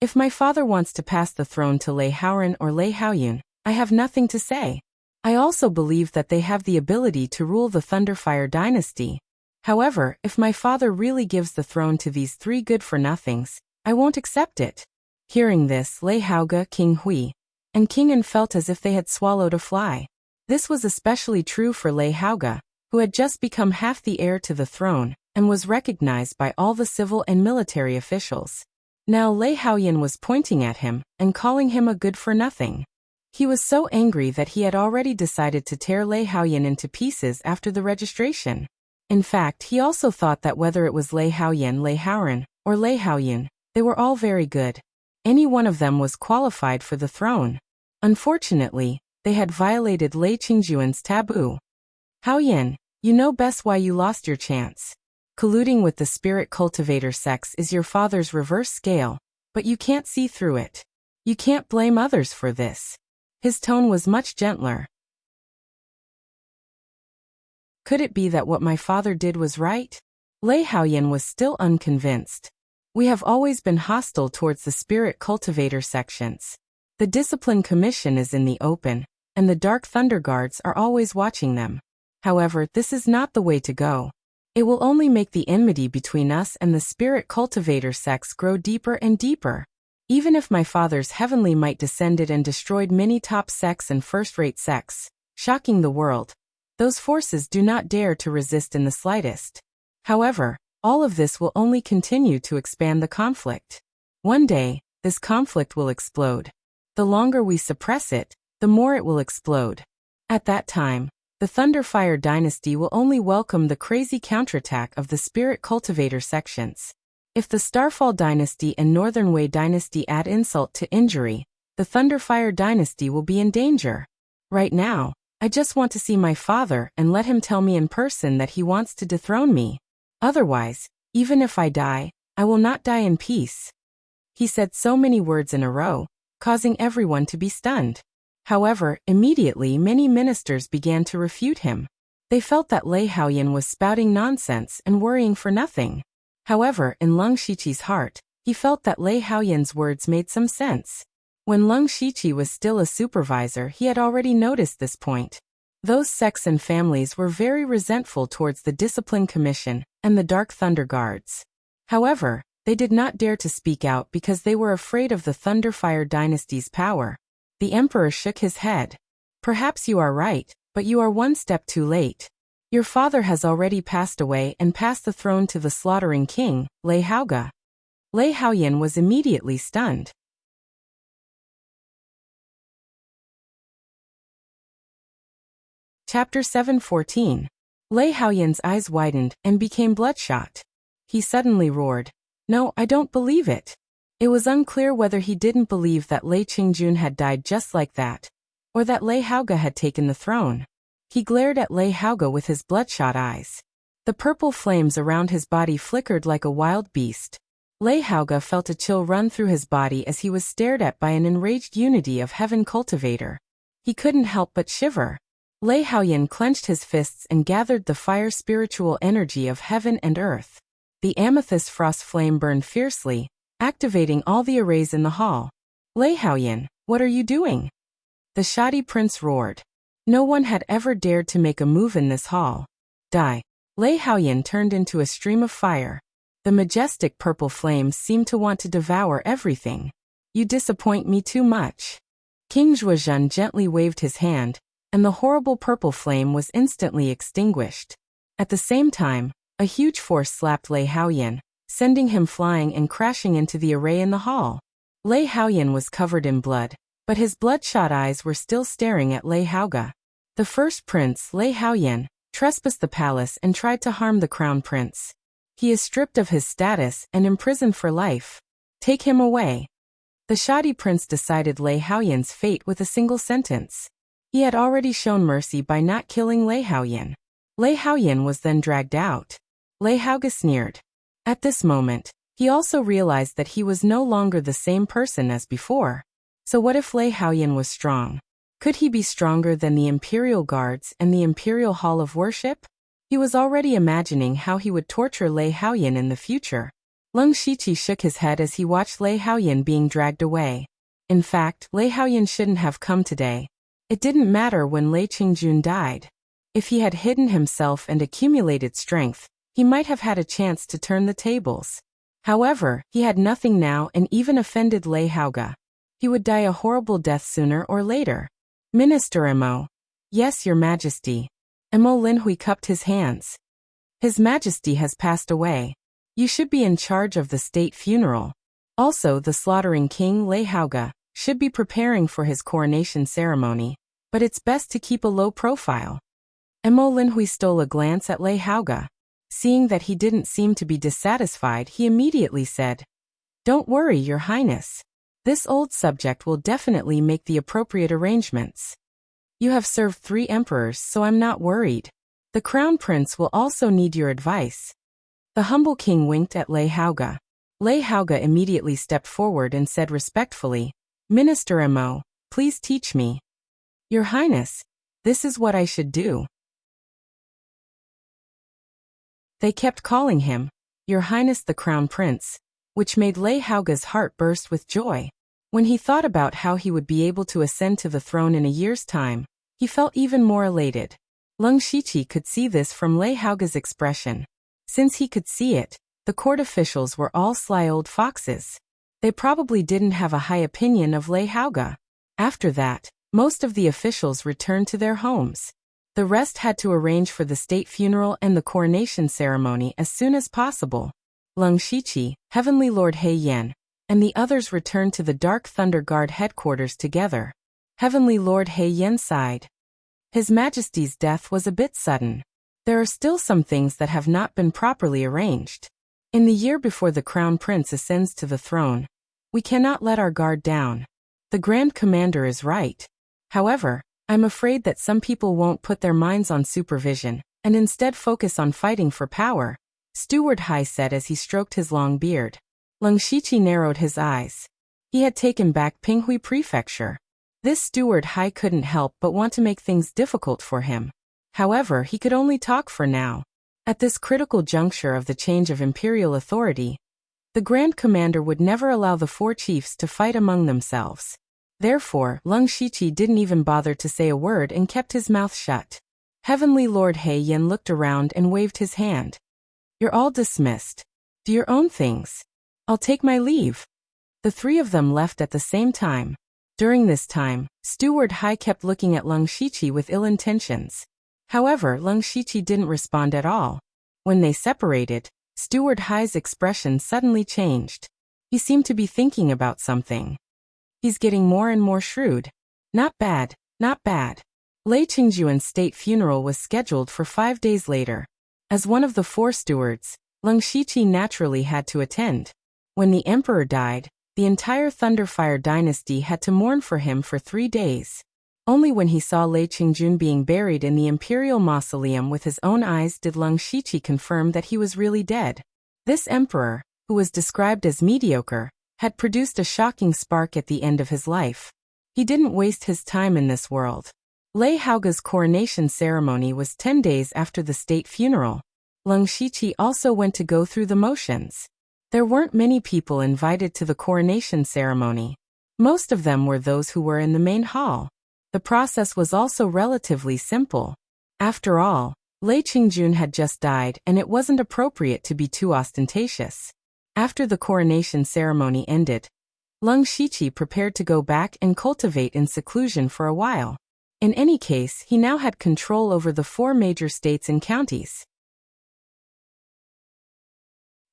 If my father wants to pass the throne to Lei Haoran or Lei Haoyan, I have nothing to say. I also believe that they have the ability to rule the Thunderfire dynasty. However, if my father really gives the throne to these three good-for-nothings, I won't accept it. Hearing this, Lei Haoga, King Hui, and King An felt as if they had swallowed a fly. This was especially true for Lei Haoga, who had just become half the heir to the throne, and was recognized by all the civil and military officials. Now Lei Haoyan was pointing at him, and calling him a good-for-nothing. He was so angry that he had already decided to tear Lei Haoyan into pieces after the registration. In fact, he also thought that whether it was Lei Haoyan, Lei Haoran, or Lei Haoyan, they were all very good. Any one of them was qualified for the throne. Unfortunately, they had violated Lei Qingjuan's taboo. Haoyan, you know best why you lost your chance. Colluding with the spirit cultivator sects is your father's reverse scale, but you can't see through it. You can't blame others for this. His tone was much gentler. Could it be that what my father did was right? Lei Haoyan was still unconvinced. We have always been hostile towards the spirit cultivator sections. The discipline commission is in the open, and the Dark Thunder Guards are always watching them. However, this is not the way to go. It will only make the enmity between us and the spirit cultivator sects grow deeper and deeper. Even if my father's heavenly might descended and destroyed many top sects and first-rate sects, shocking the world, those forces do not dare to resist in the slightest. However, all of this will only continue to expand the conflict. One day, this conflict will explode. The longer we suppress it, the more it will explode. At that time, the Thunderfire dynasty will only welcome the crazy counterattack of the spirit cultivator sections. If the Starfall dynasty and Northern Wei dynasty add insult to injury, the Thunderfire dynasty will be in danger. Right now, I just want to see my father and let him tell me in person that he wants to dethrone me. Otherwise, even if I die, I will not die in peace. He said so many words in a row, causing everyone to be stunned. However, immediately many ministers began to refute him. They felt that Lei Haoyan was spouting nonsense and worrying for nothing. However, in Leng Shiqi's heart, he felt that Lei Haoyan's words made some sense. When Leng Shiqi was still a supervisor, he had already noticed this point. Those sects and families were very resentful towards the Discipline Commission and the Dark Thunder Guards. However, they did not dare to speak out because they were afraid of the Thunderfire dynasty's power. The emperor shook his head. Perhaps you are right, but you are one step too late. Your father has already passed away and passed the throne to the slaughtering king, Lei Haoga. Lei Haoyan was immediately stunned. Chapter 7:14. Lei Haoyan's eyes widened and became bloodshot. He suddenly roared, "No, I don't believe it." It was unclear whether he didn't believe that Lei Qingjun had died just like that, or that Lei Haoga had taken the throne. He glared at Lei Haoga with his bloodshot eyes. The purple flames around his body flickered like a wild beast. Lei Haoga felt a chill run through his body as he was stared at by an enraged unity of heaven cultivator. He couldn't help but shiver. Lei Haoyan clenched his fists and gathered the fire spiritual energy of heaven and earth. The amethyst frost flame burned fiercely, activating all the arrays in the hall. Lei Haoyan, what are you doing? The shoddy prince roared. No one had ever dared to make a move in this hall. Die. Lei Haoyan turned into a stream of fire. The majestic purple flames seemed to want to devour everything. You disappoint me too much. King Zhuozhen gently waved his hand, and the horrible purple flame was instantly extinguished. At the same time, a huge force slapped Lei Haoyan, sending him flying and crashing into the array in the hall. Lei Haoyan was covered in blood, but his bloodshot eyes were still staring at Lei Haoga. The first prince, Lei Haoyan, trespassed the palace and tried to harm the crown prince. He is stripped of his status and imprisoned for life. Take him away. The shoddy prince decided Lei Haoyan's fate with a single sentence. He had already shown mercy by not killing Lei Haoyan. Lei Haoyan was then dragged out. Lei Haoga sneered. At this moment, he also realized that he was no longer the same person as before. So what if Lei Haoyan was strong? Could he be stronger than the Imperial Guards and the Imperial Hall of Worship? He was already imagining how he would torture Lei Haoyan in the future. Leng Shiqi shook his head as he watched Lei Haoyan being dragged away. In fact, Lei Haoyan shouldn't have come today. It didn't matter when Lei Qingjun died. If he had hidden himself and accumulated strength, he might have had a chance to turn the tables. However, he had nothing now and even offended Lei Haoga. He would die a horrible death sooner or later. Minister Mo. Yes, Your Majesty. Mo Linhui cupped his hands. His Majesty has passed away. You should be in charge of the state funeral. Also, the slaughtering king Lei Haoga should be preparing for his coronation ceremony, but it's best to keep a low profile. Mo Linhui stole a glance at Lei Haoga. Seeing that he didn't seem to be dissatisfied, he immediately said, "Don't worry, Your Highness. This old subject will definitely make the appropriate arrangements. You have served 3 emperors, so I'm not worried. The crown prince will also need your advice." The humble king winked at Lei Haoga. Lei Haoga immediately stepped forward and said respectfully, "Minister Mo, please teach me." "Your Highness, this is what I should do." They kept calling him, "Your Highness the Crown Prince," which made Lei Haoga's heart burst with joy. When he thought about how he would be able to ascend to the throne in a year's time, he felt even more elated. Leng Shiqi could see this from Lei Haoga's expression. Since he could see it, the court officials were all sly old foxes. They probably didn't have a high opinion of Lei Haoga. After that, most of the officials returned to their homes. The rest had to arrange for the state funeral and the coronation ceremony as soon as possible. Leng Shiqi, Heavenly Lord He Yan, and the others returned to the Dark Thunder Guard headquarters together. Heavenly Lord He Yan sighed. His Majesty's death was a bit sudden. There are still some things that have not been properly arranged. In the year before the Crown Prince ascends to the throne, we cannot let our guard down. The Grand Commander is right. However, I'm afraid that some people won't put their minds on supervision, and instead focus on fighting for power, Steward Hai said as he stroked his long beard. Leng Shiqi narrowed his eyes. He had taken back Pinghui Prefecture. This Steward Hai couldn't help but want to make things difficult for him. However, he could only talk for now. At this critical juncture of the change of imperial authority, the Grand Commander would never allow the 4 chiefs to fight among themselves. Therefore, Leng Shiqi didn't even bother to say a word and kept his mouth shut. Heavenly Lord He Yan looked around and waved his hand. "You're all dismissed. Do your own things. I'll take my leave." The 3 of them left at the same time. During this time, Steward Hai kept looking at Leng Shiqi with ill intentions. However, Leng Shiqi didn't respond at all. When they separated, Steward Hai's expression suddenly changed. He seemed to be thinking about something. He's getting more and more shrewd. Not bad, not bad. Lei Qingjun's state funeral was scheduled for 5 days later. As one of the 4 stewards, Leng Shiqi naturally had to attend. When the emperor died, the entire Thunderfire dynasty had to mourn for him for 3 days. Only when he saw Lei Qingjun being buried in the imperial mausoleum with his own eyes did Leng Shiqi confirm that he was really dead. This emperor, who was described as mediocre, had produced a shocking spark at the end of his life. He didn't waste his time in this world. Lei Haoga's coronation ceremony was 10 days after the state funeral. Leng Shiqi also went to go through the motions. There weren't many people invited to the coronation ceremony. Most of them were those who were in the main hall. The process was also relatively simple. After all, Lei Qingjun had just died and it wasn't appropriate to be too ostentatious. After the coronation ceremony ended, Leng Shiqi prepared to go back and cultivate in seclusion for a while. In any case, he now had control over the 4 major states and counties.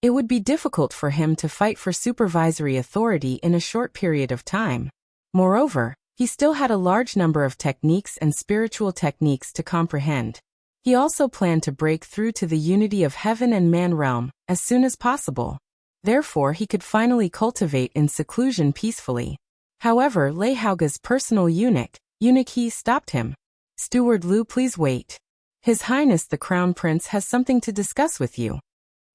It would be difficult for him to fight for supervisory authority in a short period of time. Moreover, he still had a large number of techniques and spiritual techniques to comprehend. He also planned to break through to the unity of heaven and man realm as soon as possible. Therefore, he could finally cultivate in seclusion peacefully. However, Lei Haoga's personal eunuch, Eunuch He stopped him. Steward Lu, please wait. His Highness the Crown Prince has something to discuss with you.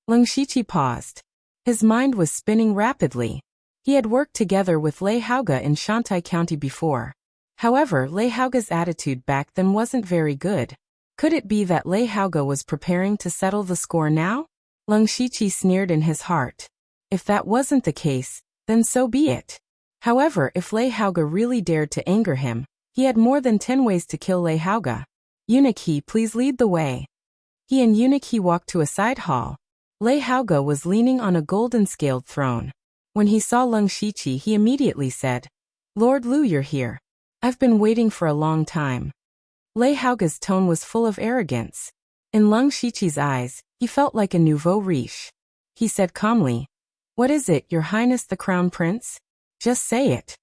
Leng Shiqi paused. His mind was spinning rapidly. He had worked together with Lei Haoge in Shantai County before. However, Lei Haoge's attitude back then wasn't very good. Could it be that Lei Haoge was preparing to settle the score now? Leng Shiqi sneered in his heart. If that wasn't the case, then so be it. However, if Lei Haoge really dared to anger him, he had more than 10 ways to kill Lei Haoge. Eunuch He, please lead the way. He and Eunuch He walked to a side hall. Lei Haoge was leaning on a golden-scaled throne. When he saw Leng Shiqi, he immediately said, Lord Lu, you're here. I've been waiting for a long time. Lei Haoge's tone was full of arrogance. In Leng Shiqi's eyes, he felt like a nouveau riche. He said calmly, What is it, Your Highness the Crown Prince? Just say it.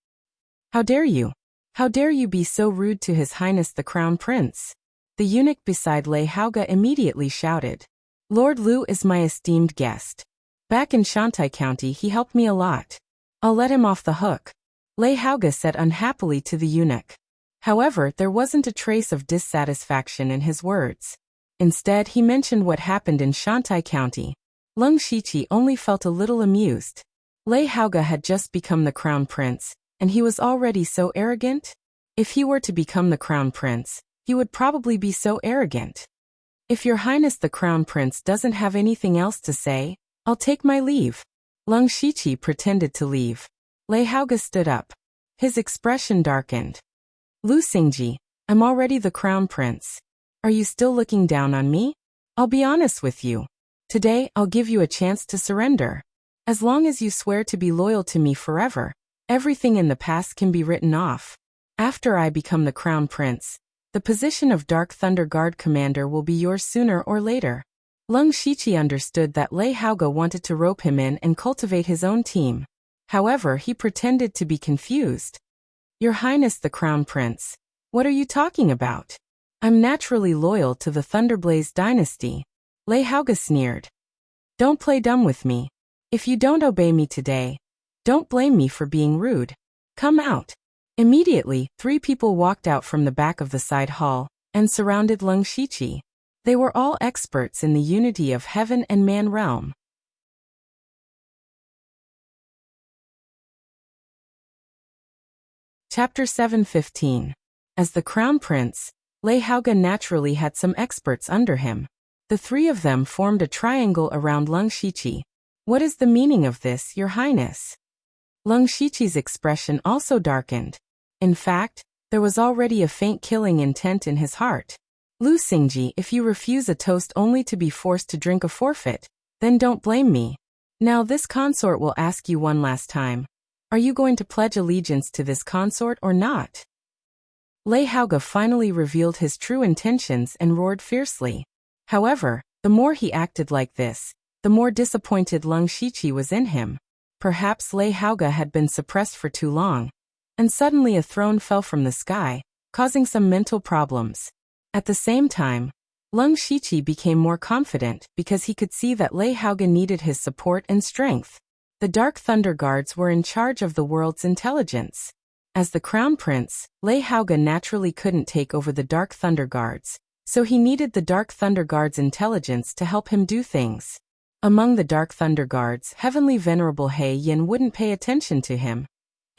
How dare you? How dare you be so rude to His Highness the Crown Prince? The eunuch beside Lei Haoge immediately shouted. Lord Lu is my esteemed guest. Back in Shantai County he helped me a lot. I'll let him off the hook. Lei Haoge said unhappily to the eunuch. However, there wasn't a trace of dissatisfaction in his words. Instead, he mentioned what happened in Shantai County. Leng Shiqi only felt a little amused. Lei Haoge had just become the Crown Prince, and he was already so arrogant? If he were to become the Crown Prince, he would probably be so arrogant. If Your Highness the Crown Prince doesn't have anything else to say, I'll take my leave. Leng Shiqi pretended to leave. Lei Haoge stood up. His expression darkened. Lu Xingji, I'm already the Crown Prince. Are you still looking down on me? I'll be honest with you. Today, I'll give you a chance to surrender. As long as you swear to be loyal to me forever, everything in the past can be written off. After I become the Crown Prince, the position of Dark Thunder Guard Commander will be yours sooner or later. Leng Shiqi understood that Lei Haoge wanted to rope him in and cultivate his own team. However, he pretended to be confused. Your Highness the Crown Prince, what are you talking about? I'm naturally loyal to the Thunderblaze dynasty. Lei Haoge sneered. Don't play dumb with me. If you don't obey me today, don't blame me for being rude. Come out. Immediately, 3 people walked out from the back of the side hall and surrounded Leng Shiqi. They were all experts in the unity of heaven and man realm. Chapter 7:15. As the Crown Prince, Lei Haoge naturally had some experts under him. The 3 of them formed a triangle around Leng Shiqi. What is the meaning of this, Your Highness? Leng Shiqi's expression also darkened. In fact, there was already a faint killing intent in his heart. Lu Xingji, if you refuse a toast only to be forced to drink a forfeit, then don't blame me. Now this consort will ask you one last time. Are you going to pledge allegiance to this consort or not? Lei Haoge finally revealed his true intentions and roared fiercely. However, the more he acted like this, the more disappointed Leng Shiqi was in him. Perhaps Lei Haoge had been suppressed for too long. And suddenly a throne fell from the sky, causing some mental problems. At the same time, Leng Shiqi became more confident because he could see that Lei Haoge needed his support and strength. The Dark Thunder Guards were in charge of the world's intelligence. As the Crown Prince, Lei Haoge naturally couldn't take over the Dark Thunder Guards, so he needed the Dark Thunder Guards' intelligence to help him do things. Among the Dark Thunder Guards, Heavenly Venerable He Yin wouldn't pay attention to him,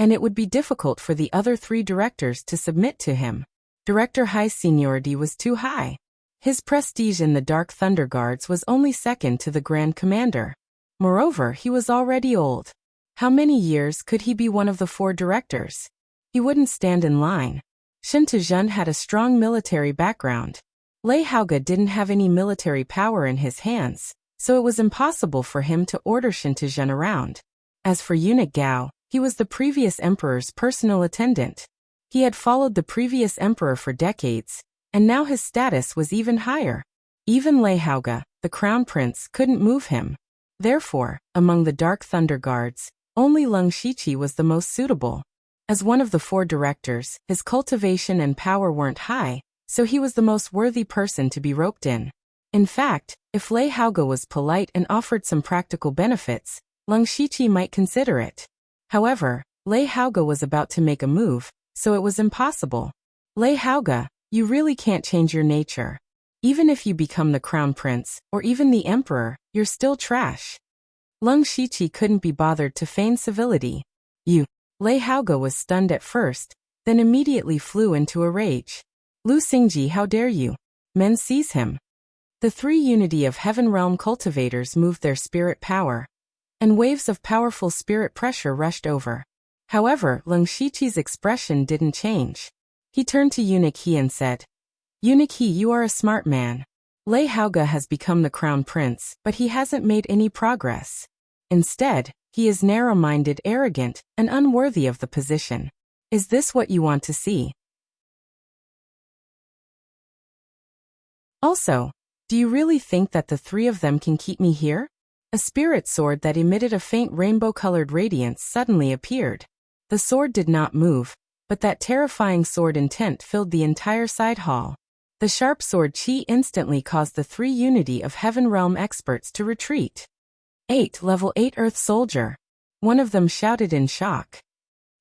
and it would be difficult for the other 3 directors to submit to him. Director Hai's seniority was too high. His prestige in the Dark Thunder Guards was only second to the Grand Commander. Moreover, he was already old. How many years could he be one of the 4 directors? He wouldn't stand in line. Shen Tezhen had a strong military background. Lei Haoge didn't have any military power in his hands, so it was impossible for him to order Shen Tezhen around. As for Eunuch Gao, he was the previous emperor's personal attendant. He had followed the previous emperor for decades, and now his status was even higher. Even Lei Haoge, the Crown Prince, couldn't move him. Therefore, among the Dark Thunder Guards, only Leng Shiqi was the most suitable. As one of the 4 directors, his cultivation and power weren't high, so he was the most worthy person to be roped in. In fact, if Lei Haoge was polite and offered some practical benefits, Leng Shiqi might consider it. However, Lei Haoge was about to make a move, so it was impossible. Lei Haoge, you really can't change your nature. Even if you become the crown prince, or even the emperor, you're still trash. Leng Shiqi couldn't be bothered to feign civility. You. Lei Haoge was stunned at first, then immediately flew into a rage. Lu Xingji, how dare you? Men seize him. The three Unity of Heaven Realm cultivators moved their spirit power, and waves of powerful spirit pressure rushed over. However, Leng Shiqi's expression didn't change. He turned to Eunuch He and said, Eunuch He, you are a smart man. Lei Haoge has become the crown prince, but he hasn't made any progress. Instead, he is narrow-minded, arrogant, and unworthy of the position. Is this what you want to see? Also, do you really think that the three of them can keep me here? A spirit sword that emitted a faint rainbow-colored radiance suddenly appeared. The sword did not move, but that terrifying sword intent filled the entire side hall. The sharp sword chi instantly caused the three Unity of Heaven Realm experts to retreat. 8 Level 8 Earth Soldier. One of them shouted in shock.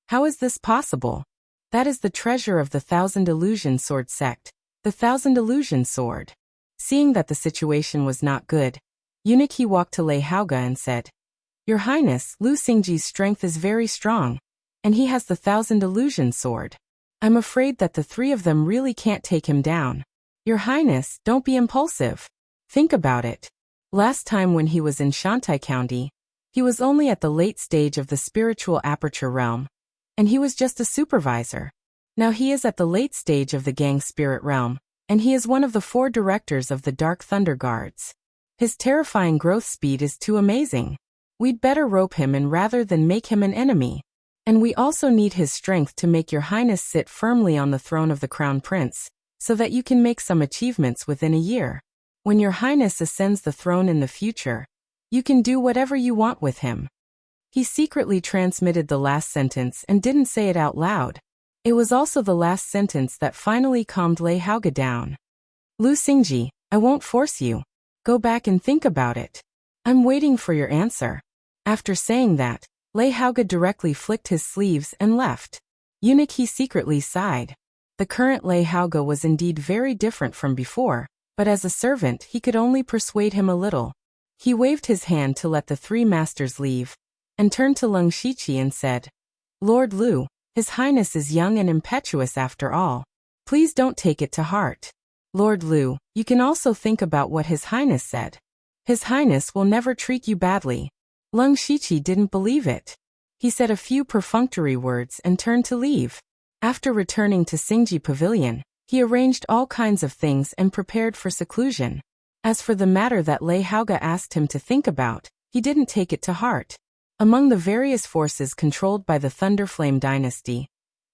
How is this possible? That is the treasure of the Thousand Illusion Sword sect, the Thousand Illusion Sword. Seeing that the situation was not good, Eunuch He walked to Lei Haoge and said, Your Highness, Lu Xingji's strength is very strong, and he has the Thousand Illusion Sword. I'm afraid that the three of them really can't take him down. Your Highness, don't be impulsive. Think about it. Last time when he was in Shantai County, he was only at the late stage of the spiritual aperture realm, and he was just a supervisor. Now he is at the late stage of the gang spirit realm, and he is one of the 4 directors of the Dark Thunder Guards. His terrifying growth speed is too amazing. We'd better rope him in rather than make him an enemy. And we also need his strength to make your Highness sit firmly on the throne of the Crown Prince, so that you can make some achievements within a year. When your Highness ascends the throne in the future, you can do whatever you want with him. He secretly transmitted the last sentence and didn't say it out loud. It was also the last sentence that finally calmed Lei Haoge down. Lu Xingji, I won't force you. Go back and think about it. I'm waiting for your answer. After saying that, Lei Haoge directly flicked his sleeves and left. Eunuch He secretly sighed. The current Lei Haoge was indeed very different from before, but as a servant he could only persuade him a little. He waved his hand to let the 3 masters leave, and turned to Leng Shiqi and said, Lord Lu, His Highness is young and impetuous after all. Please don't take it to heart. Lord Lu, you can also think about what His Highness said. His Highness will never treat you badly. Leng Shiqi didn't believe it. He said a few perfunctory words and turned to leave. After returning to Xingji Pavilion, he arranged all kinds of things and prepared for seclusion. As for the matter that Lei Haoge asked him to think about, he didn't take it to heart. Among the various forces controlled by the Thunderflame dynasty,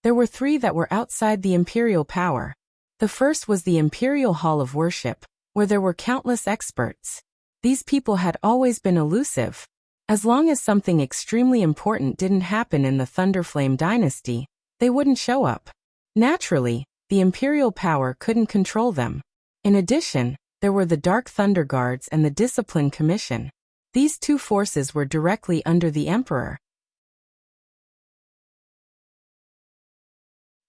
there were 3 that were outside the imperial power. The first was the Imperial Hall of Worship, where there were countless experts. These people had always been elusive. As long as something extremely important didn't happen in the Thunderflame dynasty, they wouldn't show up. Naturally, the imperial power couldn't control them. In addition, there were the Dark Thunder Guards and the Discipline Commission. These 2 forces were directly under the emperor.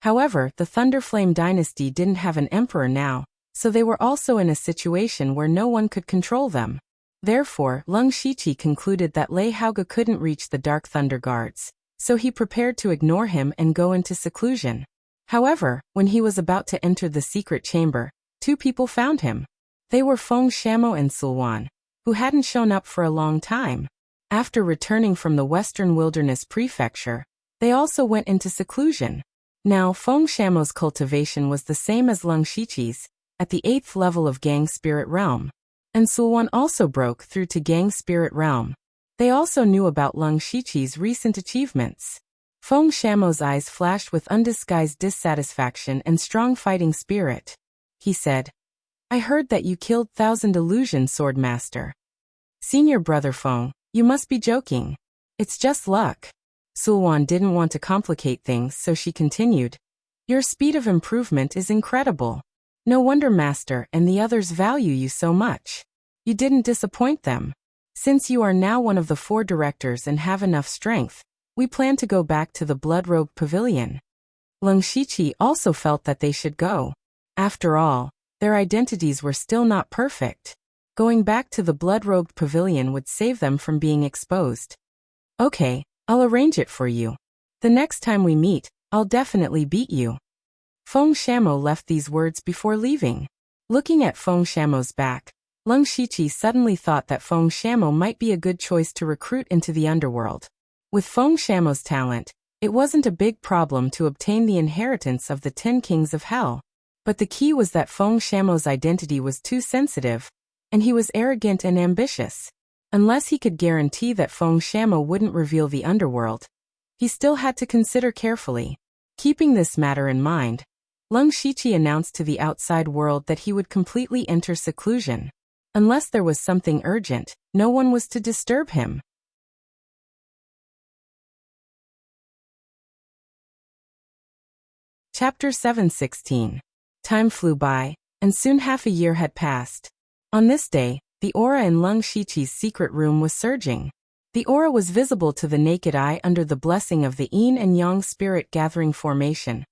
However, the Thunderflame dynasty didn't have an emperor now, so they were also in a situation where no one could control them. Therefore, Leng Shiqi concluded that Lei Haoge couldn't reach the Dark Thunder Guards, so he prepared to ignore him and go into seclusion. However, when he was about to enter the secret chamber, 2 people found him. They were Feng Shamo and Sulwan, who hadn't shown up for a long time. After returning from the Western Wilderness Prefecture, they also went into seclusion. Now, Feng Shamo's cultivation was the same as Leng Shiqi's, at the 8th level of Gang Spirit Realm. And Sulwan also broke through to Gang Spirit Realm. They also knew about Leng Shiqi's recent achievements. Feng Shamo's eyes flashed with undisguised dissatisfaction and strong fighting spirit. He said, I heard that you killed Thousand Illusion Sword Master. Senior brother Feng, you must be joking. It's just luck. Sulwan didn't want to complicate things, so she continued. Your speed of improvement is incredible. No wonder Master and the others value you so much. You didn't disappoint them. Since you are now one of the 4 directors and have enough strength, we plan to go back to the Blood Robe Pavilion. Lung Shiqi also felt that they should go. After all, their identities were still not perfect. Going back to the blood-robed pavilion would save them from being exposed. Okay, I'll arrange it for you. The next time we meet, I'll definitely beat you. Feng Shamo left these words before leaving. Looking at Feng Shamo's back, Lung Shiqi suddenly thought that Feng Shamo might be a good choice to recruit into the underworld. With Feng Shamo's talent, it wasn't a big problem to obtain the inheritance of the 10 kings of hell. But the key was that Feng Shamo's identity was too sensitive, and he was arrogant and ambitious. Unless he could guarantee that Feng Shamo wouldn't reveal the underworld, he still had to consider carefully. Keeping this matter in mind, Lung Shiqi announced to the outside world that he would completely enter seclusion. Unless there was something urgent, no one was to disturb him. Chapter 7:16. Time flew by, and soon half a year had passed. On this day, the aura in Lung Shiqi's secret room was surging. The aura was visible to the naked eye under the blessing of the Yin and Yang spirit gathering formation,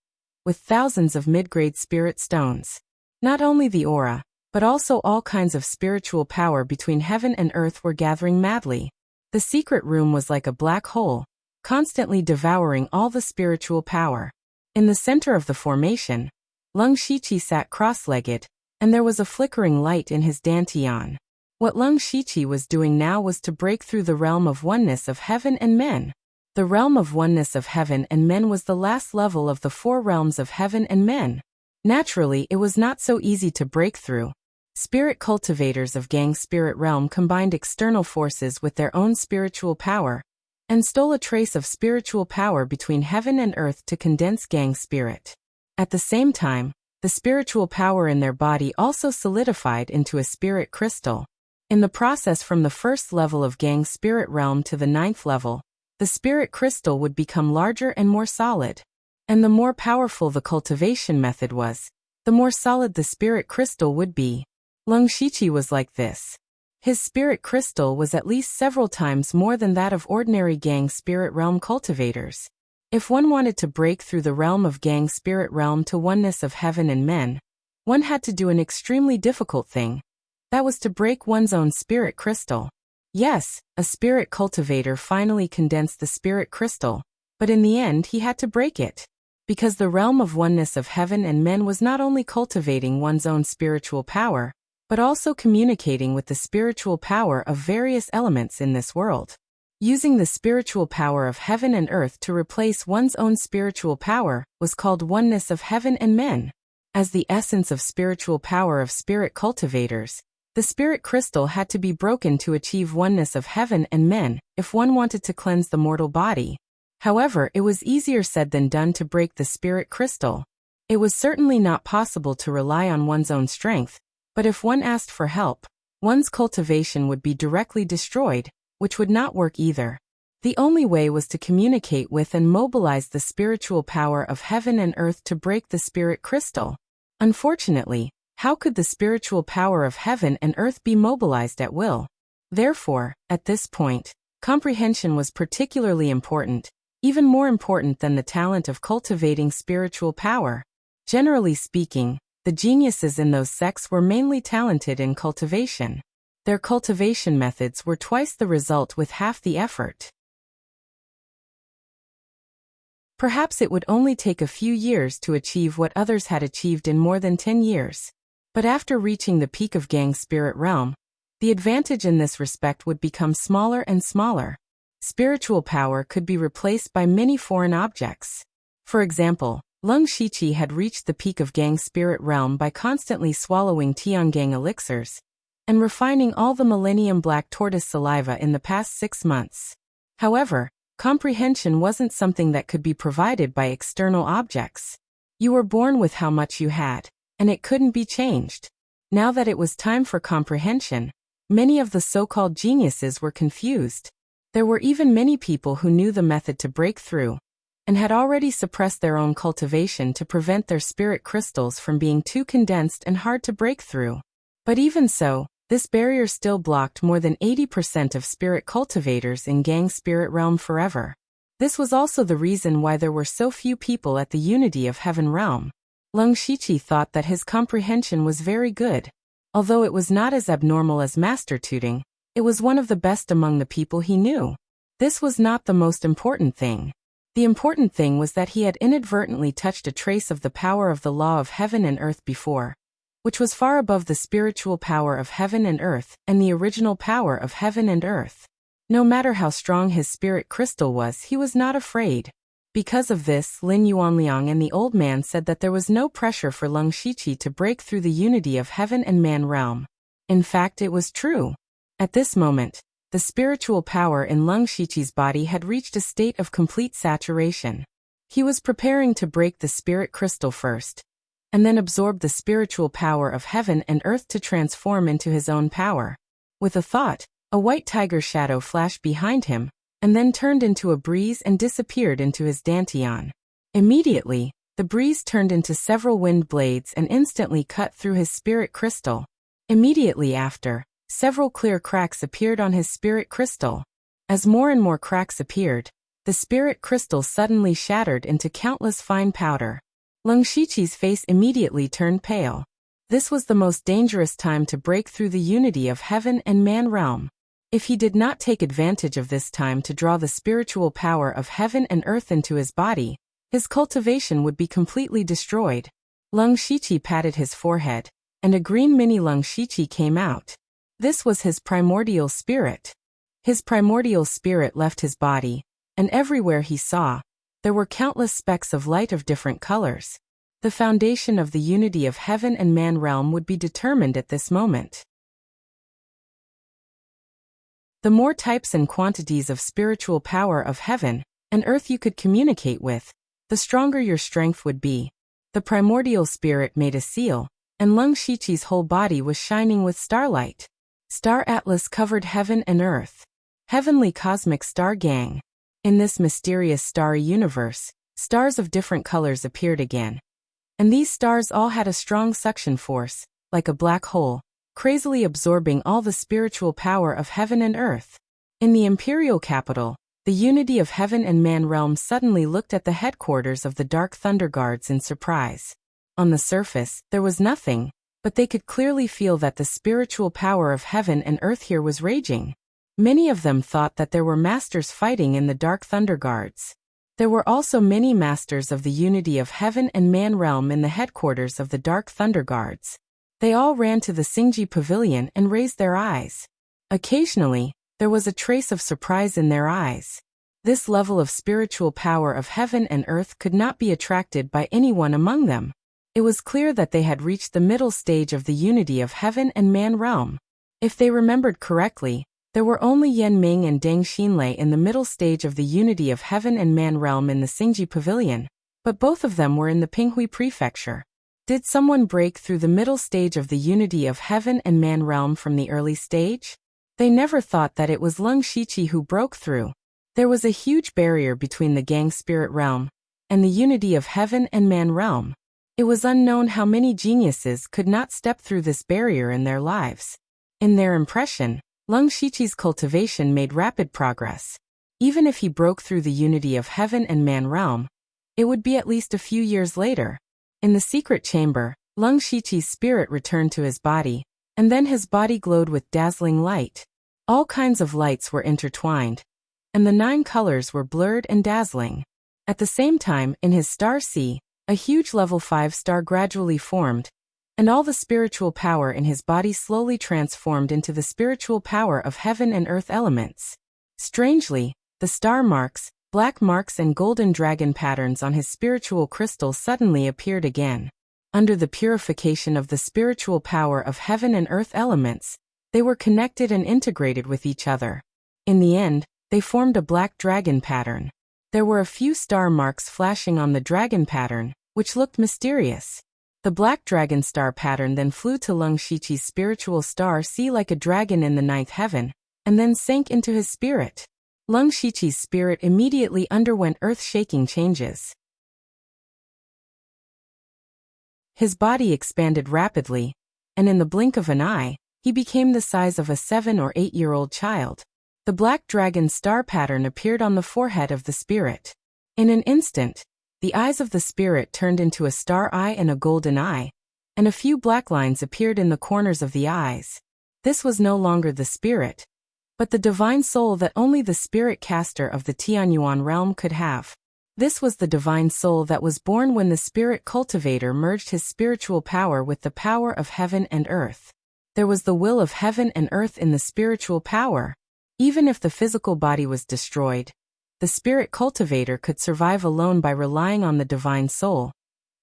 with thousands of mid-grade spirit stones. Not only the aura, but also all kinds of spiritual power between heaven and earth were gathering madly. The secret room was like a black hole, constantly devouring all the spiritual power. In the center of the formation, Lung Shiqi sat cross-legged, and there was a flickering light in his dantian. What Lung Shiqi was doing now was to break through the realm of oneness of heaven and men. The realm of oneness of heaven and men was the last level of the 4 realms of heaven and men. Naturally, it was not so easy to break through. Spirit cultivators of Gang Spirit Realm combined external forces with their own spiritual power, and stole a trace of spiritual power between heaven and earth to condense Gang Spirit. At the same time, the spiritual power in their body also solidified into a spirit crystal. In the process from the first level of Gang Spirit Realm to the 9th level, the spirit crystal would become larger and more solid. And the more powerful the cultivation method was, the more solid the spirit crystal would be. Lung Shiqi was like this. His spirit crystal was at least several times more than that of ordinary Gang Spirit Realm cultivators. If one wanted to break through the realm of Gang Spirit Realm to oneness of heaven and men, one had to do an extremely difficult thing. That was to break one's own spirit crystal. Yes, a spirit cultivator finally condensed the spirit crystal, but in the end he had to break it. Because the realm of oneness of heaven and men was not only cultivating one's own spiritual power, but also communicating with the spiritual power of various elements in this world. Using the spiritual power of heaven and earth to replace one's own spiritual power was called oneness of heaven and men. As the essence of spiritual power of spirit cultivators, the spirit crystal had to be broken to achieve oneness of heaven and men if one wanted to cleanse the mortal body. However, it was easier said than done to break the spirit crystal. It was certainly not possible to rely on one's own strength, but if one asked for help, one's cultivation would be directly destroyed, which would not work either. The only way was to communicate with and mobilize the spiritual power of heaven and earth to break the spirit crystal. Unfortunately, how could the spiritual power of heaven and earth be mobilized at will? Therefore, at this point, comprehension was particularly important, even more important than the talent of cultivating spiritual power. Generally speaking, the geniuses in those sects were mainly talented in cultivation. Their cultivation methods were twice the result with half the effort. Perhaps it would only take a few years to achieve what others had achieved in more than 10 years. But after reaching the peak of Gang Spirit Realm, the advantage in this respect would become smaller and smaller. Spiritual power could be replaced by many foreign objects. For example, Lung Shiqi had reached the peak of Gang Spirit Realm by constantly swallowing Tiangang elixirs and refining all the Millennium Black Tortoise saliva in the past 6 months. However, comprehension wasn't something that could be provided by external objects. You were born with how much you had, and it couldn't be changed. Now that it was time for comprehension, many of the so-called geniuses were confused. There were even many people who knew the method to break through, and had already suppressed their own cultivation to prevent their spirit crystals from being too condensed and hard to break through. But even so, this barrier still blocked more than 80% of spirit cultivators in Gang Spirit Realm forever. This was also the reason why there were so few people at the Unity of Heaven realm. Lung Shiqi thought that his comprehension was very good. Although it was not as abnormal as Master Tuting, it was one of the best among the people he knew. This was not the most important thing. The important thing was that he had inadvertently touched a trace of the power of the law of heaven and earth before, which was far above the spiritual power of heaven and earth and the original power of heaven and earth. No matter how strong his spirit crystal was, he was not afraid. Because of this, Lin Yuanliang and the old man said that there was no pressure for Lung Shiqi to break through the unity of heaven and man realm. In fact, it was true. At this moment, the spiritual power in Lung Shiqi's body had reached a state of complete saturation. He was preparing to break the spirit crystal first, and then absorb the spiritual power of heaven and earth to transform into his own power. With a thought, a white tiger shadow flashed behind him, and then turned into a breeze and disappeared into his dantian. Immediately, the breeze turned into several wind blades and instantly cut through his spirit crystal. Immediately after, several clear cracks appeared on his spirit crystal. As more and more cracks appeared, the spirit crystal suddenly shattered into countless fine powder. Lung Shiqi's face immediately turned pale. This was the most dangerous time to break through the unity of heaven and man realm. If he did not take advantage of this time to draw the spiritual power of heaven and earth into his body, his cultivation would be completely destroyed. Lung Shiqi patted his forehead, and a green mini Lung Shiqi came out. This was his primordial spirit. His primordial spirit left his body, and everywhere he saw, there were countless specks of light of different colors. The foundation of the unity of heaven and man realm would be determined at this moment. The more types and quantities of spiritual power of heaven and earth you could communicate with, the stronger your strength would be. The primordial spirit made a seal, and Lung Shiqi's whole body was shining with starlight. Star Atlas covered heaven and earth. Heavenly cosmic star gang. In this mysterious starry universe, stars of different colors appeared again. And these stars all had a strong suction force, like a black hole, crazily absorbing all the spiritual power of heaven and earth. In the imperial capital, the unity of heaven and man realm suddenly looked at the headquarters of the Dark Thunder Guards in surprise. On the surface, there was nothing, but they could clearly feel that the spiritual power of heaven and earth here was raging. Many of them thought that there were masters fighting in the Dark Thunder Guards. There were also many masters of the unity of heaven and man realm in the headquarters of the Dark Thunder Guards. They all ran to the Xingji Pavilion and raised their eyes. Occasionally, there was a trace of surprise in their eyes. This level of spiritual power of heaven and earth could not be attracted by anyone among them. It was clear that they had reached the middle stage of the unity of heaven and man realm. If they remembered correctly, there were only Yan Ming and Deng Xinlei in the middle stage of the unity of heaven and man realm in the Xingji Pavilion, but both of them were in the Pinghui Prefecture. Did someone break through the middle stage of the unity of heaven and man realm from the early stage? They never thought that it was Lung Shiqi who broke through. There was a huge barrier between the Gang Spirit realm and the unity of heaven and man realm. It was unknown how many geniuses could not step through this barrier in their lives. In their impression, Lung Shiqi's cultivation made rapid progress. Even if he broke through the unity of heaven and man realm, it would be at least a few years later. In the secret chamber, Lung Shiqi's spirit returned to his body, and then his body glowed with dazzling light. All kinds of lights were intertwined, and the 9 colors were blurred and dazzling. At the same time, in his star sea, a huge level 5 star gradually formed, and all the spiritual power in his body slowly transformed into the spiritual power of heaven and earth elements. Strangely, the star marks, black marks and golden dragon patterns on his spiritual crystal suddenly appeared again. Under the purification of the spiritual power of heaven and earth elements, they were connected and integrated with each other. In the end, they formed a black dragon pattern. There were a few star marks flashing on the dragon pattern, which looked mysterious. The black dragon star pattern then flew to Lung Shiqi's spiritual star sea like a dragon in the 9th heaven, and then sank into his spirit. Lung Shiqi's spirit immediately underwent earth-shaking changes. His body expanded rapidly, and in the blink of an eye, he became the size of a 7 or 8-year-old child. The black dragon star pattern appeared on the forehead of the spirit. In an instant, the eyes of the spirit turned into a star eye and a golden eye, and a few black lines appeared in the corners of the eyes. This was no longer the spirit, but the divine soul that only the spirit caster of the Tianyuan realm could have. This was the divine soul that was born when the spirit cultivator merged his spiritual power with the power of heaven and earth. There was the will of heaven and earth in the spiritual power. Even if the physical body was destroyed, the spirit cultivator could survive alone by relying on the divine soul,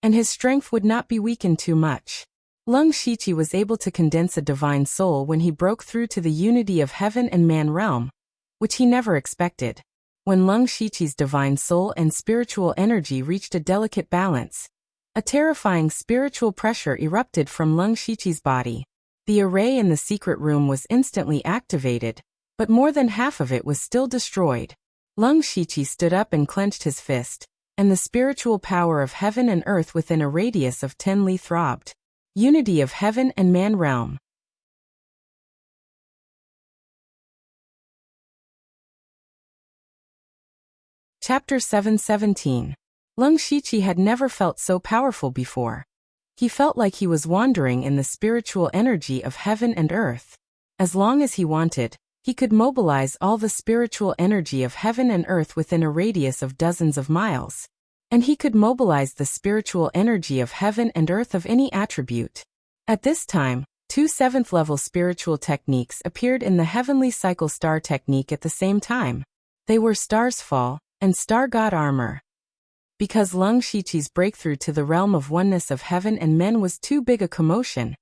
and his strength would not be weakened too much. Lung Shiqi was able to condense a divine soul when he broke through to the unity of heaven and man realm, which he never expected. When Lung Shiqi's divine soul and spiritual energy reached a delicate balance, a terrifying spiritual pressure erupted from Lung Shiqi's body. The array in the secret room was instantly activated, but more than half of it was still destroyed. Lung Shiqi stood up and clenched his fist, and the spiritual power of heaven and earth within a radius of 10 li throbbed. Unity of heaven and man realm. Chapter 717. Lung Shiqi had never felt so powerful before. He felt like he was wandering in the spiritual energy of heaven and earth. As long as he wanted, he could mobilize all the spiritual energy of heaven and earth within a radius of dozens of miles. And he could mobilize the spiritual energy of heaven and earth of any attribute. At this time, 2 7th-level spiritual techniques appeared in the heavenly cycle star technique at the same time. They were Star's Fall and Star God Armor. Because Lung Shiqi's breakthrough to the realm of oneness of heaven and men was too big a commotion,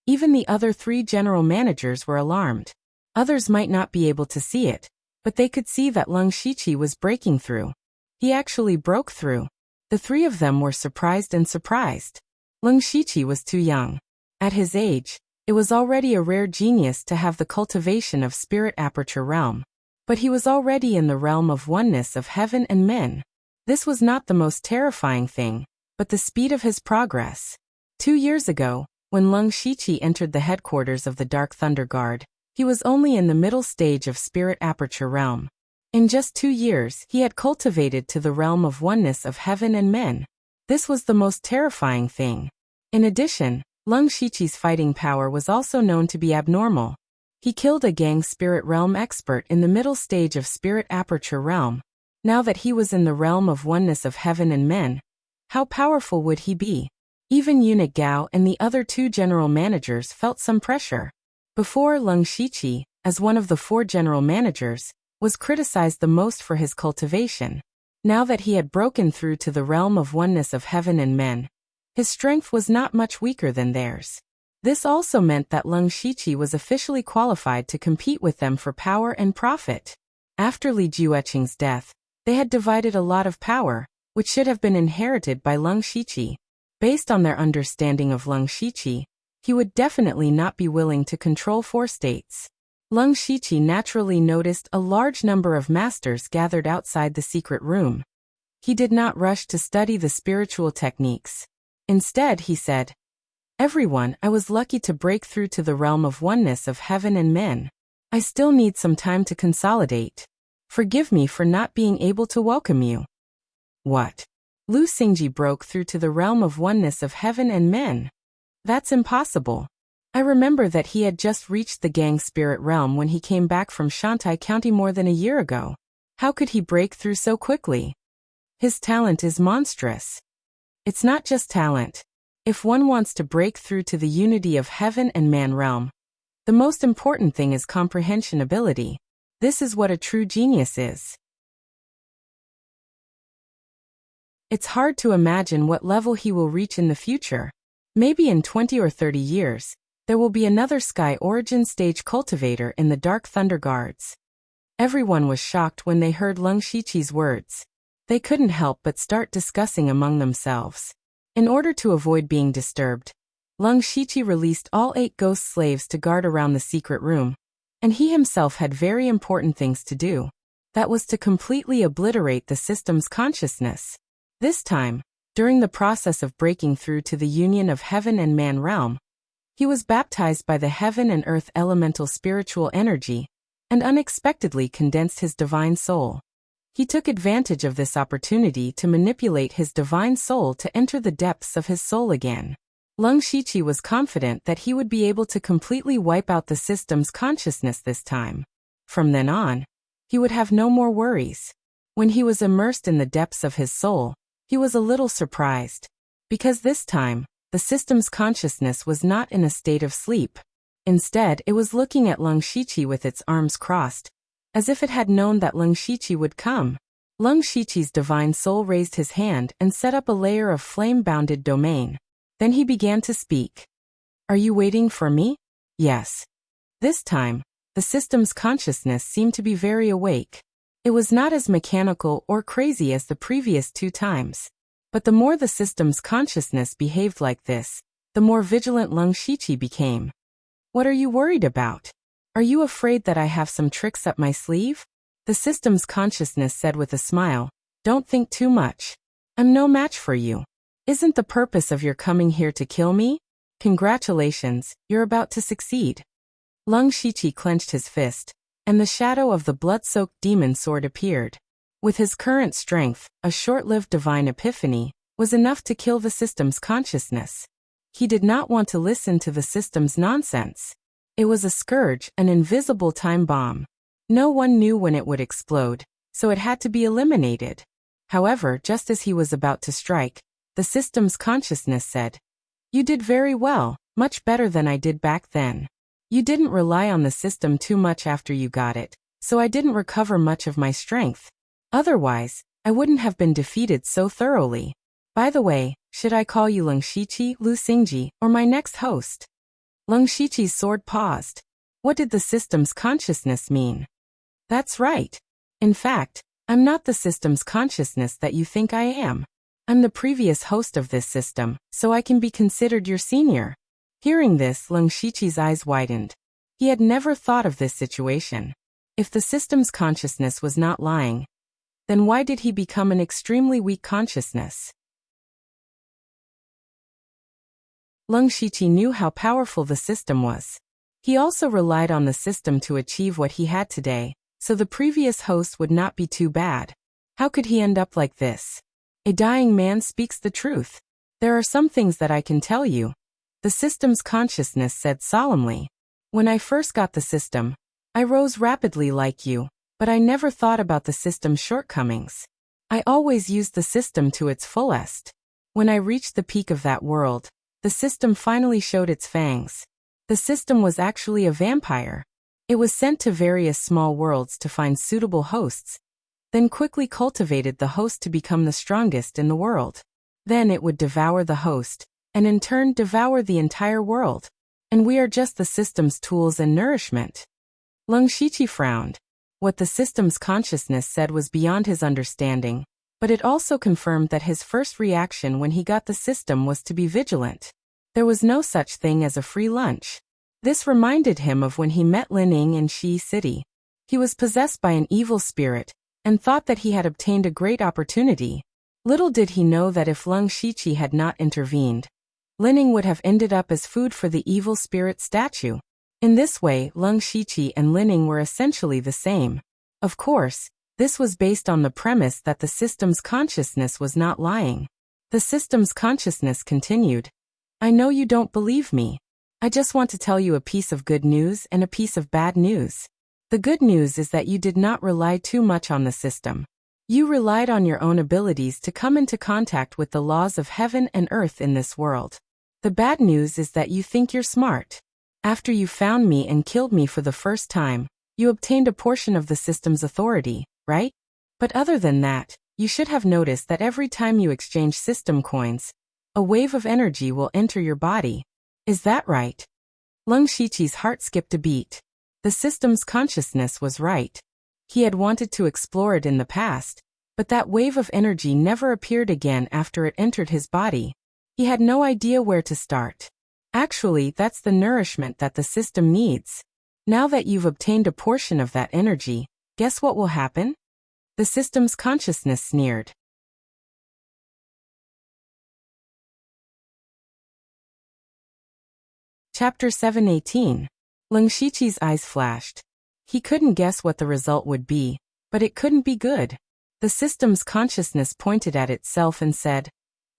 even the other 3 general managers were alarmed. Others might not be able to see it, but they could see that Lung Shiqi was breaking through. He actually broke through. The 3 of them were surprised and surprised. Lung Shiqi was too young. At his age, it was already a rare genius to have the cultivation of spirit aperture realm. But he was already in the realm of oneness of heaven and men. This was not the most terrifying thing, but the speed of his progress. 2 years ago, when Lung Shiqi entered the headquarters of the Dark Thunder Guard, he was only in the middle stage of spirit aperture realm. In just 2 years, he had cultivated to the realm of oneness of heaven and men. This was the most terrifying thing. In addition, Lung Shiqi's fighting power was also known to be abnormal. He killed a gang spirit realm expert in the middle stage of spirit aperture realm. Now that he was in the realm of oneness of heaven and men, how powerful would he be? Even Eunuch Gao and the other 2 general managers felt some pressure. Before, Lung Shiqi, as one of the 4 general managers, was criticized the most for his cultivation. Now that he had broken through to the realm of oneness of heaven and men, his strength was not much weaker than theirs. This also meant that Lung Shiqi was officially qualified to compete with them for power and profit. After Li Jueqing's death, they had divided a lot of power, which should have been inherited by Lung Shiqi. Based on their understanding of Lung Shiqi, he would definitely not be willing to control 4 states. Lung Shiqi naturally noticed a large number of masters gathered outside the secret room. He did not rush to study the spiritual techniques. Instead, he said, "Everyone, I was lucky to break through to the realm of oneness of heaven and men. I still need some time to consolidate. Forgive me for not being able to welcome you." What? Lu Xingji broke through to the realm of oneness of heaven and men? That's impossible. I remember that he had just reached the gang spirit realm when he came back from Shantai County more than a year ago. How could he break through so quickly? His talent is monstrous. It's not just talent. If one wants to break through to the unity of heaven and man realm, the most important thing is comprehension ability. This is what a true genius is. It's hard to imagine what level he will reach in the future. Maybe in 20 or 30 years, there will be another Sky Origin stage cultivator in the Dark Thunder Guards. Everyone was shocked when they heard Lung Shiqi's words. They couldn't help but start discussing among themselves. In order to avoid being disturbed, Lung Shiqi released all 8 ghost slaves to guard around the secret room, and he himself had very important things to do. That was to completely obliterate the system's consciousness. This time, during the process of breaking through to the union of heaven and man realm, he was baptized by the heaven and earth elemental spiritual energy, and unexpectedly condensed his divine soul. He took advantage of this opportunity to manipulate his divine soul to enter the depths of his soul again. Leng Shiqi was confident that he would be able to completely wipe out the system's consciousness this time. From then on, he would have no more worries. When he was immersed in the depths of his soul, he was a little surprised. Because this time, the system's consciousness was not in a state of sleep. Instead, it was looking at Leng Shiqi with its arms crossed, as if it had known that Leng Shiqi would come. Leng Shiqi's divine soul raised his hand and set up a layer of flame-bounded domain. Then he began to speak. "Are you waiting for me?" "Yes." This time, the system's consciousness seemed to be very awake. It was not as mechanical or crazy as the previous 2 times. But the more the system's consciousness behaved like this, the more vigilant Leng Shiqi became. "What are you worried about? Are you afraid that I have some tricks up my sleeve?" The system's consciousness said with a smile, "Don't think too much. I'm no match for you. Isn't the purpose of your coming here to kill me? Congratulations, you're about to succeed." Leng Shiqi clenched his fist, and the shadow of the blood-soaked demon sword appeared. With his current strength, a short-lived divine epiphany was enough to kill the system's consciousness. He did not want to listen to the system's nonsense. It was a scourge, an invisible time bomb. No one knew when it would explode, so it had to be eliminated. However, just as he was about to strike, the system's consciousness said, "You did very well, much better than I did back then. You didn't rely on the system too much after you got it, so I didn't recover much of my strength. Otherwise, I wouldn't have been defeated so thoroughly. By the way, should I call you Leng Shiqi, Lu Xingji, or my next host?" Leng Shiqi's sword paused. What did the system's consciousness mean? "That's right. In fact, I'm not the system's consciousness that you think I am. I'm the previous host of this system, so I can be considered your senior." Hearing this, Leng Shiqi's eyes widened. He had never thought of this situation. If the system's consciousness was not lying, then why did he become an extremely weak consciousness? Leng Shiqi knew how powerful the system was. He also relied on the system to achieve what he had today, so the previous host would not be too bad. How could he end up like this? A dying man speaks the truth. "There are some things that I can tell you," the system's consciousness said solemnly. "When I first got the system, I rose rapidly like you, but I never thought about the system's shortcomings. I always used the system to its fullest. When I reached the peak of that world, the system finally showed its fangs. The system was actually a vampire. It was sent to various small worlds to find suitable hosts, then quickly cultivated the host to become the strongest in the world. Then it would devour the host, and in turn devour the entire world. And we are just the system's tools and nourishment." Leng Shiqi frowned. What the system's consciousness said was beyond his understanding, but it also confirmed that his first reaction when he got the system was to be vigilant. There was no such thing as a free lunch. This reminded him of when he met Lining in Shi City. He was possessed by an evil spirit, and thought that he had obtained a great opportunity. Little did he know that if Leng Shiqi had not intervened, Lining would have ended up as food for the evil spirit statue. In this way, Leng Shiqi and Lining were essentially the same. Of course, this was based on the premise that the system's consciousness was not lying. The system's consciousness continued. "I know you don't believe me. I just want to tell you a piece of good news and a piece of bad news. The good news is that you did not rely too much on the system. You relied on your own abilities to come into contact with the laws of heaven and earth in this world. The bad news is that you think you're smart. After you found me and killed me for the first time, you obtained a portion of the system's authority, right? But other than that, you should have noticed that every time you exchange system coins, a wave of energy will enter your body. Is that right?" Leng Shiqi's heart skipped a beat. The system's consciousness was right. He had wanted to explore it in the past, but that wave of energy never appeared again after it entered his body. He had no idea where to start. Actually, that's the nourishment that the system needs. Now that you've obtained a portion of that energy, guess what will happen? The system's consciousness sneered. Chapter 718. Leng Shiqi's eyes flashed. He couldn't guess what the result would be, but it couldn't be good. The system's consciousness pointed at itself and said,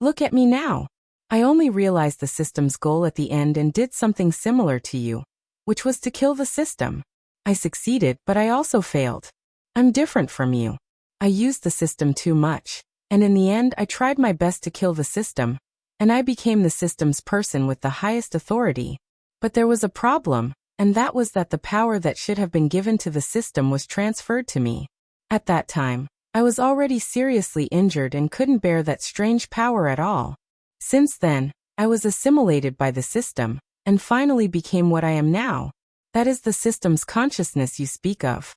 "Look at me now. I only realized the system's goal at the end and did something similar to you, which was to kill the system. I succeeded, but I also failed. I'm different from you. I used the system too much, and in the end I tried my best to kill the system, and I became the system's person with the highest authority. But there was a problem, and that was that the power that should have been given to the system was transferred to me. At that time, I was already seriously injured and couldn't bear that strange power at all. Since then, I was assimilated by the system, and finally became what I am now. That is the system's consciousness you speak of."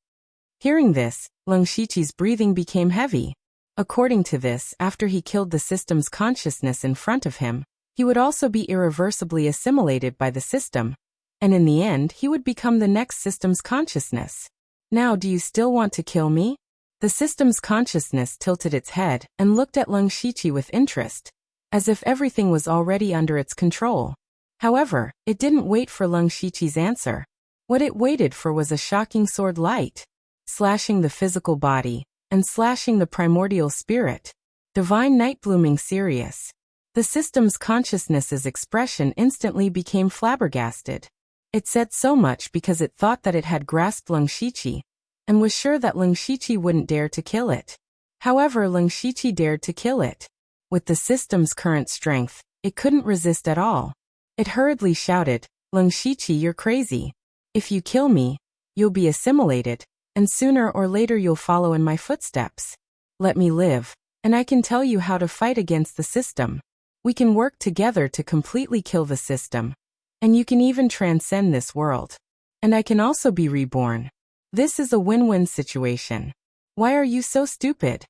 Hearing this, Leng Shiqi's breathing became heavy. According to this, after he killed the system's consciousness in front of him, he would also be irreversibly assimilated by the system, and in the end he would become the next system's consciousness. "Now do you still want to kill me?" The system's consciousness tilted its head and looked at Leng Shiqi with interest, as if everything was already under its control. However, it didn't wait for Leng Shiqi's answer. What it waited for was a shocking sword light, slashing the physical body, and slashing the primordial spirit. Divine night blooming serious. The system's consciousness's expression instantly became flabbergasted. It said so much because it thought that it had grasped Leng Shiqi, and was sure that Leng Shiqi wouldn't dare to kill it. However, Leng Shiqi dared to kill it. With the system's current strength, it couldn't resist at all. It hurriedly shouted, "Leng Shiqi, you're crazy. If you kill me, you'll be assimilated, and sooner or later you'll follow in my footsteps. Let me live, and I can tell you how to fight against the system. We can work together to completely kill the system, and you can even transcend this world. And I can also be reborn. This is a win-win situation. Why are you so stupid?"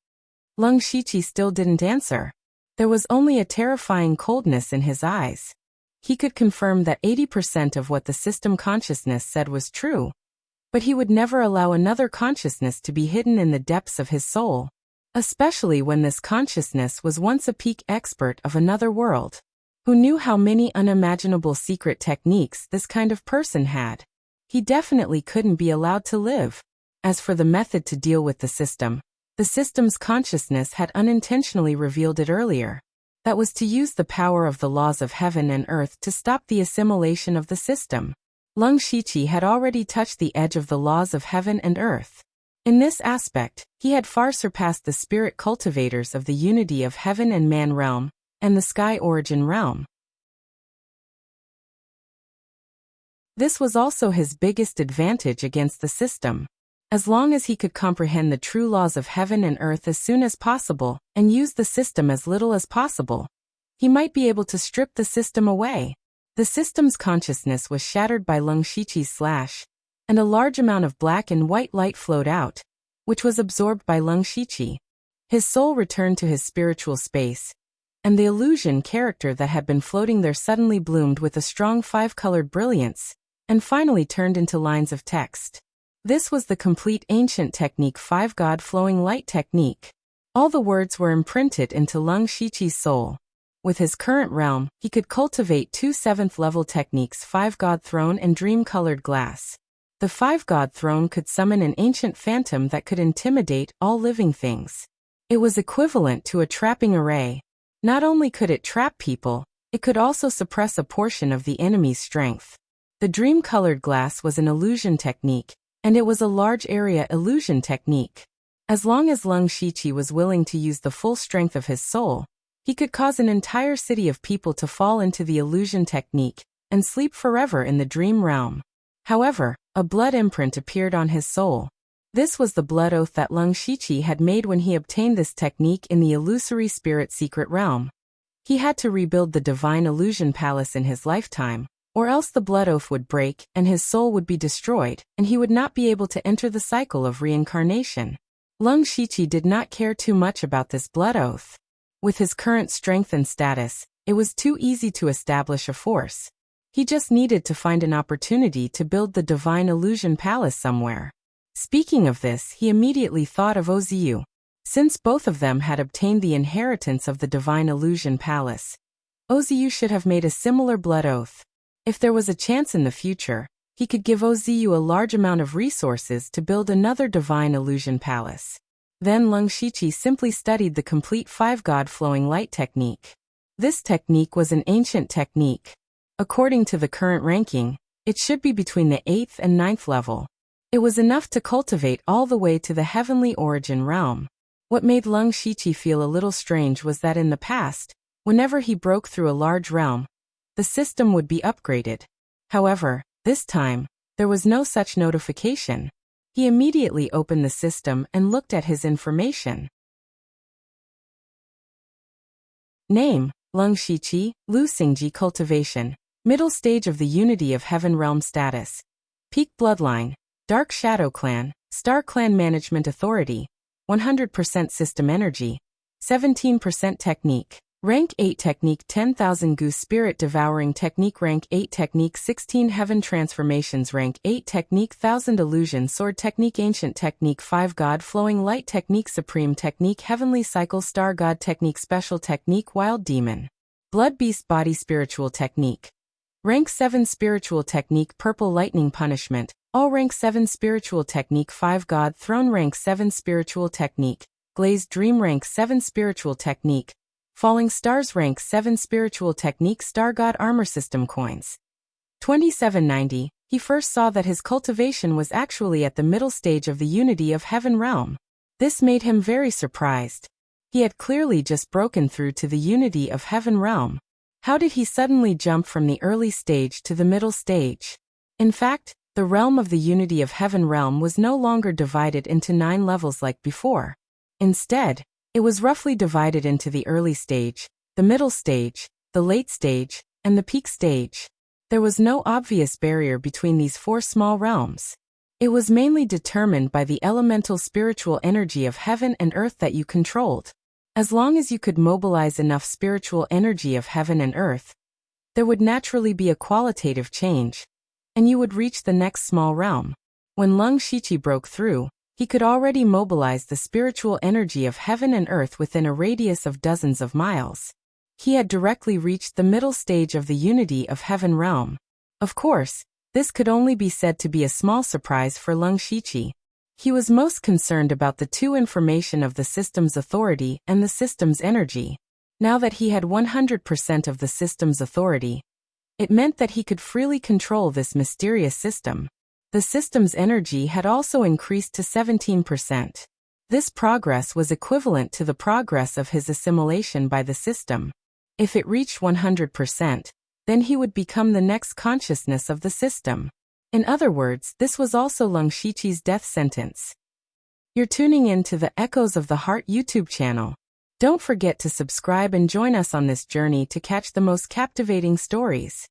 Leng Shiqi still didn't answer. There was only a terrifying coldness in his eyes. He could confirm that 80% of what the system consciousness said was true, but he would never allow another consciousness to be hidden in the depths of his soul, especially when this consciousness was once a peak expert of another world, who knew how many unimaginable secret techniques this kind of person had. He definitely couldn't be allowed to live. As for the method to deal with the system's consciousness had unintentionally revealed it earlier. That was to use the power of the laws of heaven and earth to stop the assimilation of the system. Leng Shiqi had already touched the edge of the laws of heaven and earth. In this aspect, he had far surpassed the spirit cultivators of the unity of heaven and man realm, and the sky origin realm. This was also his biggest advantage against the system. As long as he could comprehend the true laws of heaven and earth as soon as possible, and use the system as little as possible, he might be able to strip the system away. The system's consciousness was shattered by Leng Shiqi's slash, and a large amount of black and white light flowed out, which was absorbed by Leng Shiqi. His soul returned to his spiritual space, and the illusion character that had been floating there suddenly bloomed with a strong five-colored brilliance, and finally turned into lines of text. This was the complete ancient technique 5-God flowing light technique. All the words were imprinted into Leng Shiqi's soul. With his current realm, he could cultivate 2 7th-level techniques 5-God throne and dream-colored glass. The 5-God throne could summon an ancient phantom that could intimidate all living things. It was equivalent to a trapping array. Not only could it trap people, it could also suppress a portion of the enemy's strength. The dream-colored glass was an illusion technique, and it was a large area illusion technique. As long as Leng Shiqi was willing to use the full strength of his soul, he could cause an entire city of people to fall into the illusion technique and sleep forever in the dream realm. However, a blood imprint appeared on his soul. This was the blood oath that Leng Shiqi had made when he obtained this technique in the illusory spirit secret realm. He had to rebuild the divine illusion palace in his lifetime, or else the blood oath would break and his soul would be destroyed, and he would not be able to enter the cycle of reincarnation. Leng Shiqi did not care too much about this blood oath. With his current strength and status, it was too easy to establish a force. He just needed to find an opportunity to build the divine illusion palace somewhere. Speaking of this, he immediately thought of Oziu. Since both of them had obtained the inheritance of the divine illusion palace, Oziu should have made a similar blood oath. If there was a chance in the future, he he could give Ozu a large amount of resources to build another divine illusion palace. Then Leng Shiqi simply studied the complete five-god flowing light technique. This technique was an ancient technique. According to the current ranking, it should be between the 8th and 9th level. It was enough to cultivate all the way to the heavenly origin realm. What made Leng Shiqi feel a little strange was that in the past, whenever he broke through a large realm, the system would be upgraded. However, this time, there was no such notification. He immediately opened the system and looked at his information. Name: Leng Shiqi, Lu Xingji Cultivation. Middle stage of the Unity of Heaven Realm status. Peak Bloodline, Dark Shadow Clan, Star Clan Management Authority, 100% System Energy, 17% Technique. Rank 8 Technique 10,000 Goose Spirit Devouring Technique Rank 8 Technique 16 Heaven Transformations Rank 8 Technique 1000 Illusion Sword Technique Ancient Technique 5 God Flowing Light Technique Supreme Technique Heavenly Cycle Star God Technique Special Technique Wild Demon Blood Beast Body Spiritual Technique Rank 7 Spiritual Technique Purple Lightning Punishment All Rank 7 Spiritual Technique 5 God Throne Rank 7 Spiritual Technique Glazed Dream Rank 7 Spiritual Technique Falling Stars Rank 7 Spiritual Technique Star God Armor System Coins 2790. He first saw that his cultivation was actually at the middle stage of the Unity of Heaven realm. This made him very surprised. He had clearly just broken through to the Unity of Heaven realm. How did he suddenly jump from the early stage to the middle stage? In fact, the realm of the Unity of Heaven realm was no longer divided into 9 levels like before. Instead, it was roughly divided into the early stage, the middle stage, the late stage, and the peak stage. There was no obvious barrier between these 4 small realms. It was mainly determined by the elemental spiritual energy of heaven and earth that you controlled. As long as you could mobilize enough spiritual energy of heaven and earth, there would naturally be a qualitative change, and you would reach the next small realm. When Leng Shiqi broke through, he could already mobilize the spiritual energy of heaven and earth within a radius of dozens of miles. He had directly reached the middle stage of the Unity of Heaven realm. Of course, this could only be said to be a small surprise for Leng Shiqi. He was most concerned about the 2 information of the system's authority and the system's energy. Now that he had 100% of the system's authority, it meant that he could freely control this mysterious system. The system's energy had also increased to 17%. This progress was equivalent to the progress of his assimilation by the system. If it reached 100%, then he would become the next consciousness of the system. In other words, this was also Leng Shiqi's death sentence. You're tuning in to the Echoes of the Heart YouTube channel. Don't forget to subscribe and join us on this journey to catch the most captivating stories.